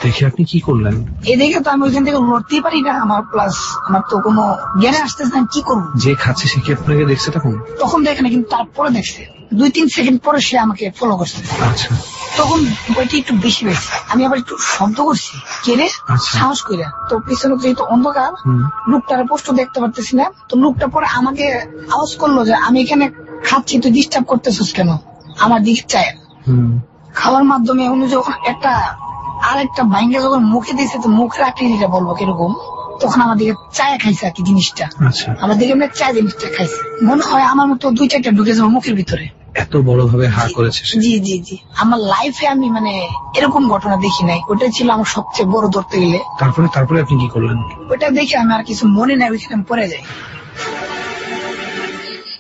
দেখে আপনি কি করলেন? এই দেখে তো আমি ওইখান থেকে লড়তেই পারি না, আমার প্লাস আমার তো কোনো জ্ঞানে আসতেছে না কি করবো। যে খাচ্ছে সে কি আপনাকে দেখছে তখন দেখে না, কিন্তু তারপরে দেখছে 2-3 সেকেন্ড পরে সে আমাকে ফলো করছে। আচ্ছা, তখন ওইটা একটু বেশি হয়েছে, আমি আবার একটু শব্দ করছি, কে রে, সাহস কইরা। তো পিছনে যেহেতু অন্ধকার, লোকটার পোস্ট দেখতে পারতেছি না, তো লোকটা পরে আমাকে আওয়াজ করলো যে আমি এখানে খাচ্ছি, তুই ডিস্টার্ব করতেছিস কেন, আমার দিকে চায়। খাওয়ার মাধ্যমে উনি যখন আরেকটা ভাঙ্গে যখন মুখে দিয়েছে, তো মুখের আকৃতিটা বলবো কিরকম, তখন আমার দিকে চায় খাইছে আর কি জিনিসটা। আমার দিকে এমনি চায় জিনিসটা খাইছে, মনে হয় আমার মতো 2-4টা ঢুকে যাবো মুখের ভিতরে, এত বড় ভাবে হা করেছে। জি জি জি, আমার লাইফে আমি এরকম ঘটনা দেখি নাই। ওটাই ছিল আমার সবচেয়ে বড় ধরতে গেলে। তারপরে আপনি কি করলেন? ওটা দেখে আমি আর কিছু মনে নাই, ওইখানে আমি পড়ে যাই।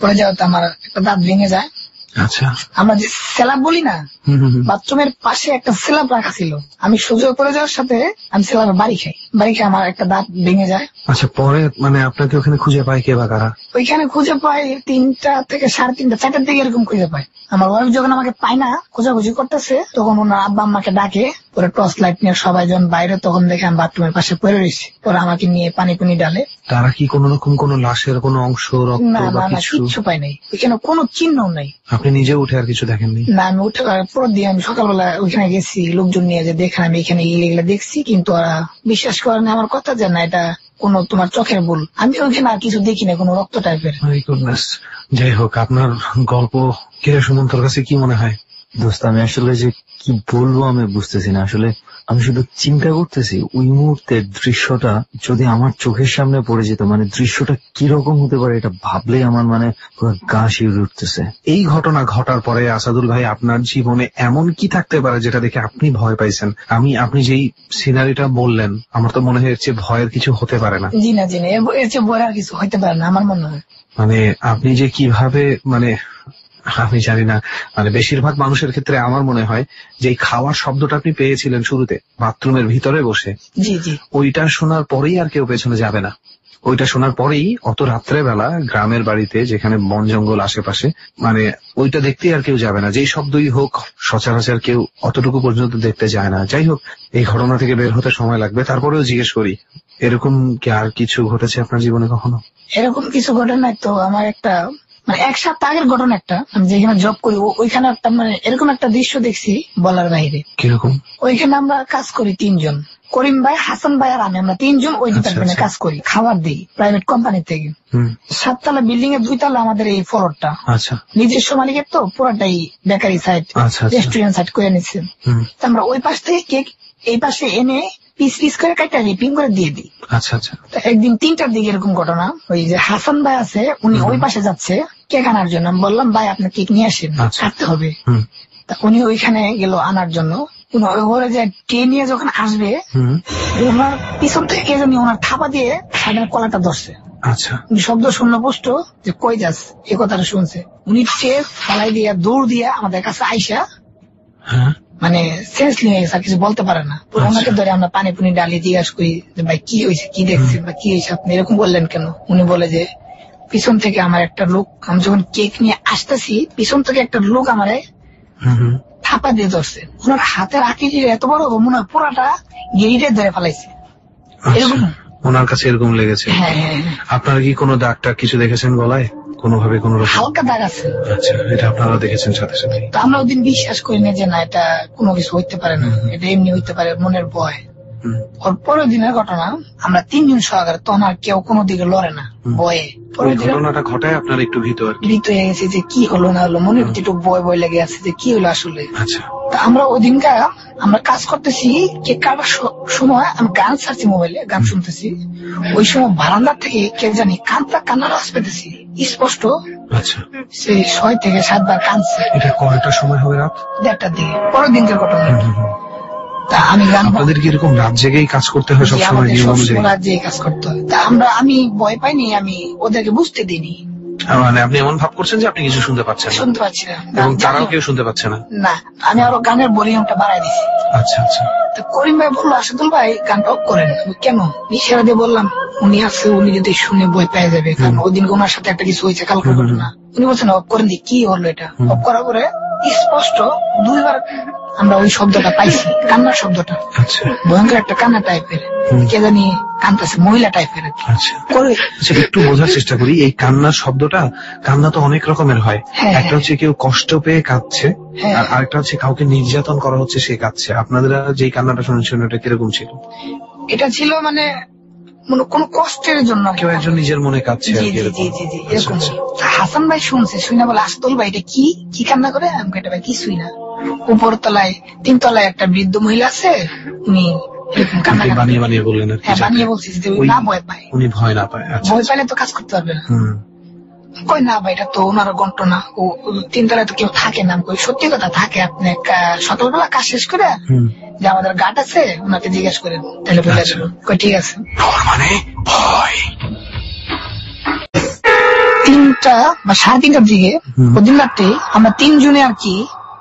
পড়ে যাওয়াতে আমার একটা দাঁত ভেঙে যায়। আচ্ছা, আমরা যে স্ল্যাব বলি না, বাথরুমের পাশে একটা স্ল্যাব রাখা ছিল, আমি সোজা পড়ে যাওয়ার সাথে আমি স্ল্যাবে বাড়ি খাই আমার একটা দাঁত ভেঙে যায়। আচ্ছা, পরে আপনাকে ওখানে খুঁজে পায় কে বা কারা? ওইখানে খুঁজে পাই 3টা থেকে 3:30, 4টার দিকে এরকম খুঁজে পাই। আমার ওয়াইফ যখন আমাকে পায় না, খোঁজাখুঁজি করতেছে, তখন ওনার আব্বা আম্মাকে ডাকে, পরে টর্চ লাইট নিয়ে সবাই যখন বাইরে, তখন দেখে আমি বাথরুমের পাশে পড়ে রয়েছি। পরে আমাকে নিয়ে পানি ডালে। তারা কি কোন রকম কোনো লাশের কোনো অংশ, রক্ত বা কিছু পাই নাই, ওইখানে কোনো চিহ্ন নাই। আপনি নিজে উঠে আর কিছু দেখেননি? না, আমি উঠে পর দিয়ে আমি সকালবেলা ওইখানে গেছি লোকজন নিয়ে, যে দেখে আমি এখানে এগুলো দেখছি, কিন্তু ওরা বিশ্বাস করেনি আমার কথা, যে না এটা কোনো তোমার চোখের ভুল। আমি ওইখানে আর কিছু দেখি না, কোনো রক্ত টাইপের। যাই হোক, আপনার গল্প কিরে সুমন, তোর কাছে কি মনে হয়? দোস্ত, আমি আসলে যে কি বলবো আমি বুঝতেছি না। আসলে আমি শুধু চিন্তা করতেছি ওই মুহূর্তের দৃশ্যটা যদি আমার চোখের সামনে পড়ে যেত, দৃশ্যটা কিরকম হতে পারে, এটা ভাবলেই আমার পুরো গা শিউরে উঠতেছে। এই ঘটনা ঘটার পরে আসাদুল ভাই, আপনার জীবনে এমন কি থাকতে পারে যেটা দেখে আপনি ভয় পাইছেন? আপনি যেই সিনারিটা বললেন, আমার তো মনে হচ্ছে ভয়ের কিছু হতে পারে না। জি না, এর চেয়ে ভয়ের আর কিছু হইতে পারে না আমার মনে হয়। আপনি যে কিভাবে আমি জানি না, বেশিরভাগ মানুষের ক্ষেত্রে আমার মনে হয় যে খাওয়ার শব্দটা আপনি পেয়েছিলেন শুরুতে বাথরুমের ভিতরে বসে, জি জি, ওইটা শোনার পরেই আর কেউ পেছনে যাবে না। ওইটা শোনার পরেই অত রাত্রেবেলা গ্রামের বাড়িতে, যেখানে বন জঙ্গল আশেপাশে, ওইটা দেখতেই আর কেউ যাবে না। যেই শব্দই হোক, সচরাচর কেউ অতটুকু পর্যন্ত দেখতে যায় না। যাই হোক, এই ঘটনা থেকে বের হতে সময় লাগবে। তারপরেও জিজ্ঞেস করি, এরকম কি আর কিছু ঘটেছে আপনার জীবনে কখনো? এরকম কিছু ঘটনা তো আমার একটা 1 সপ্তাহ আগের ঘটনা, একটা আমি যেখানে জব করি ওইখানে একটা এরকম একটা দৃশ্য দেখছি বলার বাইরে। কিরকম? ওইখানে আমরা কাজ করি 3 জন, করিম ভাই, হাসান ভাই আর আমি, আমরা 3 জন ওই ডিপার্টমেন্টে কাজ করি, খাবার দিই প্রাইভেট কোম্পানি থেকে। 7 তলা বিল্ডিং এর 2 তলা আমাদের এই ফ্লোরটা। আচ্ছা, নিজস্ব মালিকের তো, পুরাটাই বেকারি সাইড, রেস্টুরেন্ট সাইড করে নিচ্ছে। আমরা ওই পাশ থেকে কেক এই পাশে এনে পিস করে কাটা রিপিং করে দিয়ে দিই। আচ্ছা আচ্ছা। একদিন 3টার দিকে এরকম ঘটনা, ওই যে হাসান ভাই আছে, উনি ওই পাশে যাচ্ছে কেক আনার জন্য। আমি বললাম, ভাই আপনি কেক নিয়ে আসেন, কাটতে হবে। উনি ওইখানে গেল আনার জন্য। ওরা যে ট্রে নিয়ে যখন আসবে, ওনার পিছন থেকে কে জানি ওনার থাপা দিয়ে সামনের কলাটা ধরছে। আচ্ছা, শব্দ শুনলো পুষ্ট যে কই যাস, এই কথাটা শুনছে। উনি ট্রে ফালাই দিয়ে দৌড় দিয়ে আমাদের কাছে আইসা সেন্সলি হয়ে গেছে, কিছু বলতে পারে না। ওনাকে ধরে আমরা পানি ডালি জিজ্ঞাসা করি যে ভাই কি হয়েছে, কি দেখছেন বা কি হয়েছে, আপনি এরকম বললেন কেন? উনি বলে যে পিছন থেকে আমার একটা লোক, আমি যখন কেক নিয়ে আসতেছি পিছন থেকে একটা লোক আমারে থাপা দিয়ে ধরছে। ওনার হাতের আকৃতি এত বড়, মনে হয় পুরাটা গিরিটে ধরে ফেলাইছে। এরকম ওনার কাছে এরকম লেগেছে? হ্যাঁ। আপনারা কি কোনো দাগ টাগ কিছু দেখেছেন গলায়? কোনোভাবে কোনো হালকা দাগ আছে? আচ্ছা, এটা আপনারা দেখেছেন সাথে সাথে? আমরা ওদিন বিশ্বাস করি না যে না এটা কোনো কিছু হইতে পারে না, এটা এমনি হইতে পারে, মনের ভয়। ওর পরের দিনের ঘটনা, আমরা 3 জন সহকারে, তখন আর কেউ কোনো দিকে লড়ে না ভয়ে। ওই ঘটনাটা ঘটায় আপনার একটু ভীত হয়ে গেছে যে কি হলো না হলো, মনের ভিতরে একটু ভয় লেগে আছে যে কি হলো আসলে। আচ্ছা, আমরা ওই দিনকার আমরা কাজ করতেছি, কে কারবার সময় আমি গান ছাড়ছি, মোবাইলে গান শুনতেছি। ওই সময় বারান্দা থেকে কে জানি কান্নার আওয়াজ পেতেছি স্পষ্ট। আচ্ছা, সে 6 থেকে 7 বার কাঁদছে। এটা কয়টার সময় হবে? রাত 1:30টার দিকে, পরের দিনকার ঘটনা। তা আমি গান, আপনাদের কি এরকম রাত জেগেই কাজ করতে হয় সবসময়? রাত জেগে কাজ করতে হয়। তা আমি ভয় পাইনি, আমি ওদেরকে বুঝতে দিইনি। মানে আপনি এমন ভাব করছেন যে আপনি কিছু শুনতে পাচ্ছেন না? শুনতে পাচ্ছি না, এবং তারাও কেউ শুনতে পাচ্ছে না? না, আমি আরো গানের ভলিউমটা বাড়াই দিছি। আচ্ছা আচ্ছা। তো করিম ভাই বললো, আসাদুল ভাই গানটা অফ করেন। কেন? ইশারা দিয়ে বললাম, উনি আছে, উনি যদি শুনে বই পেয়ে যাবে, কারণ ওই দিন ওনার সাথে একটা কিছু হয়েছে, কালকে ঘটনা। উনি বলছেন অফ করেন দি। কি হলো এটা? অফ করার পরে স্পষ্ট 2 বার আমরা ওই শব্দটা পাইছি, কান্নার শব্দটা। ভয়ঙ্কর একটা কান্না টাইপের, কে জানি কান্দাছে, মহিলা টাইপের। একটু বোঝার চেষ্টা করি, এই কান্নার শব্দটা, কান্না তো অনেক রকমের হয়। একটা হচ্ছে কেউ কষ্ট পেয়ে কাঁদছে, আর আরেকটা হচ্ছে কাউকে নির্যাতন করা হচ্ছে, সে কাঁদছে। আপনাদের যে কান্নাটা শুনেছেন ওটা কিরকম ছিল? এটা ছিল মানে কোন কষ্টের জন্য কেউ একজন নিজের মনে কাঁদছে। এরকম হাসান ভাই শুনছে, শুনে বলে, আসাদুল ভাই এটা কি কান্না করে? আমি এটা ভাই কিছুই না, উপর তলায় 3 তলায় একটা বৃদ্ধ মহিলা আছে, উনি এরকম কান্না বানিয়ে বললেন? হ্যাঁ, বানিয়ে বলছি যে না ভয় পায়। উনি ভয় না পায়? ভয় পাইলে তো কাজ করতে পারবে না। কই না ভাই, এটা তো ওনার ঘটনা, ও 3 তলায় তো কেউ থাকে না। কই সত্যি কথা, থাকে। আপনি সকালবেলা কাজ শেষ করে যে আমাদের গার্ড আছে, ওনাকে জিজ্ঞেস করেন, তাহলে বলে দেবেন। কই ঠিক আছে। মানে ভয় 3টা বা 3:30টার দিকে ওদিন রাত্রে আমরা 3 জনে আর কি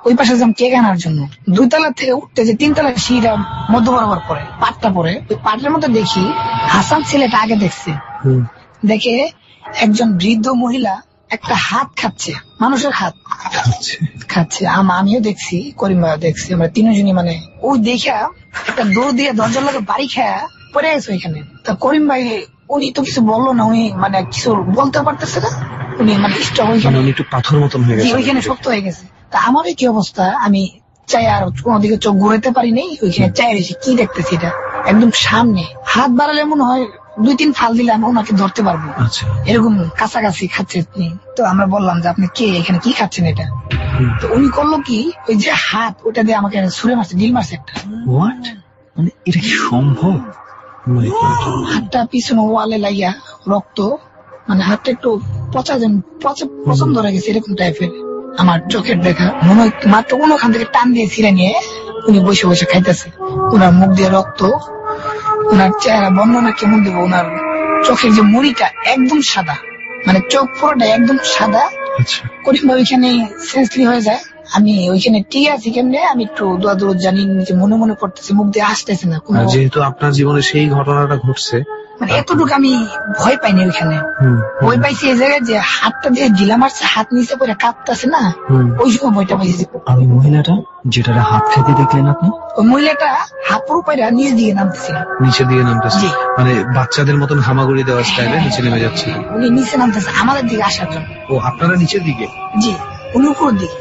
ওই পাশে যাম কেক আনার জন্য। 2 তলা থেকে উঠতে যে 3 তলার সিঁড়িটা মধ্য বরাবর পরে, পাটটা পরে, ওই পাটের মধ্যে দেখি হাসান ছেলেটা আগে দেখছে, দেখে একজন বৃদ্ধ মহিলা একটা হাত খাচ্ছে, মানুষের হাত খাচ্ছে। আমিও দেখছি, করিম ভাইও দেখছি, আমরা 3 জনই মানে ওই দেখা একটা দৌড় দিয়ে দরজার লোকের বাড়ি খায়া পড়ে গেছে ওইখানে। তা করিম ভাই উনি তো কিছু বললো না, উনি মানে কিছু বলতে পারতেছে না, উনি মানে স্টপ ওইখানে, একটু পাথর মতন হয়ে গেছে, ওইখানে শক্ত হয়ে গেছে। তা আমার কি অবস্থা, আমি চাই আর কোনদিকে চোখ ঘুরাতে পারি নাই, ওইখানে চাই রয়েছি, কি দেখতেছি এটা একদম সামনে। হাত বাড়ালে মনে হয় 2-3 ফাল দিলে আমি ওনাকে ধরতে পারবো, এরকম কাছাকাছি খাচ্ছে। তো আমরা বললাম যে আপনি কে, এখানে কি খাচ্ছেন এটা? তো উনি করলো কি, ওই যে হাত, ওটা দিয়ে আমাকে ছুঁড়ে মারছে, ডিল মারছে একটা। মানে এটা কি সম্ভব? হাতটা পিছনে ওয়ালে লাগিয়া রক্ত, মানে হাতটা একটু পছন্দ ধরে গেছে, এরকম টাইপের আমার চোখের দেখা। মনে হয় মাত্র কোনোখান থেকে টান দিয়ে ছিঁড়ে নিয়ে উনি বসে বসে খাইতেছে। ওনার মুখ দিয়ে রক্ত, ওনার চেহারা বর্ণনা কেমন দেবো, ওনার চোখের যে মুড়িটা একদম সাদা, মানে চোখ পুরোটা একদম সাদা। করিম ভাই ওইখানে সেন্সলি হয়ে যায়। আমি ওইখানে ঠিক আছি কেমনে, আমি একটু দোয়া জানি, নিজে মনে মনে পড়তেছি, মুখ দিয়ে আসতেছে না। যেহেতু আপনার জীবনে সেই ঘটনাটা ঘটছে, মানে এতটুকু আমি ভয় পাইনি ওইখানে। ভয় পাইছি এই জায়গায় যে হাতটা দিয়ে ঢিলা মারছে, হাত নিচে পড়ে কাঁপতেছে না, ওই সময় ভয়টা পাইছি। আর ওই মহিলাটা যেটা হাত খেতে দেখলেন আপনি, ওই মহিলাটা হাপুর পায়রা নিচ দিকে নামতেছিল, নিচে দিকে নামতেছে, মানে বাচ্চাদের মতন হামাগুড়ি দেওয়ার স্টাইলে নিচে নেমে যাচ্ছে। উনি নিচে নামতেছে আমাদের দিকে আসার জন্য। ও, আপনারা নিচের দিকে? জি, উনি উপর দিকে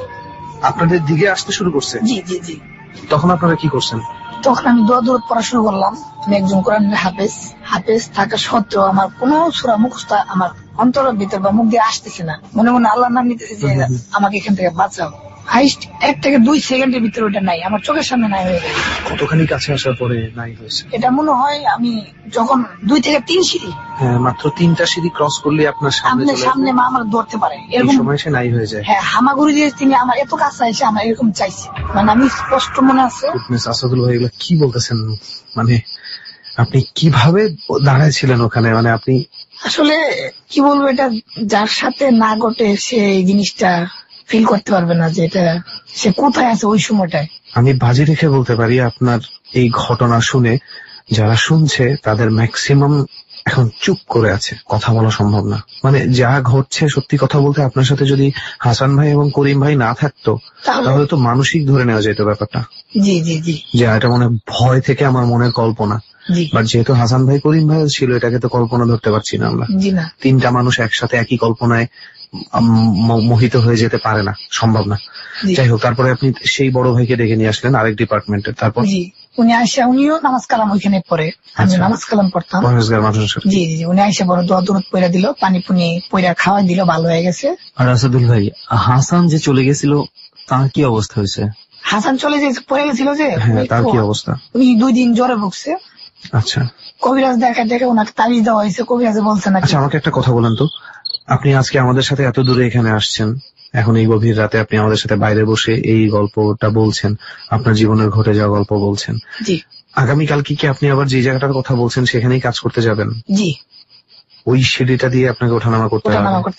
আপনাদের দিকে আসতে শুরু করছে? জি জি জি। তখন আপনারা কি করছেন? তখন আমি দোয়া পড়া শুরু করলাম। আমি একজন কোরআনের হাফেজ থাকা সত্ত্বেও আমার কোনো সূরা মুখস্থ আমার অন্তরের ভিতর বা মুখ দিয়ে আসতেছে না। মনে মনে আল্লাহর নাম নিতেছে যে আমাকে এখান থেকে বাঁচাও। হাইস্ট 1 থেকে 2 সেকেন্ডের ভিতরে ওটা নাই, আমার চোখের সামনে নাই হয়ে গেছে। কতখানি কাছে আসার পরে নাই হয়েছে? এটা মনে হয় আমি যখন 2 থেকে 3 সিঁড়ি, মাত্র 3টা সিঁড়ি ক্রস করলে আপনার সামনে মা আমার ধরতে পারে, এরকম সময় সে নাই হয়ে যায়। হ্যাঁ, হামাগুড়ি দিয়ে তিনি আমার এত কাছে এসে আমার এরকম চাইছে, মানে আমি স্পষ্ট মনে আছে। আসাদুল ভাই এগুলো কি বলতেছেন? মানে আপনি কিভাবে দাঁড়াইছিলেন ওখানে? মানে আপনি আসলে কি বলবো, এটা যার সাথে না ঘটে সে এই জিনিসটা ফিল করতে পারবে না যে এটা সে কোথায় আছে ওই সময়টায়। আমি বাজি রেখে বলতে পারি, আপনার এই ঘটনা শুনে যারা শুনছে তাদের ম্যাক্সিমাম এখন চুপ করে আছে, কথা বলা সম্ভব না। মানে যা ঘটছে, সত্যি কথা বলতে আপনার সাথে যদি হাসান ভাই এবং করিম ভাই না থাকতো তাহলে তো মানসিক ধরে নেওয়া যেত ব্যাপারটা। জি জি জি, যে এটা মনে ভয় থেকে আমার মনের কল্পনা, বাট যেহেতু হাসান ভাই করিম ভাই ছিল, এটাকে তো কল্পনা ধরতে পারছি না আমরা। 3টা মানুষ একসাথে একই কল্পনায় মোহিত হয়ে যেতে পারে না, সম্ভব না। যাই হোক, তারপরে আপনি সেই বড় ভাইকে ডেকে নিয়ে আসলেন আরেক ডিপার্টমেন্টের। তারপর উনি আইসা উনিও নামাজ কালাম ওইখানে পড়ে, আমি নামাজ কালাম পড়তাম। জি জি জি, উনি আইসা বড় দোয়া দূরত পয়রা দিল, পানি পুনি পয়রা খাওয়াই দিল, ভালো হয়ে গেছে। আর আসাদুল ভাই, হাসান যে চলে গেছিল তার কি অবস্থা হয়েছে? হাসান চলে যে পড়ে গেছিল যে, তার কি অবস্থা? উনি 2 দিন জ্বরে ভুগছে। আচ্ছা, কবিরাজ দেখা দেখে ওনাকে তাবিজ দেওয়া হয়েছে, কবিরাজে বলছে না। আচ্ছা, আমাকে একটা কথা বলেন তো, আপনি আজকে আমাদের সাথে এত দূরে এখানে আসছেন, এখন এই গভীর রাতে আপনি আমাদের সাথে বাইরে বসে এই গল্পটা বলছেন, আপনার জীবনের ঘটে যাওয়া গল্প বলছেন। জি। আগামীকাল কি আপনি আবার যে জায়গাটার কথা বলছেন সেখানেই কাজ করতে যাবেন? জি। ওই সিঁড়িটা দিয়ে আপনাকে ওঠানামা করতে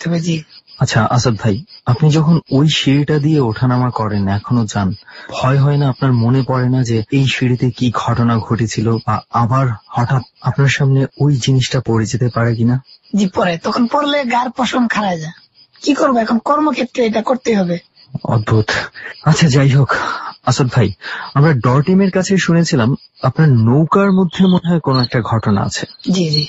হবে? জি। আচ্ছা আসাদ ভাই, আপনি যখন ওই সিঁড়িটা দিয়ে ওঠানামা করেন, এখনো যান, ভয় হয় না? আপনার মনে পড়ে না যে এই সিঁড়িতে কি ঘটনা ঘটেছিল, বা আবার হঠাৎ আপনার সামনে ওই জিনিসটা পড়ে যেতে পারে কিনা? জি, পরে তখন পড়লে গার পশম খাড়ায় যায়। কি করবো এখন, কর্মক্ষেত্রে এটা করতেই হবে। অদ্ভুত। আচ্ছা, যাই হোক আসাদ ভাই, আমরা ডর টিমের কাছে শুনেছিলাম আপনার নৌকার মধ্যে মনে হয় কোন একটা ঘটনা আছে। জি জি।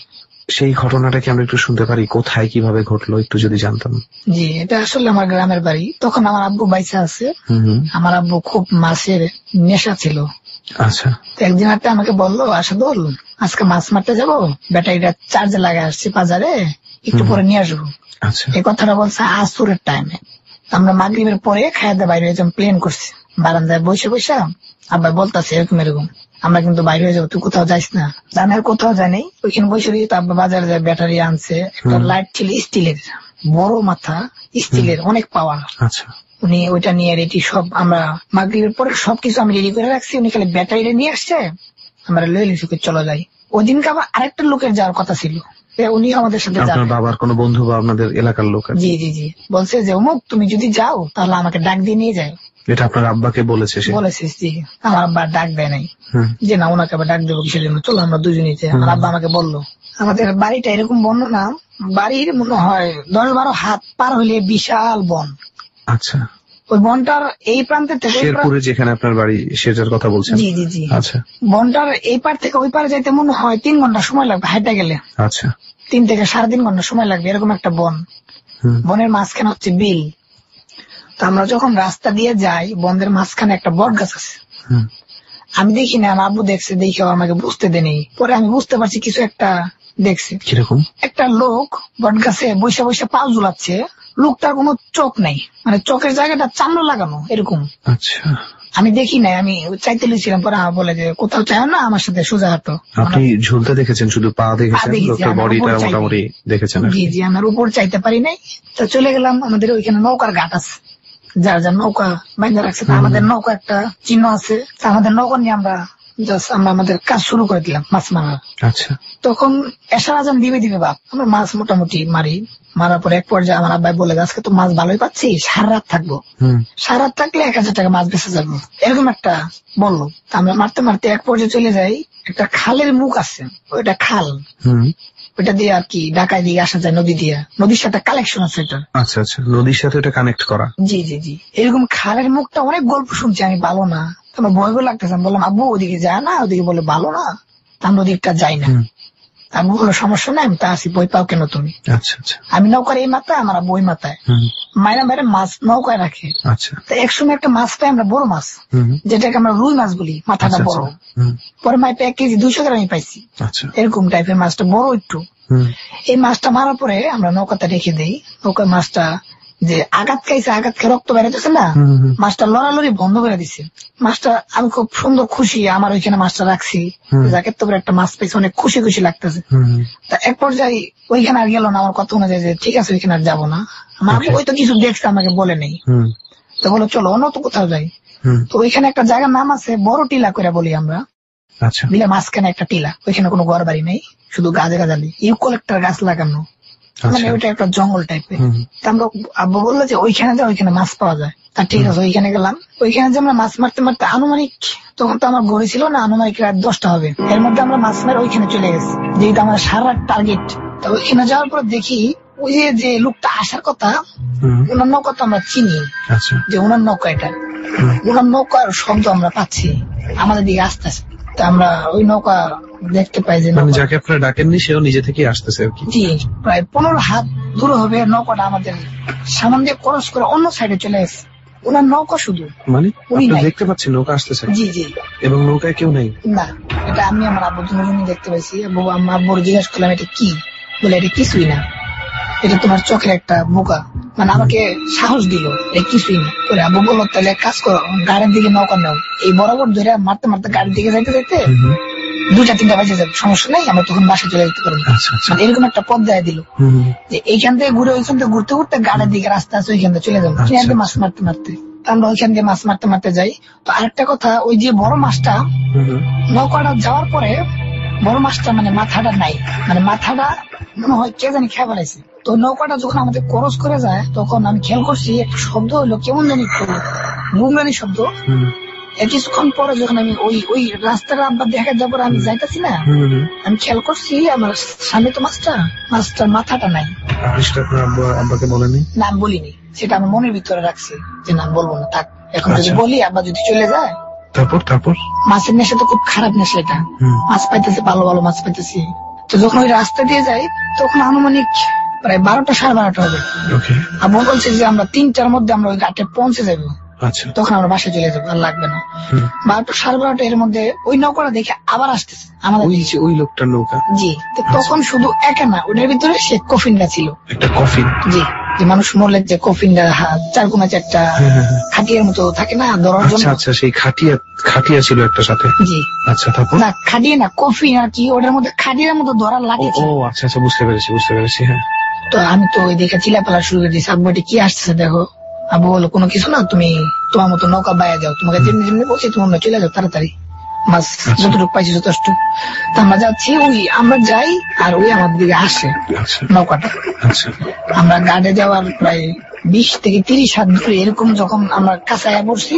সেই ঘটনাটা কি আমরা একটু শুনতে পারি? কোথায় কিভাবে ঘটলো একটু যদি জানতাম। জি, এটা আসলে আমার গ্রামের বাড়ি। তখন আমার আব্বু বাইসা আছে। আমার আব্বু খুব মাছের নেশা ছিল। আচ্ছা। একদিন রাতে আমাকে বললো, আসাদুল আজকে মাছ মারতে যাবো, ব্যাটারিটা চার্জে লাগাই আসছি বাজারে, একটু পরে নিয়ে আসবো। আচ্ছা। এই কথাটা বলছে আসরের টাইমে। আমরা মাগরিবের পরে খাইয়া দিয়ে বাইরে হয়েছিলাম, প্লেন করছি বারান্দায় বসে বসে। আব্বা বলতেছে এরকম এরকম, আমরা কিন্তু বাইরে হয়ে যাবো, তুই কোথাও যাইস না। জানার কোথাও যায়নি, ওইখানে বসে রয়েছে। তো আব্বা বাজারে যায়, ব্যাটারি আনছে, একটা লাইট ছিল স্টিলের, বড় মাথা স্টিলের, অনেক পাওয়ার। আচ্ছা। উনি ওইটা নিয়ে রেডি, সব আমরা মাগরিবের পরে সবকিছু আমি রেডি করে রাখছি, উনি খালি ব্যাটারিটা নিয়ে আসছে, আমরা লয়ে লিখি চলে যাই। ওই দিনকে আবার আরেকটা লোকের যাওয়ার কথা ছিল, উনি আমাদের সাথে যাবেন। আপনার বাবার কোনো বন্ধু বা আপনাদের এলাকার লোক? জি জি জি, বলছে যে অমুক তুমি যদি যাও তাহলে আমাকে ডাক দিয়ে নিয়ে যায়। এটা আপনার আব্বাকে বলেছে? বলেছিস? জি। আমার আব্বা ডাক দেয় নাই যে না ওনাকে আবার ডাক দেবো কিসের জন্য, চলো আমরা দুজনেই যাই। আমার আব্বা আমাকে বললো, আমাদের বাড়িটা এরকম বন না, বাড়ির মনে হয় 10-12 হাত পার হইলে বিশাল বন। আচ্ছা। ওই বনটার এই প্রান্তের থেকে শেরপুরে যেখানে আপনার বাড়ি সেটার কথা বলছেন? জি জি জি। আচ্ছা। বনটার এই পার থেকে ওই পারে যাইতে মনে হয় 3 ঘন্টা সময় লাগবে হাইটা গেলে। আচ্ছা। 3 থেকে 3.5 ঘন্টা সময় লাগবে, এরকম একটা বন। বনের মাঝখানে হচ্ছে বিল। তো আমরা যখন রাস্তা দিয়ে যাই, বনের মাঝখানে একটা বট গাছ আছে। আমি দেখি না, আমার আব্বু দেখছে, দেখে আমাকে বুঝতে দেয়নি। পরে আমি বুঝতে পারছি কিছু একটা দেখছি। কিরকম? একটা লোক বট গাছে বসে বসে পা ঝুলাচ্ছে। লোকটার কোনো চোখ নাই, মানে চোখের জায়গাটা চামড়া লাগানো এরকম। আচ্ছা। আমি দেখি নাই, আমি চাইতে লিছিলাম। পরে আমার বলে যে কোথাও চায় না, আমার সাথে সোজা হাঁটো। আপনি ঝুলতে দেখেছেন? শুধু পা দেখেছেন? লোকটার বডিটা মোটামুটি দেখেছেন? জি জি, আমার উপর চাইতে পারি নাই। তো চলে গেলাম, আমাদের ওইখানে নৌকার ঘাট আছে, যার যার নৌকা বাইন্ধে রাখছে। আমাদের নৌকা একটা চিহ্ন আছে, আমাদের নৌকা নিয়ে আমরা আমাদের কাজ শুরু করে দিলাম মাছ মারার। আচ্ছা। তখন এশার আজান দিবে বাপ, আমরা মাছ মোটামুটি মারি। মারার পর এক পর্যায়ে আমার আব্বাই বলে, আজকে তো মাছ ভালোই পাচ্ছি, সারা রাত থাকবো। সারা রাত থাকলে 1000 টাকা মাছ বেঁচে যাবো, এরকম একটা বললো। আমরা মারতে মারতে এক পর্যায়ে চলে যাই, একটা খালের মুখ আছে, ওইটা খাল, ওইটা দিয়ে আর কি ঢাকায় দিয়ে আসা যায়, নদী দিয়ে, নদীর সাথে কালেকশন আছে এটা। আচ্ছা আচ্ছা, নদীর সাথে এটা কানেক্ট করা। জি জি জি। এরকম খালের মুখটা অনেক গল্প শুনছি আমি, ভালো না, আমার ভয় ভয় লাগতেছে। আমি বললাম, আব্বু ওদিকে যায় না, ওদিকে বলে ভালো না, আমরা ওদিকটা যাই না। আব্বু বললো, সমস্যা নাই, আমি তা আসি, বই পাও কেন তুমি? আচ্ছা আচ্ছা। আমি নৌকার এই মাথায়, আমার বই মাথায়, মাইরা মাইরা মাছ নৌকায় রাখে। আচ্ছা। তো একসময় একটা মাছ পাই আমরা, বড় মাছ, যেটাকে আমরা রুই মাছ বলি, মাথাটা বড়। পরে মাই 1 কেজি 200 গ্রামই পাইছি। আচ্ছা। এরকম টাইপের মাছটা বড় একটু। এই মাছটা মারার পরে আমরা নৌকাতে রেখে দিই। নৌকার মাছটা যে আঘাত খাইছে, আঘাত খেয়ে রক্ত বেরোতেছে না, মাছটা লড়ালড়ি বন্ধ করে দিছে। মাছটা আমি খুব সুন্দর খুশি, আমার ওইখানে মাছটা রাখছি, যাকে তো একটা মাছ পেয়েছে, অনেক খুশি খুশি লাগতেছে। তা এক পর্যায়ে ওইখানে আর গেল না, আমার কথা অনুযায়ী যে ঠিক আছে ওইখানে আর যাবো না। আমার ওই তো কিছু দেখছে, আমাকে বলে নেই। তো বলো চলো অন্য তো কোথাও যাই। তো ওইখানে একটা জায়গার নাম আছে, বড় টিলা করে বলি আমরা। আচ্ছা। বিলে মাঝখানে একটা টিলা, ওইখানে কোনো ঘর বাড়ি নেই, শুধু গাছে গাছালি, ইউকলিপ্টাস গাছ লাগানো, মানে ওইটা একটা জঙ্গল টাইপের। আমরা আব্বু বললো যে ওইখানে যা, ওইখানে মাছ পাওয়া যায়। তা ঠিক আছে, ওইখানে গেলাম। ওইখানে যে আমরা মাছ মারতে মারতে আনুমানিক, তখন তো আমার ঘড়ি ছিল না, আনুমানিক রাত 10টা হবে। এর মধ্যে আমরা মাছ মেরে ওইখানে চলে গেছি, যেহেতু আমার সারা টার্গেট। তো ওইখানে যাওয়ার পর দেখি ওই যে লোকটা আসার কথা, ওনার নৌকা তো আমরা চিনি, যে ওনার নৌকা এটা, ওনার নৌকার শব্দ আমরা পাচ্ছি আমাদের দিকে আসতেছে। তা আমরা ওই নৌকা দেখতে পাই যে যাকে আপনারা ডাকেননি সেও নিজে থেকে আসতেছে আর কি। জি, প্রায় 15 হাত দূরে হবে নৌকাটা, আমাদের সামনে দিয়ে ক্রস করে অন্য সাইডে চলে গেছে। ওনার নৌকা শুধু, মানে উনি আপনি নাই। দেখতে পাচ্ছেন নৌকা আসতেছে জি জি এবং নৌকায় কেউ নেই? না, এটা আমি আমার আব্বুর জন্য দেখতে পাইছি। আব্বুর জিজ্ঞাসা করলাম এটা কি, বলে এটা কিছুই না, এটা তোমার চোখের একটা বোকা। মানে আমাকে সাহস দিল, এটা কিছুই না। পরে আব্বু বললো তাহলে এক কাজ করো, গাড়ির দিকে নৌকা নাও, এই বরাবর ধরে মারতে মারতে গাড়ির দিকে যাইতে যাইতে 2-3টা বাজে যাবে, সমস্যা নাই, আমরা তখন বাসায় চলে যেতে পারবো। আচ্ছা আচ্ছা। মানে এরকম একটা পথ দেয় দিল যে এইখান থেকে ঘুরে ওইখান থেকে ঘুরতে ঘুরতে গাড়ির দিকে রাস্তা আছে, ওইখান থেকে চলে যাবো। আচ্ছা, এখান থেকে মাছ মারতে মারতে তো আমরা ওইখান দিয়ে মাছ মারতে মারতে যাই। তো আরেকটা কথা, ওই যে বড় মাছটা নৌকাটা যাওয়ার পরে বড় মাছটা মানে মাথাটা নাই, মানে মাথাটা মনে হয় কে জানি খেয়ে ফেলাইছে। তো নৌকাটা যখন আমাদের ক্রস করে যায় তখন আমি খেয়াল করছি একটা শব্দ হইলো, কেমন জানি একটু গুমরানি শব্দ। এর কিছুক্ষণ পরে যখন আমি ওই রাস্তাটা আব্বা দেখা যাওয়ার পরে আমি যাইতেছি না, আমি খেয়াল করছি আমার সামনে তো মাছটার মাথাটা নাই। আব্বাকে বলেনি? না আমি বলিনি, সেটা আমার মনের ভিতরে রাখছি যে না বলবো না, থাক। এখন যদি আচ্ছা। বলি আব্বা যদি চলে যায়। তারপর মাছের নেশা তো খুব খারাপ নেশা, এটা মাছ পাইতেছি, ভালো ভালো মাছ পাইতেছি। তো যখন ওই রাস্তা দিয়ে যাই তখন আনুমানিক প্রায় 12টা 12:30 হবে। আব্বু বলছে যে আমরা 3টার মধ্যে আমরা ওই ঘাটে পৌঁছে যাবো, আচ্ছা তখন আমরা বাসায় চলে যাবো, আর লাগবে না। 12টা 12:30 এর মধ্যে ওই নৌকাটা দেখে আবার আসতেছে আমাদের দিকে। ওই লোকটার নৌকা? জি। তো তখন শুধু একা না, ওটার ভিতরে সে কফিনটা ছিল, একটা কফিন? জি, যে মানুষ মরলে যে কফিনটা 4 চারটা খাটিয়ার মতো থাকে না ধরার জন্য। আচ্ছা, সেই খাটিয়া ছিল একটা সাথে? জি। আচ্ছা, তারপর? না খাটিয়ে না, কফিন আর কি, ওটার মধ্যে খাটিয়ার মতো ধরার লাঠি ছিল। ও আচ্ছা, বুঝতে পেরেছি। হ্যাঁ। তো আমি তো ওই দেখে চিল্লাপালা শুরু করে দিয়েছি, আব্বু এটা কি আসতেছে দেখো। আব্বু বলো কোনো কিছু না, তুমি তোমার মতো নৌকা বাইয়া যাও, তোমাকে যেমনি যেমনি বলছি তুমি অন্য চলে যাও তাড়াতাড়ি, মাছ যতটুকু পাইছি যথেষ্ট। তো আমরা যাচ্ছি, আমরা যাই আর ওই আমাদের দিকে আসে নৌকাটা। আমরা গাড়ে যাওয়ার প্রায় 20 থেকে 30 হাত দূরে এরকম যখন আমরা কাছে পড়ছি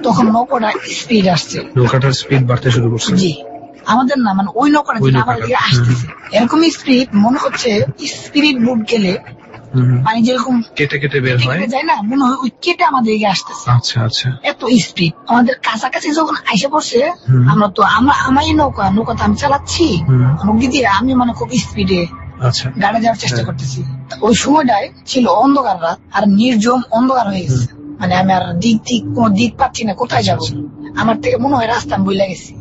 তখন নৌকাটা স্পিড আসছে, নৌকাটার স্পিড বাড়তে শুরু করছে। জি, আমাদের না, মানে ওই নৌকাটা আমাদের দিকে আসতেছে, এরকম স্পিড মনে হচ্ছে স্পিড বুট গেলে মানে যেরকম কেটে বের হয় যায় না, মনে হয় ওই কেটে আমাদের দিকে আসতেছে। আচ্ছা। এত স্পিড আমাদের কাছাকাছি যখন আইসে পড়ছে, আমরা তো আমার নৌকা তো আমি চালাচ্ছি, আমার দিদি আমি মানে খুব স্পিডে গাড়ি যাওয়ার চেষ্টা করতেছি। ওই সময়টায় ছিল অন্ধকার রাত, আর নির্জম অন্ধকার হয়ে গেছে, মানে আমি আর কোনো দিক পাচ্ছি না, কোথায় যাবো। আমার থেকে মনে হয় রাস্তা আমি ভুলে গেছি,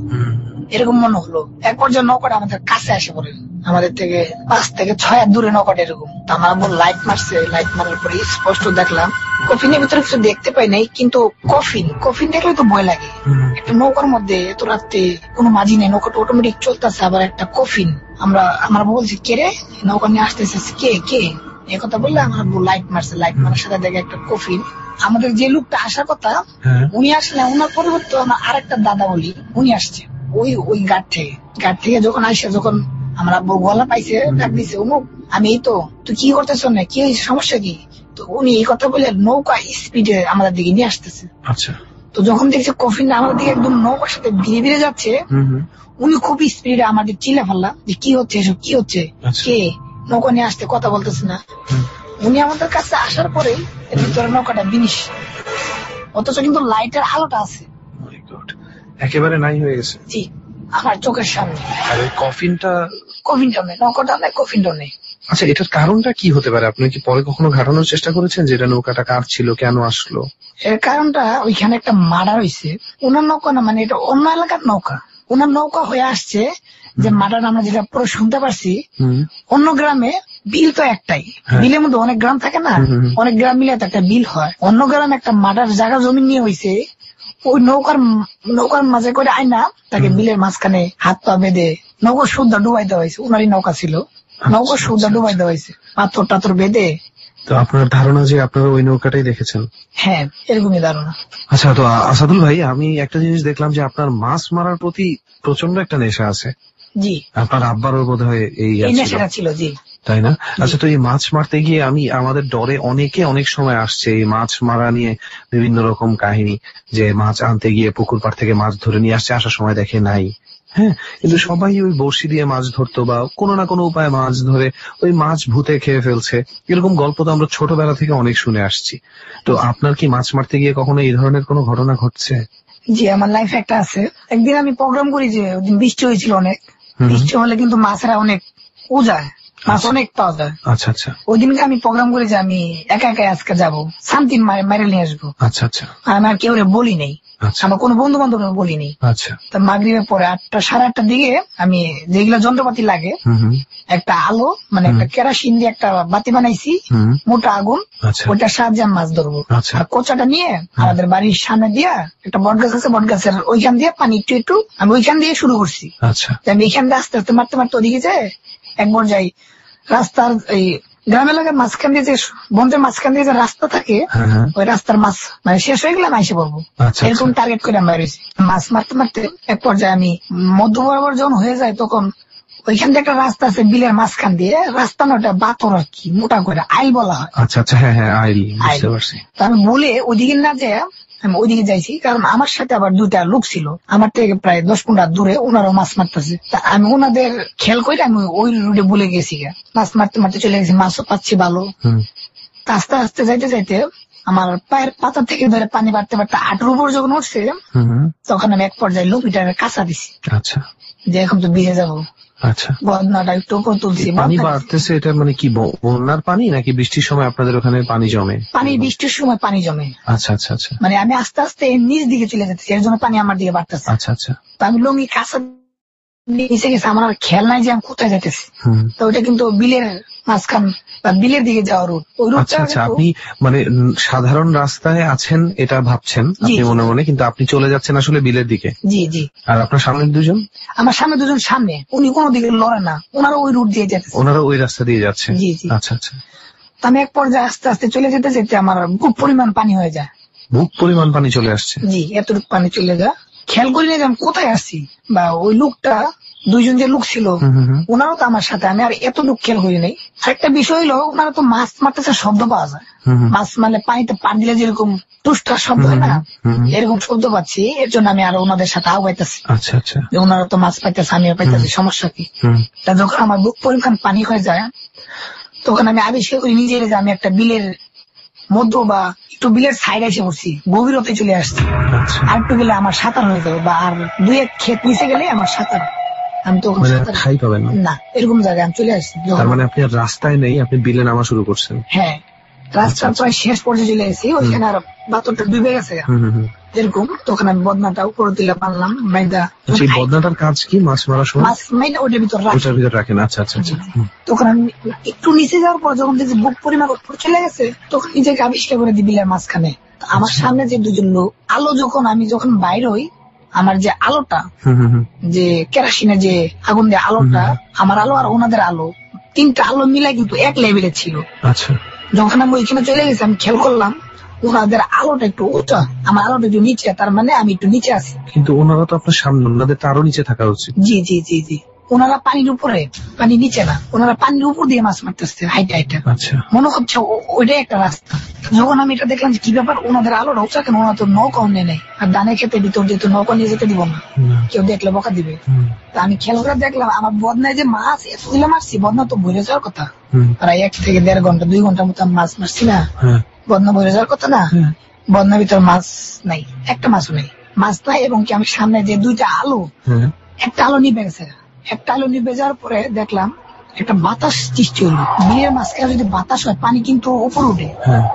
এরকম মনে হলো। এক পর্যায়ে নৌকাটা আমাদের কাছে আসে পড়ে, আমাদের থেকে 5 থেকে 6 হাত দূরে নৌকাটা এরকম। তো আমার আব্বু লাইট মারছে, লাইট মারার পরে স্পষ্ট দেখলাম কফিনের ভিতরে কিছু দেখতে পাই নাই, কিন্তু কফিন দেখলে তো ভয় লাগে। একটা নৌকার মধ্যে এত রাত্রে কোনো মাঝি নেই, নৌকাটা অটোমেটিক চলতেছে, আবার একটা কফিন। আমার আব্বু বলছে কে রে, নৌকা নিয়ে আসতেছে, কে এই কথা বললে আমার আব্বু লাইট মারছে, লাইট মারার সাথে দেখে একটা কফিন। আমাদের যে লোকটা আসার কথা উনি আসলে, ওনার পরিবর্তে আমার আরেকটা দাদা বলি উনি আসছে ওই ঘাট থেকে যখন আসে, যখন আমার আব্বুর গলা পাইছে, ডাক দিছে অমুক, আমি এই তো, তুই কি করতেছ না, কি হয়েছে, সমস্যা কি? তো উনি এই কথা বলে নৌকা স্পিডে আমাদের দিকে নিয়ে আসতেছে। আচ্ছা। তো যখন দেখছে কফিনটা আমাদের দিকে একদম নৌকার সাথে ধীরে যাচ্ছে, উনি খুব স্পিডে আমাদের চিল্লা ফেললাম যে কি হচ্ছে এসব, কি হচ্ছে, কে নৌকা নিয়ে আসতে কথা বলতেছে না। উনি আমাদের কাছে আসার পরে এর ভিতরে নৌকাটা বিনিশ, অথচ কিন্তু লাইটের আলোটা আছে, একেবারে নাই হয়ে গেছে। জি, আমার চোখের সামনে। আর ওই কফিনটা নেই, নৌকাটা নেই, কফিনটা নেই। আচ্ছা, এটার কারণটা কি হতে পারে? আপনি কি পরে কখনো ঘাটানোর চেষ্টা করেছেন যে এটা নৌকাটা কার ছিল, কেন আসলো? এর কারণটা ওইখানে একটা মার্ডার হয়েছে, ওনার নৌকা না, মানে এটা অন্য এলাকার নৌকা, ওনার নৌকা হয়ে আসছে। যে মার্ডার আমরা যেটা পুরো শুনতে পারছি, অন্য গ্রামে বিল তো একটাই, বিলের মধ্যে অনেক গ্রাম থাকে না, অনেক গ্রাম মিলে তো একটা বিল হয়। অন্য গ্রামে একটা মার্ডার জায়গা জমি নিয়ে হয়েছে, ওই নৌকার মাঝে করে আইনা তাকে বিলের মাঝখানে হাত পা বেঁধে নৌকা সুদ্ধা ডুবাই দেওয়া হয়েছে। ওনারই নৌকা ছিল, নৌকা সুদ্ধা ডুবাই দেওয়া হয়েছে পাথর টাথর বেঁধে। তো আপনার ধারণা যে আপনারা ওই নৌকাটাই দেখেছেন? হ্যাঁ, এরকমই ধারণা। আচ্ছা, তো আসাদুল ভাই, আমি একটা জিনিস দেখলাম যে আপনার মাছ মারার প্রতি প্রচন্ড একটা নেশা আছে। জি, আপনার আব্বারও বোধ হয় এই নেশাটা ছিল। জি, তাই না? আচ্ছা, তো এই মাছ মারতে গিয়ে আমাদের ডরে অনেক সময় আসছে এই মাছ মারা নিয়ে বিভিন্ন রকম কাহিনী, যে মাছ আনতে গিয়ে পুকুর পাড় থেকে মাছ ধরে নিয়ে আসছে, আসার সময় দেখে নাই। হ্যাঁ, কিন্তু সবাই ওই বড়শি দিয়ে মাছ ধরতো বা কোনো না কোনো উপায়ে মাছ ধরে ওই মাছ ভূতে খেয়ে ফেলছে, এরকম গল্প তো আমরা ছোটবেলা থেকে অনেক শুনে আসছি। তো আপনার কি মাছ মারতে গিয়ে কখনো এই ধরনের কোনো ঘটনা ঘটছে? জি, আমার লাইফে একটা আছে। একদিন আমি প্রোগ্রাম করি, যে ওদিন বৃষ্টি হয়েছিল অনেক, বৃষ্টি হলে কিন্তু মাছেরা অনেক উজায়, মাছ অনেক পাওয়া যায়। আচ্ছা আচ্ছা ওই দিনকে আমি প্রোগ্রাম করে যে আমি একা একাই আজকে যাবো, শান্তি মারে নিয়ে আসবো। আচ্ছা আচ্ছা আমি আর কেউ বলি নাই, আচ্ছা আমার কোনো বন্ধু বান্ধব বলি নাই। আচ্ছা তো মাগরিবের পরে 8টা সাড়ে 8টার দিকে আমি যেগুলো যন্ত্রপাতি লাগে, একটা আলো মানে একটা কেরাসিন দিয়ে একটা বাতি বানাইছি, মোটা আগুন, আচ্ছা ওইটার সাহায্যে আমি মাছ ধরবো। আচ্ছা আর কোচাটা নিয়ে আমাদের বাড়ির সামনে দিয়া একটা বট গাছ আছে, বট গাছের ওইখান দিয়ে পানি একটু একটু আমি ওইখান দিয়ে শুরু করছি। আচ্ছা আমি এইখান দিয়ে আস্তে আস্তে মারতে মারতে ওদিকে যায় একবার যাই রাস্তার এই গ্রাম এলাকার মাঝখান দিয়ে যে বন্ধের মাঝখান দিয়ে যে রাস্তা থাকে, ওই রাস্তার মাছ মানে শেষ হয়ে গেলে আমি এসে পড়বো, এরকম টার্গেট করে আমি বেরিয়েছি। মাছ মারতে মারতে এক পর্যায়ে আমি মধ্য বরাবর যখন হয়ে যায় তখন ওইখান দিয়ে একটা রাস্তা আছে বিলের মাঝখান দিয়ে, রাস্তা না ওটা বাতর আর কি, মোটা করে আইল বলা হয়। আচ্ছা আচ্ছা হ্যাঁ হ্যাঁ আইল, বুঝতে পারছি। তো আমি বলে ওইদিকে না যায় আমি ওইদিকে যাইছি, কারণ আমার সাথে আবার 2টা লোক ছিল আমার থেকে প্রায় 10-15 দূরে, ওনারাও মাছ মারতেছে। আমি ওনাদের খেয়াল করে আমি ওই রুটে বলে গেছি, মাছ মারতে মারতে চলে গেছি, মাছও পাচ্ছি ভালো। আস্তে আস্তে যাইতে যাইতে আমার পায়ের পাতা থেকে ধরে পানি বাড়তে বাড়তে 8টার উপর যখন উঠছে তখন আমি এক পর্যায়ে লুপিটারে কাঁচা দিছি। আচ্ছা যে এখন তো ভিজে যাবো। আচ্ছা বদনাটা একটু উপর তুলছি। পানি বাড়তেছে, এটা মানে কি বন্যার পানি নাকি বৃষ্টির সময় আপনাদের ওখানে পানি জমে? পানি বৃষ্টির সময় পানি জমে। আচ্ছা আচ্ছা আচ্ছা মানে আমি আস্তে আস্তে নিচ দিকে চলে যাচ্ছি, এর জন্য পানি আমার দিকে বাড়তেছে। আচ্ছা আচ্ছা তো আমি লুঙ্গি কাঁচা নিচে গেছে, আমার আর খেয়াল নাই যে আমি কোথায় যাইতেছি। তো ওইটা কিন্তু বিলের মাঝখান বা বিলের দিকে যাওয়ার রুট, ওই রুটটা। আচ্ছা আপনি মানে সাধারণ রাস্তায় আছেন এটা ভাবছেন আপনি মনে মনে, কিন্তু আপনি চলে যাচ্ছেন আসলে বিলের দিকে। জি জি। আর আপনার সামনে দুজন? আমার সামনে দুজন, সামনে উনি কোনো দিকে লড়ে না, ওনারা ওই রুট দিয়ে যাচ্ছে, ওনারা ওই রাস্তা দিয়ে যাচ্ছে। জি জি। আচ্ছা আচ্ছা। তো আমি এক পর্যায়ে আস্তে আস্তে চলে যেতে যেতে আমার খুব পরিমাণ পানি হয়ে যায়। বুক পরিমাণ পানি চলে আসছে? জি, এতটুকু পানি চলে যায়, খেয়াল করি না যে আমি কোথায় আসছি। বা ওই লোকটা, 2জন যে লোক ছিল ওনারাও তো আমার সাথে, আমি আর এত লোক খেয়াল করি নাই। আরেকটা বিষয় হলো ওনারা তো মাছ মারতেছে, শব্দ পাওয়া যায়, মাছ মানে পানিতে পা দিলে যেরকম টুসটার শব্দ হয় না, এরকম শব্দ পাচ্ছি, এর জন্য আমি আরো ওনাদের সাথে আগাইতেছি। আচ্ছা আচ্ছা। যে ওনারা তো মাছ পাইতেছে, আমিও পাইতেছি, সমস্যা কি? তা যখন আমার বুক পরিমাণ পানি হয়ে যায় তখন আমি আবিষ্কার করি নিজের যে আমি একটা বিলের মধ্য বা একটু বিলের সাইড এসে পড়ছি, গভীরতে চলে আসছি। আর একটু গেলে আমার সাঁতার হয়ে যাবে, বা আর 2-1 ক্ষেত নিচে গেলে আমার সাঁতার, আমি তো খাই পাবেন না, এরকম জায়গায় আমি চলে আসছি। তার মানে আপনি আর রাস্তায় নেই, আপনি বিলে নামা শুরু করছেন? হ্যাঁ, রাস্তার প্রায় শেষ পর্যায়ে চলে এসেছি, ওইখানে আর বাতরটা ডুবে গেছে যেরকম। তখন আমি বদনাটা উপরে দিলে পারলাম মাইদা। বদনাটার কাজ কি? মাছ মারার সময় মাছ মাইদা ওটার ভিতর রাখেন? আচ্ছা আচ্ছা আচ্ছা। তখন আমি একটু নিচে যাওয়ার পর যখন দেখছি বুক পরিমাণ উপর চলে গেছে তখন নিজেকে আবিষ্কার করে দিই বিলের মাঝখানে। আমার সামনে যে 2জন লোক, আলো যখন বাইর হই, আমার যে আলোটা, যে কেরাসিনের যে আগুন দিয়ে আলোটা, আমার আলো আর ওনাদের আলো, 3টা আলো মিলাই কিন্তু এক লেভেলে ছিল। আচ্ছা। যখন আমি ওইখানে চলে গেছি আমি খেয়াল করলাম ওনাদের আলোটা একটু উঁচা, আমার আলোটা একটু নিচে, তার মানে আমি একটু নিচে আছি। কিন্তু ওনারা তো আপনার সামনে, ওনাদের তো আরো নিচে থাকা উচিত। জি জি জি জি। ওনারা পানির উপরে, পানি নিচে না, ওনারা পানির উপর দিয়ে মাছ মারতেছে হাইটে হাইটে। আচ্ছা। মনে হচ্ছে ওইটাই একটা রাস্তা। যখন আমি এটা দেখলাম যে কি ব্যাপার, ওনাদের আলোটা উঁচা কেন, ওনারা তো নৌকাও নেই, আর ডানে খেতে ভিতর যেহেতু নৌকা নিয়ে যেতে দিব না, কেউ দেখলে বকা দিবে। তা আমি খেয়াল করে দেখলাম আমার বদনায় যে মাছ এতগুলো মারছি, বদনা তো ভরে যাওয়ার কথা, প্রায় 1 থেকে 1.5 ঘন্টা 2 ঘন্টার মতো মাছ মারছি না, বদনা ভরে যাওয়ার কথা না, বদনার ভিতর মাছ নাই, একটা মাছও নেই, মাছ নাই। এবং কি আমি সামনে যে 2টা আলো, একটা আলো নিভে গেছে, একটা আলো নিভে যাওয়ার পরে দেখলাম একটা বাতাস সৃষ্টি হলো। বিলের মাঝখানে যদি বাতাস হয় পানি কিন্তু উপর উঠে,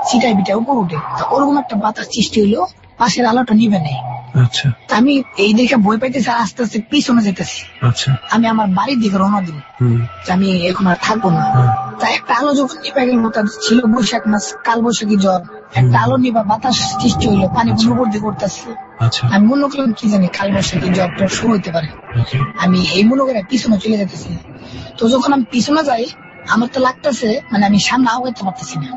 ছিটাই বিটাই উপর উঠে, ওরকম একটা বাতাস সৃষ্টি হলো, পাশের আলোটা নিভে নেই। আচ্ছা। আমি এই দেখে ভয় পাইতেছি, আস্তে আস্তে পিছনে যেতেছি। আচ্ছা। আমি আমার বাড়ির দিকে রওনা দিব, আমি এখন আর থাকবো না। তাই একটা আলো যখন নিভে গেল, ছিল বৈশাখ মাস, কাল বৈশাখী জ্বর, একটা আলো নিভা বাতাস সৃষ্টি হইলো, পানি উপর দিকে করতেছে। আমি মনে করলাম কি জানি কাল বৈশাখী জ্বরটা শুরু হইতে পারে। আমি এই মনে করে পিছনে চলে যেতেছি। তো যখন আমি পিছনে যাই আমার তো লাগতেছে মানে আমি সামনে আগাইতে পারতেছি না।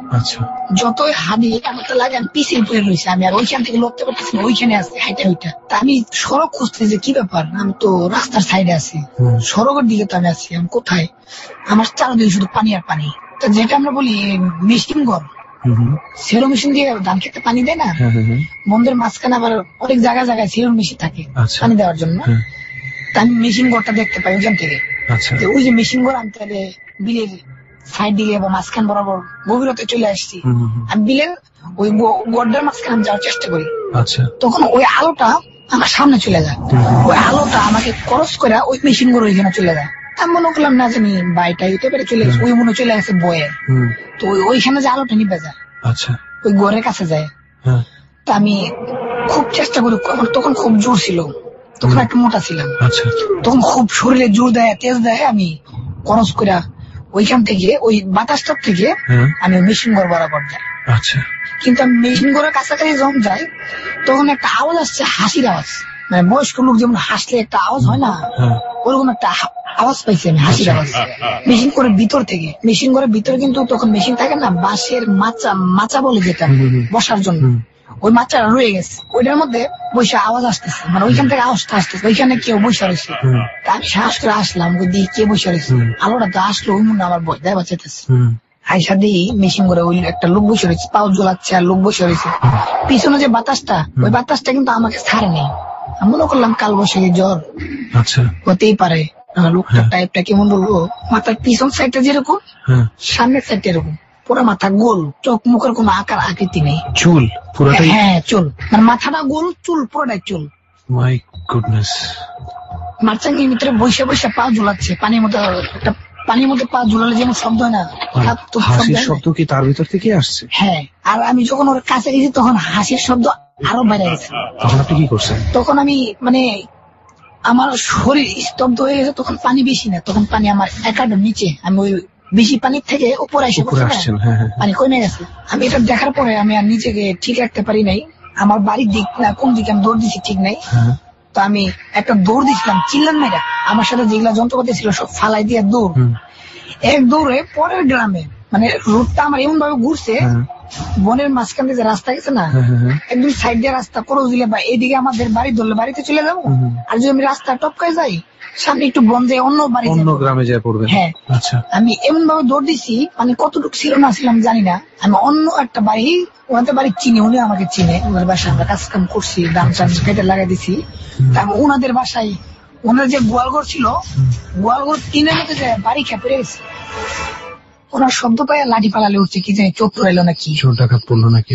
যতই হাঁটি আমার তো লাগে আমি পিছিয়ে পড়ে রয়েছি, আমি আর ওইখান থেকে লড়তে পারতেছি না, ওইখানে আছি হাইটা ওইটা। তা আমি সড়ক খুঁজতে যে কি ব্যাপার, আমি তো রাস্তার সাইডে আছি, সড়কের দিকে তো আমি আছি, আমি কোথায়? আমার চারদিকে শুধু পানি আর পানি। তো যেটা আমরা বলি মেশিন ঘর, সেরো মেশিন দিয়ে ধান খেতে পানি দেয় না, বন্ধের মাঝখানে আবার অনেক জায়গায় জায়গায় সেরো মেশিন থাকে পানি দেওয়ার জন্য। তা আমি মেশিন ঘরটা দেখতে পাই ওইখান থেকে। ওই যে মেশিন ঘর আমি তাহলে বিলের সাইড দিকে বা মাঝখান বরাবর গভীরতে চলে আসছি। আমি বিলের ওই গড্ডার মাঝখানে যাওয়ার চেষ্টা করি, তখন ওই আলোটা আমার সামনে চলে যায়, ওই আলোটা আমাকে ক্রস করে ওই মেশিন ঘর ওইখানে চলে যায়। আমি মনে করলাম না জানি বাইটা হইতে পারে চলে গেছে, ওই মনে চলে গেছে বয়ে। তো ওইখানে যে আলোটা নিবে যায়, আচ্ছা, ওই ঘরের কাছে যায়। হ্যাঁ, তা আমি খুব চেষ্টা করি, আমার তখন খুব জোর ছিল, তখন একটু মোটা ছিলাম, আচ্ছা, তখন খুব শরীরে জোর দেয়, তেজ দেয়, আমি খরচ করে ওইখান থেকে ওই বাতাসটার থেকে আমি মেশিন ঘর বরাবর যাই। আচ্ছা, কিন্তু আমি মেশিন ঘরের কাছাকাছি যখন যাই তখন একটা আওয়াজ আসছে, হাসির আওয়াজ, মানে বয়স্ক লোক যেমন হাসলে একটা আওয়াজ হয় না, ওরকম একটা আওয়াজ পাইছি আমি, হাসির আওয়াজ। মেশিন ঘরের ভিতর থেকে, মেশিন ঘরের ভিতরে কিন্তু তখন মেশিন থাকে না, বাঁশের মাচা বলে যেটা বসার জন্য, ওই মাচাটা রয়ে গেছে, ওইটার মধ্যে বসে আওয়াজ আসতেছে, মানে ওইখান থেকে আওয়াজটা আসতেছে, ওইখানে কেউ বসে রয়েছে। আমি সাহস করে আসলাম, ওই দিয়ে কে বসে রয়েছে, আলোটা তো আসলো, ওই মনে আমার ভয় দেয় বাঁচাইতেছে। আইসা দিই মেশিন করে ওই একটা লোক বসে রয়েছে, পাও ঝোলাচ্ছে আর লোক বসে রয়েছে। পিছনে যে বাতাসটা, ওই বাতাসটা কিন্তু আমাকে ছাড়ে নেই। আমি মনে করলাম কাল বৈশাখী জ্বর, আচ্ছা, হতেই পারে। লোকটার টাইপটা কেমন বলবো, মাথার পিছন সাইডটা যেরকম, সামনের সাইডটা এরকম, পুরো মাথা গোল, চোখ মুখের কোনো আকার আকৃতি নেই, চুল পুরোটাই, হ্যাঁ চুল, মানে মাথাটা গোল, চুল পুরোটাই চুল। My goodness. মার্চাঙ্গির ভিতরে বসে বসে পা ঝুলাচ্ছে, পানির মধ্যে একটা, পানির মধ্যে পা ঝুলালে যেমন শব্দ হয় না, হাসির শব্দ কি তার ভিতর থেকে আসছে? হ্যাঁ, আর আমি যখন ওর কাছে গেছি তখন হাসির শব্দ আরো বেড়ে গেছে। তখন আপনি কি করছেন? তখন আমি মানে আমার শরীর স্তব্ধ হয়ে গেছে, তখন পানি বেশি না, তখন পানি আমার একাডের নিচে, আমি ওই বেশি পানির থেকে উপরে এসে পানি কমে গেছে। আমি এটা দেখার পরে আমি আর নিজেকে ঠিক রাখতে পারি নাই, আমার বাড়ির দিক না কোন দিকে আমি দৌড় দিচ্ছি ঠিক নাই। তো আমি একটা দৌড় দিচ্ছিলাম, চিল্লান মেয়েরা আমার সাথে যেগুলা যন্ত্রপাতি ছিল সব ফালাই দিয়ে দৌড়, এক দৌড়ে পরের গ্রামে, মানে রুটটা আমার এমন ভাবে ঘুরছে, বনের মাঝখান থেকে রাস্তা গেছে না, একদম সাইড দিয়ে রাস্তা ক্রস দিলে বা এইদিকে আমাদের বাড়ি ধরলে বাড়িতে চলে যাবো, আর যদি আমি রাস্তা টপকায় যাই সামনে একটু বন যায় অন্য বাড়ি, অন্য গ্রামে যায় পড়বে। হ্যাঁ, আচ্ছা, আমি এমন ভাবে দৌড় দিচ্ছি, মানে কতটুকু ছিল না ছিলাম জানি না, আমি অন্য একটা বাড়ি, ওনাদের বাড়ি চিনি, উনি আমাকে চিনে, ওনার বাসায় আমরা কাজ কাম করছি, দাম টাম কেটে লাগাই দিছি। তারপর ওনাদের বাসায়, ওনার যে গোয়ালঘর ছিল, গোয়ালঘর টিনের মধ্যে যে বাড়ি খেয়ে পড়ে গেছে, ওনার শব্দ পায় লাঠি পালালে উঠছে, কি জানি চোখ এলো নাকি, চোর ডাকাত পড়লো নাকি,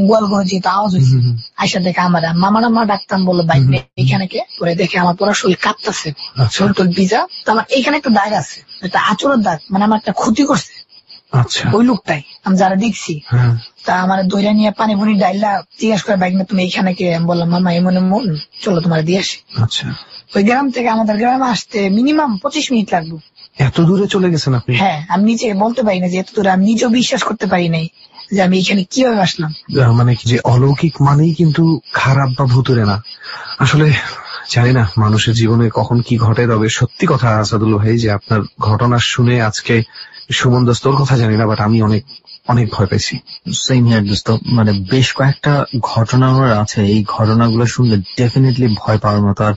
গোয়ালঘর যেহেতু আওয়াজ হয়েছে। আয়সা দেখে আমার মামা ডাকতাম, বললো বাইক এখানে কে, পরে দেখে আমার পুরো শরীর কাঁপতেছে, শরীর তোর ভিজা, তো আমার এইখানে একটা দাগ আছে, একটা আচরের দাগ, মানে আমার একটা ক্ষতি করছে। আচ্ছা, ওই লোকটাই আমি যারা দেখছি, তা আমার দইরা নিয়ে পানি পুনি ডাইলা জিজ্ঞাসা করে বাইক না তুমি এইখানে কে, আমি বললাম মামা এমন মন, চলো তোমার দিয়ে আসি। আচ্ছা, ওই গ্রাম থেকে আমাদের গ্রামে আসতে মিনিমাম 25 মিনিট লাগবে। এত দূরে চলে গেছেন আপনি? হ্যাঁ, আমি নিজে বলতে পারি না যে এত দূরে, আমি নিজেও বিশ্বাস করতে পারি নাই যে আমি এখানে কিভাবে আসলাম। মানে যে অলৌকিক মানেই কিন্তু খারাপ বা ভুতুরে না, আসলে জানি না মানুষের জীবনে কখন কি ঘটে। তবে সত্যি কথা আসাদুল ভাই, যে আপনার ঘটনা শুনে আজকে সুমন দোস্ত, তোর কথা জানি না, বাট আমি অনেক অনেক ভয় পেয়েছি। সেম হিয়ার দোস্ত, মানে বেশ কয়েকটা ঘটনা আছে, এই ঘটনাগুলো শুনলে ডেফিনেটলি ভয় পাওয়ার মতো। আর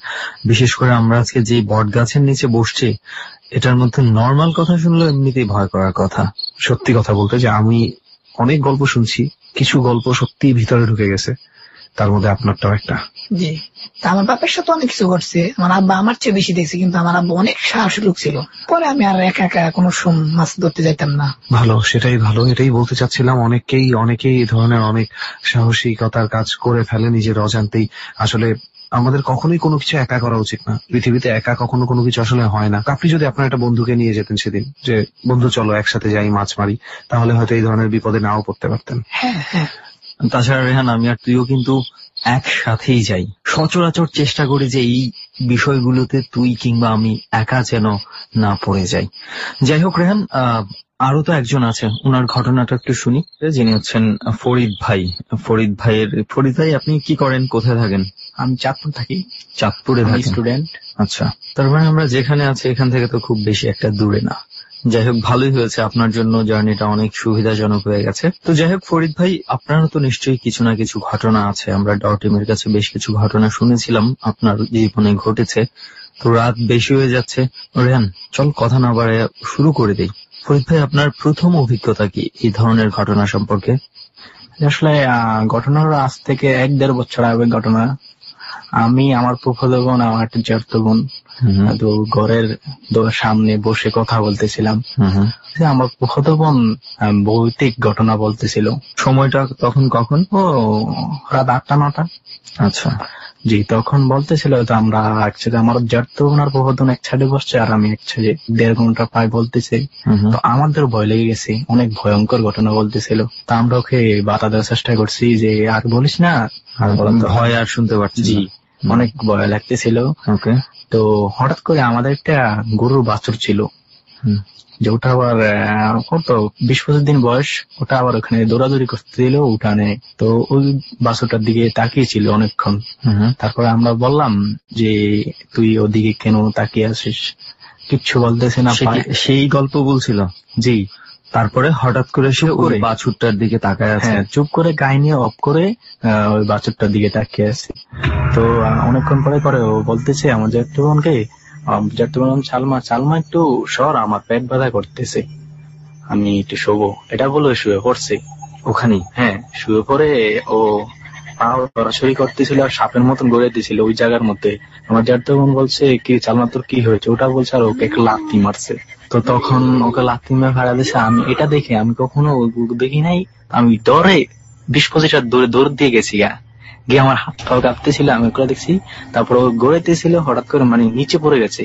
বিশেষ করে আমরা আজকে যে বট গাছের নিচে বসছি, এটার মধ্যে নর্মাল কথা শুনলে এমনিতেই ভয় করার কথা। সত্যি কথা বলতে যে আমি অনেক গল্প শুনছি, কিছু গল্প সত্যি ভিতরে ঢুকে গেছে, তার মধ্যে আপনারটাও একটা। জি, আমার বাপের সাথে অনেক কিছু ঘটছে, আমার আব্বা আমার চেয়ে বেশি দেখছে, কিন্তু আমার আব্বা অনেক সাহসী লোক ছিল, পরে আমি আর একা একা কোনো মাছ ধরতে যাইতাম না। ভালো, সেটাই ভালো, এটাই বলতে চাচ্ছিলাম। অনেকেই এই ধরনের অনেক সাহসিকতার কাজ করে ফেলে নিজের অজান্তেই। আসলে আমাদের কখনোই কোনো কিছু একা করা উচিত না, পৃথিবীতে একা কখনো কোনো কিছু আসলে হয় না। আপনি যদি আপনার একটা বন্ধুকে নিয়ে যেতেন সেদিন, যে বন্ধু চলো একসাথে যাই মাছ মারি, তাহলে হয়তো এই ধরনের বিপদে নাও পড়তে পারতেন। হ্যাঁ, তাছাড়া রেহান, আমি আর তুইও কিন্তু একসাথেই যাই, সচরাচর চেষ্টা করি যে এই বিষয়গুলোতে তুই কিংবা আমি একা যেন না পড়ে যাই। যাই হোক রেহান, আরো তো একজন আছে, ওনার ঘটনাটা একটু শুনি, যিনি হচ্ছেন ফরিদ ভাই। ফরিদ ভাই আপনি কি করেন, কোথায় থাকেন? আমি চাঁদপুর থাকি। চাঁদপুরে থাকি, স্টুডেন্ট। আচ্ছা, তার মানে আমরা যেখানে আছি এখান থেকে তো খুব বেশি একটা দূরে না। যাই হোক, ভালোই হয়েছে, আপনার জন্য জার্নিটা অনেক সুবিধাজনক হয়ে গেছে। তো যাই হোক ফরিদ ভাই, আপনারও তো নিশ্চয়ই কিছু না কিছু ঘটনা আছে। আমরা ডটিমের কাছে বেশ কিছু ঘটনা শুনেছিলাম আপনার জীবনে ঘটেছে। তো রাত বেশি হয়ে যাচ্ছে, রেহান চল কথা না বাড়ায় শুরু করে দেই। ফরিদ ভাই, আপনার প্রথম অভিজ্ঞতা কি এই ধরনের ঘটনা সম্পর্কে? আসলে ঘটনার আজ থেকে 1-1.5 বছর আগের ঘটনা। আমি, আমার ফুফাতো বোন, আমার একটা চাচাতো বোন, তো ঘরের সামনে বসে কথা বলতেছিলাম। আমার ফুফাতো বোন ভৌতিক ঘটনা বলতেছিল। সময়টা তখন কখন? ও রাত 8টা-9টা। আচ্ছা, জি, তখন বলতেছিল তো আমরা একসাথে, আমার জ্যাঠতো ওনার প্রবর্তন এক সাইডে বসছে আর আমি এক সাইডে, 1.5 ঘন্টা প্রায় বলতেছে। তো আমাদের ভয় লেগে গেছে, অনেক ভয়ঙ্কর ঘটনা বলতেছিল। তা আমরা ওকে বাধা দেওয়ার চেষ্টা করছি যে আর বলিস না, আর ভয় আর শুনতে পারছি। জি, অনেক ভয় লাগতেছিল। ওকে। তো হঠাৎ করে আমাদের একটা গরুর বাছুর ছিল, যে ওটা আবার কত 20-25 দিন বয়স, ওটা আবার ওখানে দৌড়াদৌড়ি করতেছিল উঠানে। তো ওই বাছুরটার দিকে তাকিয়েছিল অনেকক্ষণ। তারপরে আমরা বললাম যে তুই ওদিকে কেন তাকিয়ে আছিস, কিচ্ছু বলতেছে না। সেই গল্প বলছিল? জি। তারপরে হঠাৎ করে সে ওই বাছুরটার দিকে তাকায় আছে। চুপ করে গায়ে নিয়ে অফ করে ওই বাছুরটার দিকে তাকিয়ে আছে। তো অনেকক্ষণ পরে পরে ও বলতেছে আমার জ্যাঠবোনকে, চালমা একটু সর, আমার পেট ব্যথা করতেছে, আমি একটু শোবো। এটা বলে শুয়ে পড়ছে ওখানেই। হ্যাঁ, শুয়ে পড়ে ও সরাসরি করতেছিল আর সাপের মতন গড়ে দিয়েছিল ওই জায়গার মধ্যে। আমার জ্যাঠবোন বলছে কি চালমা তোর কি হয়েছে, ওটা বলছে আর ওকে একটা লাথি মারছে। তো তখন ওকে লাথি মেরে ফেলা দিয়েছে। আমি এটা দেখে আমি কখনো দেখি নাই, আমি ডরে 20-25 হাত দৌড় দিয়ে গেছি গিয়ে আমার হাত পাও কাঁপতেছিল, আমি ওগুলো দেখছি। তারপর ও গড়েতেছিল, হঠাৎ করে মানে নিচে পড়ে গেছে,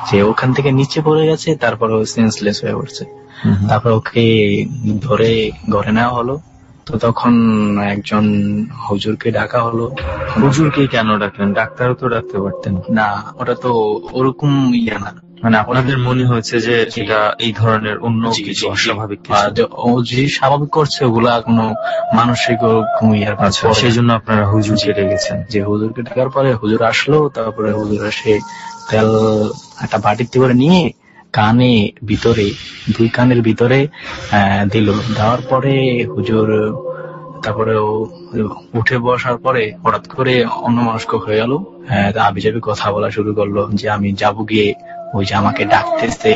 যে ওখান থেকে নিচে পড়ে গেছে। তারপর ও সেন্সলেস হয়ে পড়ছে। তারপর ওকে ধরে ঘরে নেওয়া হলো। তো তখন একজন হুজুরকে ডাকা হলো। হুজুরকে কেন ডাকলেন? ডাক্তারও তো ডাকতে পারতেন। না, ওটা তো ওরকম ইয়া না, মানে আপনাদের মনে হয়েছে যে এটা এই ধরনের অন্য কিছু অস্বাভাবিক কিছু, ও যে স্বাভাবিক করছে ওগুলা কোনো মানসিক সেই জন্য আপনারা হুজুরকে ডেকেছেন। যে হুজুরকে ডাকার পরে হুজুর আসলো। তারপরে হুজুর এসে তেল একটা বাটিতে করে নিয়ে কানে ভিতরে, 2 কানের ভিতরে দিল। দেওয়ার পরে হুজুর তারপরে উঠে বসার পরে হঠাৎ করে অন্যমনস্ক হয়ে গেল। আবিজাবি কথা বলা শুরু করলো যে আমি যাবো গিয়ে, ওই যে আমাকে ডাকতেছে,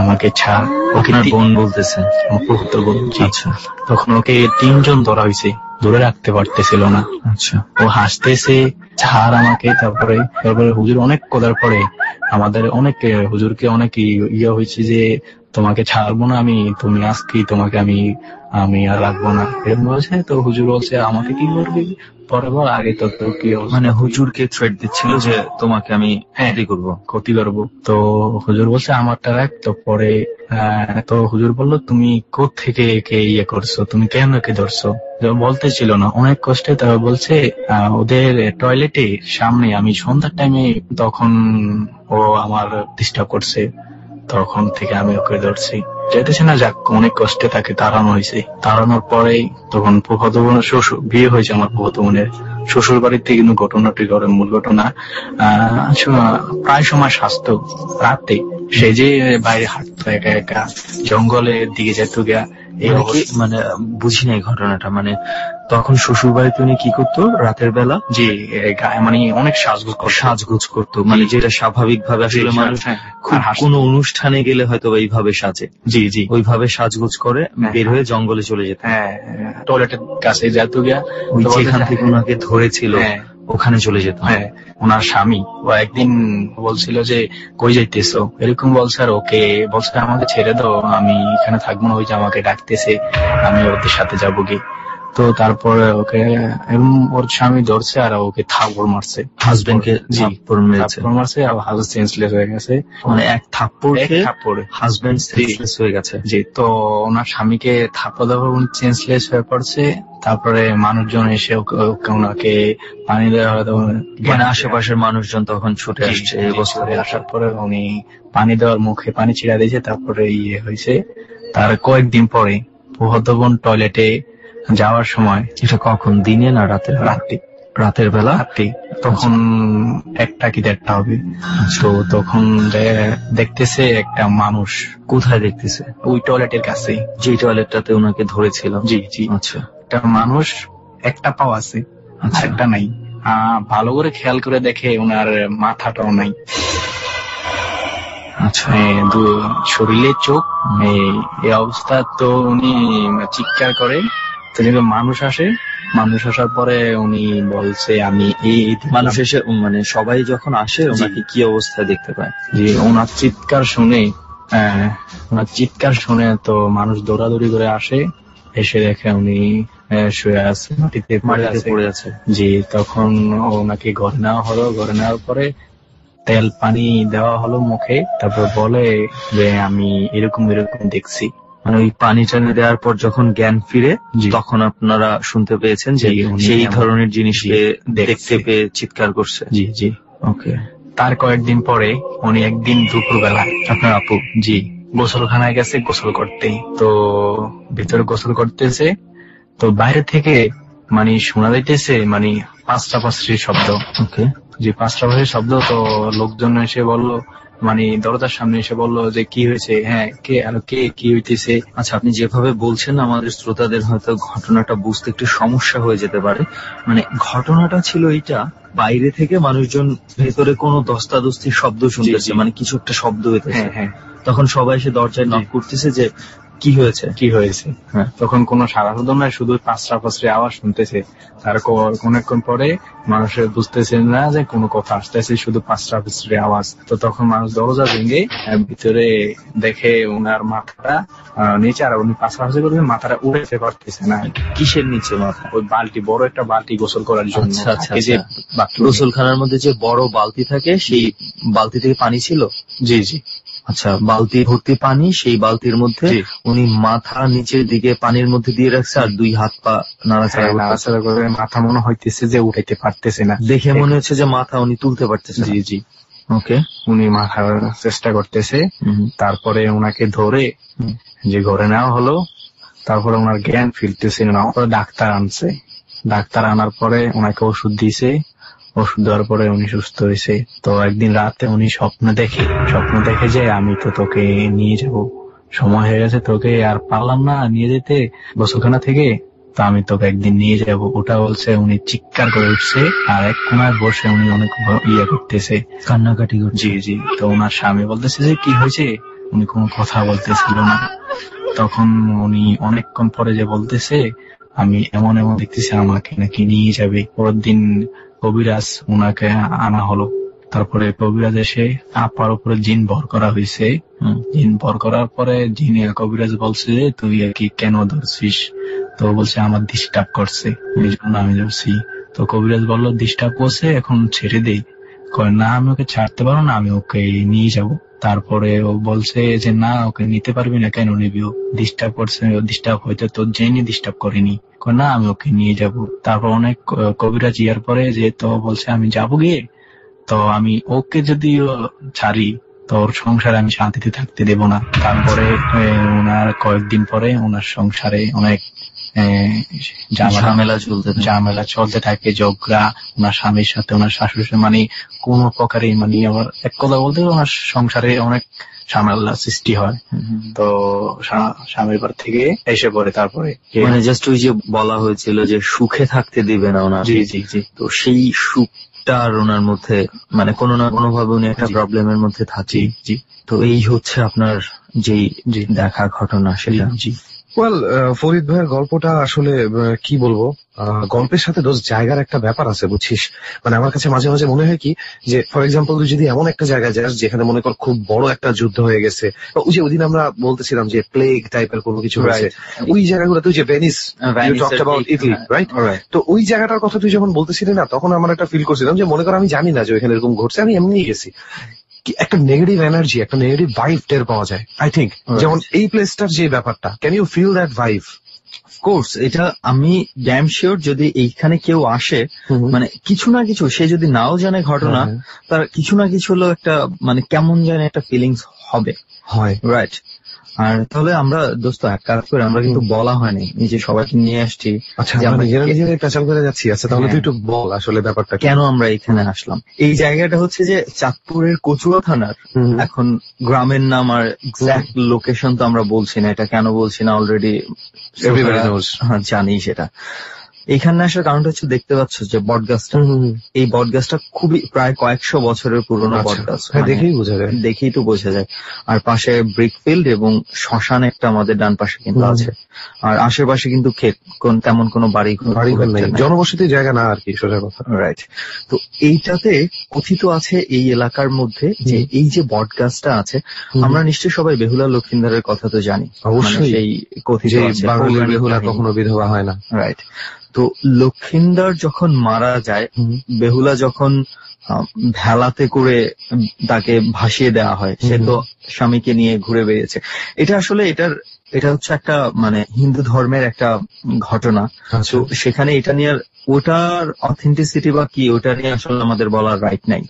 আমাকে ছাড়। ওকে বোন বলতেছে? আচ্ছা। তখন ওকে 3 জন ধরা হয়েছে, ধরে রাখতে পারতেছিল না। আচ্ছা। ও হাসতেছে, ছাড় আমাকে। তারপরে হুজুর অনেক করার পরে আমাদের অনেক হুজুরকে অনেক ইয়ে হয়েছে যে তোমাকে ছাড়বো না আমি, তুমি আজকে তোমাকে আমি আর রাখবো না, এরকম বলছে। তো হুজুর বলছে আমাকে কি করবি পরে বল, আগে তো কি মানে হুজুরকে থ্রেট দিচ্ছিল যে তোমাকে আমি ক্ষতি করবো। তো হুজুর বলছে আমারটা রাখ। তো পরে তো হুজুর বললো তুমি কোত্থেকে একে ইয়ে করছো, তুমি কেন একে ধরছো, বলতেছিল না অনেক কষ্টে। তারপর বলছে ওদের টয়লেটে সামনে আমি সন্ধ্যার টাইমে, তখন ও আমার ডিস্টার্ব করছে, তখন থেকে আমি ওকে ধরছি। যেতেছে না, যাক অনেক কষ্টে তাকে তাড়ানো হয়েছে। তাড়ানোর পরেই তখন ফুফাতো বোনের শ্বশুর বিয়ে হয়েছে, আমার ফুফাতো বোনের শ্বশুর বাড়িতে। কিন্তু ঘটনাটি ঘরে মূল ঘটনা প্রায় সময় স্বাস্থ্য রাতে সে যে বাইরে হাঁটতো একা একা, জঙ্গলের দিকে যেত গিয়া। মানে বুঝি নাই ঘটনাটা, মানে তখন শ্বশুর বাড়িতে উনি কি করতো রাতের বেলা? যে মানে অনেক সাজগোজ করতো, মানে যেটা স্বাভাবিক ভাবে আসলে মানুষ কোন অনুষ্ঠানে গেলে হয়তো এইভাবে সাজে। জি জি, ওইভাবে সাজগোজ করে বের হয়ে জঙ্গলে চলে যেত। হ্যাঁ, টয়লেটের কাছে যেত গিয়া, যেখান থেকে ওনাকে ধরেছিল ওখানে চলে যেত। হ্যাঁ, ওনার স্বামী ও একদিন বলছিল যে কই যাইতেছো, এরকম বলছে। আর ওকে বলছে আমাকে ছেড়ে দাও, আমি এখানে থাকবো না, ওই যে আমাকে ডাকতেছে, আমি ওদের সাথে যাবো কি। তো তারপরে ওকে ওর স্বামী ধরছে আর ওকে থাপ্পড় মারছে, হাজবেন্ডকে থাপ্পড় মারছে। আর হাজবেন্ড সেন্সলেস হয়ে গেছে, মানে এক থাপ্পড়ে হাজবেন্ড সেন্সলেস হয়ে গেছে। জি, তো ওনার স্বামীকে থাপ্পড় দেওয়ার উনি সেন্সলেস হয়ে পড়ছে। তারপরে মানুষজন এসে ওনাকে পানি দেওয়া, মানে আশেপাশের মানুষজন তখন ছুটে আসছে। আসার পরে উনি পানি দেওয়ার মুখে পানি ছিড়া দিয়েছে। তারপরে ইয়ে হয়েছে। তার কয়েকদিন পরে ফুফাতো টয়লেটে যাওয়ার সময়, এটা কখন, দিনে না রাতে? রাতের বেলা। তখন 1টা কি 1:30 হবে। তো তখন দেখতেছে একটা মানুষ। কোথায় দেখতেছে? ওই টয়লেটের কাছে, যে টয়লেটটাতে ওনাকে ধরেছিল। জি জি। আচ্ছা। একটা মানুষ, একটা পাও আছে, একটা নাই। ভালো করে খেয়াল করে দেখে ওনার মাথাটাও নাই। আচ্ছা। শরীরের চোখ এই অবস্থা। তো উনি চিৎকার করে, মানুষ আসে। মানুষ আসার পরে উনি বলছে আমি এই মানুষ এসে, মানে সবাই যখন আসে ওনাকে কি অবস্থায় দেখতে পায়? যে ওনার চিৎকার শুনে তো মানুষ দৌড়াদৌড়ি করে আসে, এসে দেখে উনি শুয়ে আছে, মাটিতে পড়ে আছে। জি, তখন ওনাকে ঘরে নেওয়া হলো। ঘরে নেওয়ার পরে তেল পানি দেওয়া হলো মুখে, তারপর বলে যে আমি এরকম এরকম দেখছি। মানে ওই পানি টানি দেওয়ার পর যখন জ্ঞান ফিরে তখন আপনারা শুনতে পেয়েছেন যে সেই ধরনের জিনিস দেখতে পেয়ে চিৎকার করছে। জি জি। ওকে। তার কয়েকদিন পরে উনি একদিন দুপুরবেলা, আপনার আপু, জি, গোসলখানায় গেছে গোসল করতে। তো ভিতরে গোসল করতেছে, তো বাইরে থেকে মানে শোনা যাইতেছে মানে পাঁচটাপাঁচটির শব্দ। ওকে। যে পাঁচটাপাঁচটির শব্দ। তো লোকজন এসে বলল, মানে দরজার সামনে এসে বলল যে কি হয়েছে, হ্যাঁ কে আর কে কি হইতেছে। আচ্ছা, আপনি যেভাবে বলছেন আমাদের শ্রোতাদের হয়তো ঘটনাটা বুঝতে একটু সমস্যা হয়ে যেতে পারে। মানে ঘটনাটা ছিল এইটা, বাইরে থেকে মানুষজন ভেতরে কোনো দস্তাদস্তির শব্দ শুনতেছে, মানে কিছু একটা শব্দ হইতেছে। হ্যাঁ। তখন সবাই এসে দরজায় নক করতেছে যে কি হয়েছে কি হয়েছে। হ্যাঁ। তখন কোনো সারা শব্দ নয়, শুধু পাঁচটা আওয়াজ শুনতেছে। তার অনেকক্ষণ পরে মানুষের বুঝতেছে না যে কোনো কথা আসতেছে, শুধু পাঁচটা আওয়াজ। তো তখন মানুষ দরজা ভেঙে ভিতরে দেখে ওনার মাথাটা নিচে, আর উনি পাঁচটা করে মাথাটা উড়াইতে পারতেছে না। কিসের নিচে মাথা? ওই বালতি, বড় একটা বালতি গোসল করার জন্য। যে গোসলখানার মধ্যে যে বড় বালতি থাকে, সেই বালতি থেকে পানি ছিল। জি জি। আচ্ছা, বালতি ভর্তি পানি, সেই বালতির মধ্যে উনি মাথা নিচের দিকে পানির মধ্যে দিয়ে রাখছে আর দুই হাত পা নাড়াচাড়া করে মাথা মনে হইতেছে যে উঠাইতে পারতেছে না। দেখে মনে হচ্ছে যে মাথা উনি তুলতে পারতেছে। জি জি। ওকে। উনি মাথার চেষ্টা করতেছে। তারপরে ওনাকে ধরে যে ঘরে নেওয়া হলো। তারপরে ওনার জ্ঞান ফিরতেছে না, ডাক্তার আনছে। ডাক্তার আনার পরে ওনাকে ওষুধ দিয়েছে। ওষুধ দেওয়ার পরে উনি সুস্থ হয়েছে। তো একদিন রাতে উনি স্বপ্ন দেখে যে আমি তো তোকে নিয়ে যাব, সময় হয়ে গেছে, তোকে আর পারলাম না নিয়ে যেতে গোসলখানা থেকে, তো আমি তোকে একদিন নিয়ে যাব। ওটা বলছে। উনি চিৎকার করে উঠছে, আর এক কোনায় বসে উনি অনেক করতেছে, কান্নাকাটি করছে। জি জি। তো ওনার স্বামী বলতেছে যে কি হয়েছে, উনি কোনো কথা বলতেছিল না। তখন উনি অনেকক্ষণ পরে যে বলতেছে আমি এমন এমন দেখতেছি, আমাকে নাকি নিয়ে যাবে। পরের দিন কবিরাজ উনাকে আনা হলো। তারপরে কবিরাজ এসে আপার উপরে জিন ভর করা হয়েছে। জিন ভর করার পরে কবিরাজ বলছে যে তুই আর কি কেন ধরছিস? তো বলছে আমার ডিস্টার্ব করছে, এই জন্য আমি ধরছি। তো কবিরাজ বললো ডিস্টার্ব করছে, এখন ছেড়ে দেই। কয় না, আমি ওকে ছাড়তে পারবো না, আমি ওকে নিয়ে যাব। তারপরে ও বলছে যে না, ওকে নিতে পারবি না, কেন নিবি? ও ডিস্টার্ব করছে, ডিস্টার্ব হয়তো তোর জেনে ডিস্টার্ব করেনি। না, আমি ওকে নিয়ে যাব। তারপর অনেক কবিরাজ ইয়ার পরে যে তো বলছে আমি যাবো গিয়ে, তো আমি ওকে যদি ছাড়ি তো ওর সংসারে আমি শান্তিতে থাকতে দেব না। তারপরে ওনার কয়েকদিন পরে ওনার সংসারে অনেক ঝামেলা চলতে থাকে, ঝগড়া ওনার স্বামীর সাথে, ওনার শাশুড়ির সাথে, মানে কোন প্রকারে, মানে আবার এক কথা বলতে ওনার সংসারে অনেক ঝামেলা সৃষ্টি হয়। তো স্বামীর বাড়ি থেকে এসে পড়ে। তারপরে মানে জাস্ট ওই যে বলা হয়েছিল যে সুখে থাকতে দিবে না ওনার। জি জি জি। তো সেই সুখটা আর ওনার মধ্যে মানে কোনো না কোনো ভাবে উনি একটা প্রবলেমের মধ্যে থাকে। জি। তো এই হচ্ছে আপনার যেই দেখা ঘটনা সেটা। জি। ফরিদ ভাইয়ের গল্পটা আসলে কি বলবো, গল্পের সাথে দোষ জায়গার একটা ব্যাপার আছে, বুঝছিস? মানে আমার কাছে মাঝে মাঝে মনে হয় কি যে ফর এক্সাম্পল তুই যদি এমন একটা জায়গায় যাস যেখানে মনে কর খুব বড় একটা যুদ্ধ হয়ে গেছে, ওই যে ওইদিন আমরা বলতেছিলাম যে প্লেগ টাইপের কোনো কিছু হয়েছে, ওই জায়গাগুলো তুই যে ভেনিস, ইটালি, রাইট? তো ওই জায়গাটার কথা তুই যখন বলতেছিলি না, তখন আমার একটা ফিল করছিলাম যে মনে কর আমি জানি না যে ওইখানে এরকম ঘটছে, আমি এমনি গেছি, একটা নেগেটিভ এনার্জি, একটা নেগেটিভ ভাইব টের পাওয়া যায়। আই থিঙ্ক যেমন এই প্লেসটার যে ব্যাপারটা, can you feel that vibe? Course এটা আমি ড্যাম শিওর, যদি এইখানে কেউ আসে মানে কিছু না কিছু, সে যদি নাও জানে ঘটনা, তার কিছু না কিছু হলো একটা মানে কেমন জানে একটা ফিলিংস হবে, হয়, রাইট? আর তাহলে আমরা দোস্ত এক কাজ করে, আমরা কিন্তু বলা হয়নি নিজে সবাইকে নিয়ে আসছি। আচ্ছা, আমরা নিজেরাই পেছাল করে যাচ্ছি। আচ্ছা, তাহলে তুই একটু বল আসলে ব্যাপারটা কেন আমরা এখানে আসলাম। এই জায়গাটা হচ্ছে যে চাঁদপুরের কচুয়া থানার, এখন গ্রামের নাম আর এক্সাক্ট লোকেশন তো আমরা বলছি না, এটা কেন বলছি না অলরেডি জানি সেটা। এইখানে আসার কারণটা হচ্ছে দেখতে পাচ্ছ যে বট গাছটা, এই বট গাছটা খুবই প্রায় কয়েকশো বছরের পুরনো বট গাছ, দেখেই বোঝা যায়, দেখেই তো বোঝা যায়। আর পাশে ব্রিকফিল্ড এবং শ্মশান একটা আমাদের ডান পাশে কিন্তু আছে, আর আশেপাশে কিন্তু ক্ষেত, তেমন কোনো বাড়ি নেই, জনবসতি জায়গা না আর কি, সোজা কথা। রাইট। তো এইটাতে কথিত আছে এই এলাকার মধ্যে যে এই যে বট গাছটা আছে, আমরা নিশ্চয়ই সবাই বেহুলা লক্ষিন্দারের কথা তো জানি, অবশ্যই সেই কথিত আছে বাঙালির বেহুলা কখনো বিধবা হয় না। রাইট। তো লক্ষিন্দার যখন মারা যায়, বেহুলা যখন ভেলাতে করে তাকে ভাসিয়ে দেওয়া হয়, সে তো স্বামীকে নিয়ে ঘুরে বেরিয়েছে। এটা আসলে এটা হচ্ছে একটা মানে হিন্দু ধর্মের একটা ঘটনা। তো সেখানে এটা নিয়ে ওটার অথেন্টিসিটি বা কি ওটা নিয়ে আসলে আমাদের বলার রাইট নাই,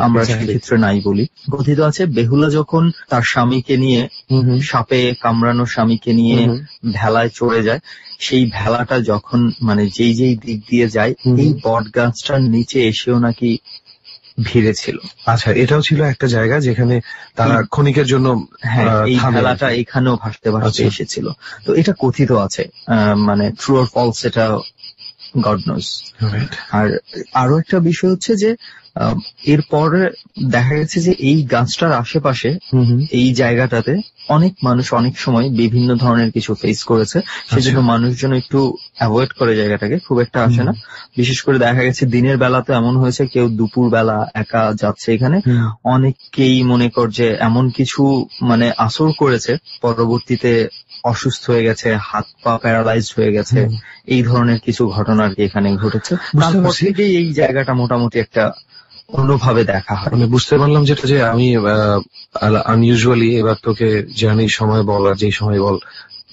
আমরা সেক্ষেত্রে নাই বলি। কথিত আছে বেহুলা যখন তার স্বামীকে নিয়ে, সাপে কামড়ানো স্বামীকে নিয়ে ভেলায় চড়ে যায়, সেই ভেলাটা যখন মানে যেই যেই দিক দিয়ে যায়, এই বট গাছটার নিচে এসেও নাকি ভিড়ে ছিল। আচ্ছা, এটাও ছিল একটা জায়গা যেখানে তারা ক্ষণিকের জন্য এই ভেলাটা এখানেও ভাসতে ভাসতে এসেছিল। তো এটা কথিত আছে, মানে ট্রু অর ফলস এটা গড নোজ। আর আরো একটা বিষয় হচ্ছে যে এরপর দেখা গেছে যে এই গাছটার আশেপাশে এই জায়গাটাতে অনেক মানুষ অনেক সময় বিভিন্ন ধরনের কিছু ফেস করেছে, সেজন্য মানুষজন একটু অ্যাভয়েড করে জায়গাটাকে, খুব একটা আসে না। বিশেষ করে দেখা গেছে দিনের বেলাতে এমন হয়েছে, কেউ দুপুর বেলা একা যাচ্ছে এখানে, অনেককেই মনে কর যে এমন কিছু মানে আসর করেছে, পরবর্তীতে অসুস্থ হয়ে গেছে, হাত পা প্যারালাইজড হয়ে গেছে, এই ধরনের কিছু ঘটনা আর কি এখানে ঘটেছে। তারপর থেকেই এই জায়গাটা মোটামুটি একটা অন্যভাবে দেখা হয়। মানে বুঝতে পারলাম যেটা যে আমি আনইউজুয়ালি এবার তোকে জার্নির সময় বল আর যেই সময় বল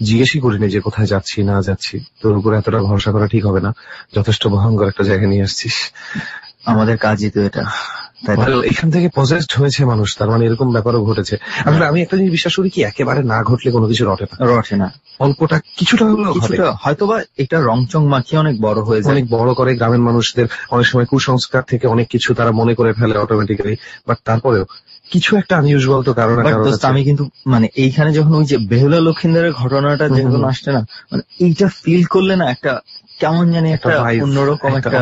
জিজ্ঞেসই করিনি যে কোথায় যাচ্ছি না যাচ্ছি, তোর উপর এতটা ভরসা করা ঠিক হবে না, যথেষ্ট ভয়ঙ্কর একটা জায়গা নিয়ে আসছিস। আমাদের কাজই তো এটা। এখান থেকে পজেসড হয়েছে মানুষ, তার মানে এরকম ব্যাপারও ঘটেছে। আসলে আমি একটা জিনিস বিশ্বাস করি কি, একেবারে না ঘটলে কোনো কিছু রটে না, অল্পটা কিছুটা হলেও হয়তোবা এটা রংচং মাখিয়ে অনেক বড় হয়ে যায়, অনেক বড় করে গ্রামের মানুষদের অনেক সময় কুসংস্কার থেকে অনেক কিছু তারা মনে করে ফেলে অটোমেটিক্যালি, বাট তারপরেও কিছু একটা আনইউজুয়াল তো কারণ। আমি কিন্তু মানে এইখানে যখন ওই যে বেহুলা লক্ষিন্দারের ঘটনাটা যখন আসছে না, মানে এইটা ফিল করলে না একটা কেমন জানি একটা অন্যরকম একটা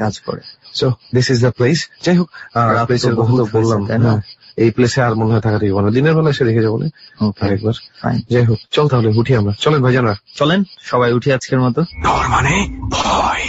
কাজ করে। So this is the place. যাই হোক, প্লেসের কথা তো বললাম, এই প্লেসে আর মনে হয় থাকা ঠিক হবে না, দিনের বেলা এসে দেখে যাবো আরেকবার। যাই হোক, চল তাহলে উঠি আমরা। চলেন ভাইজানরা, চলেন সবাই উঠি আজকের মতো। মানে ভয়।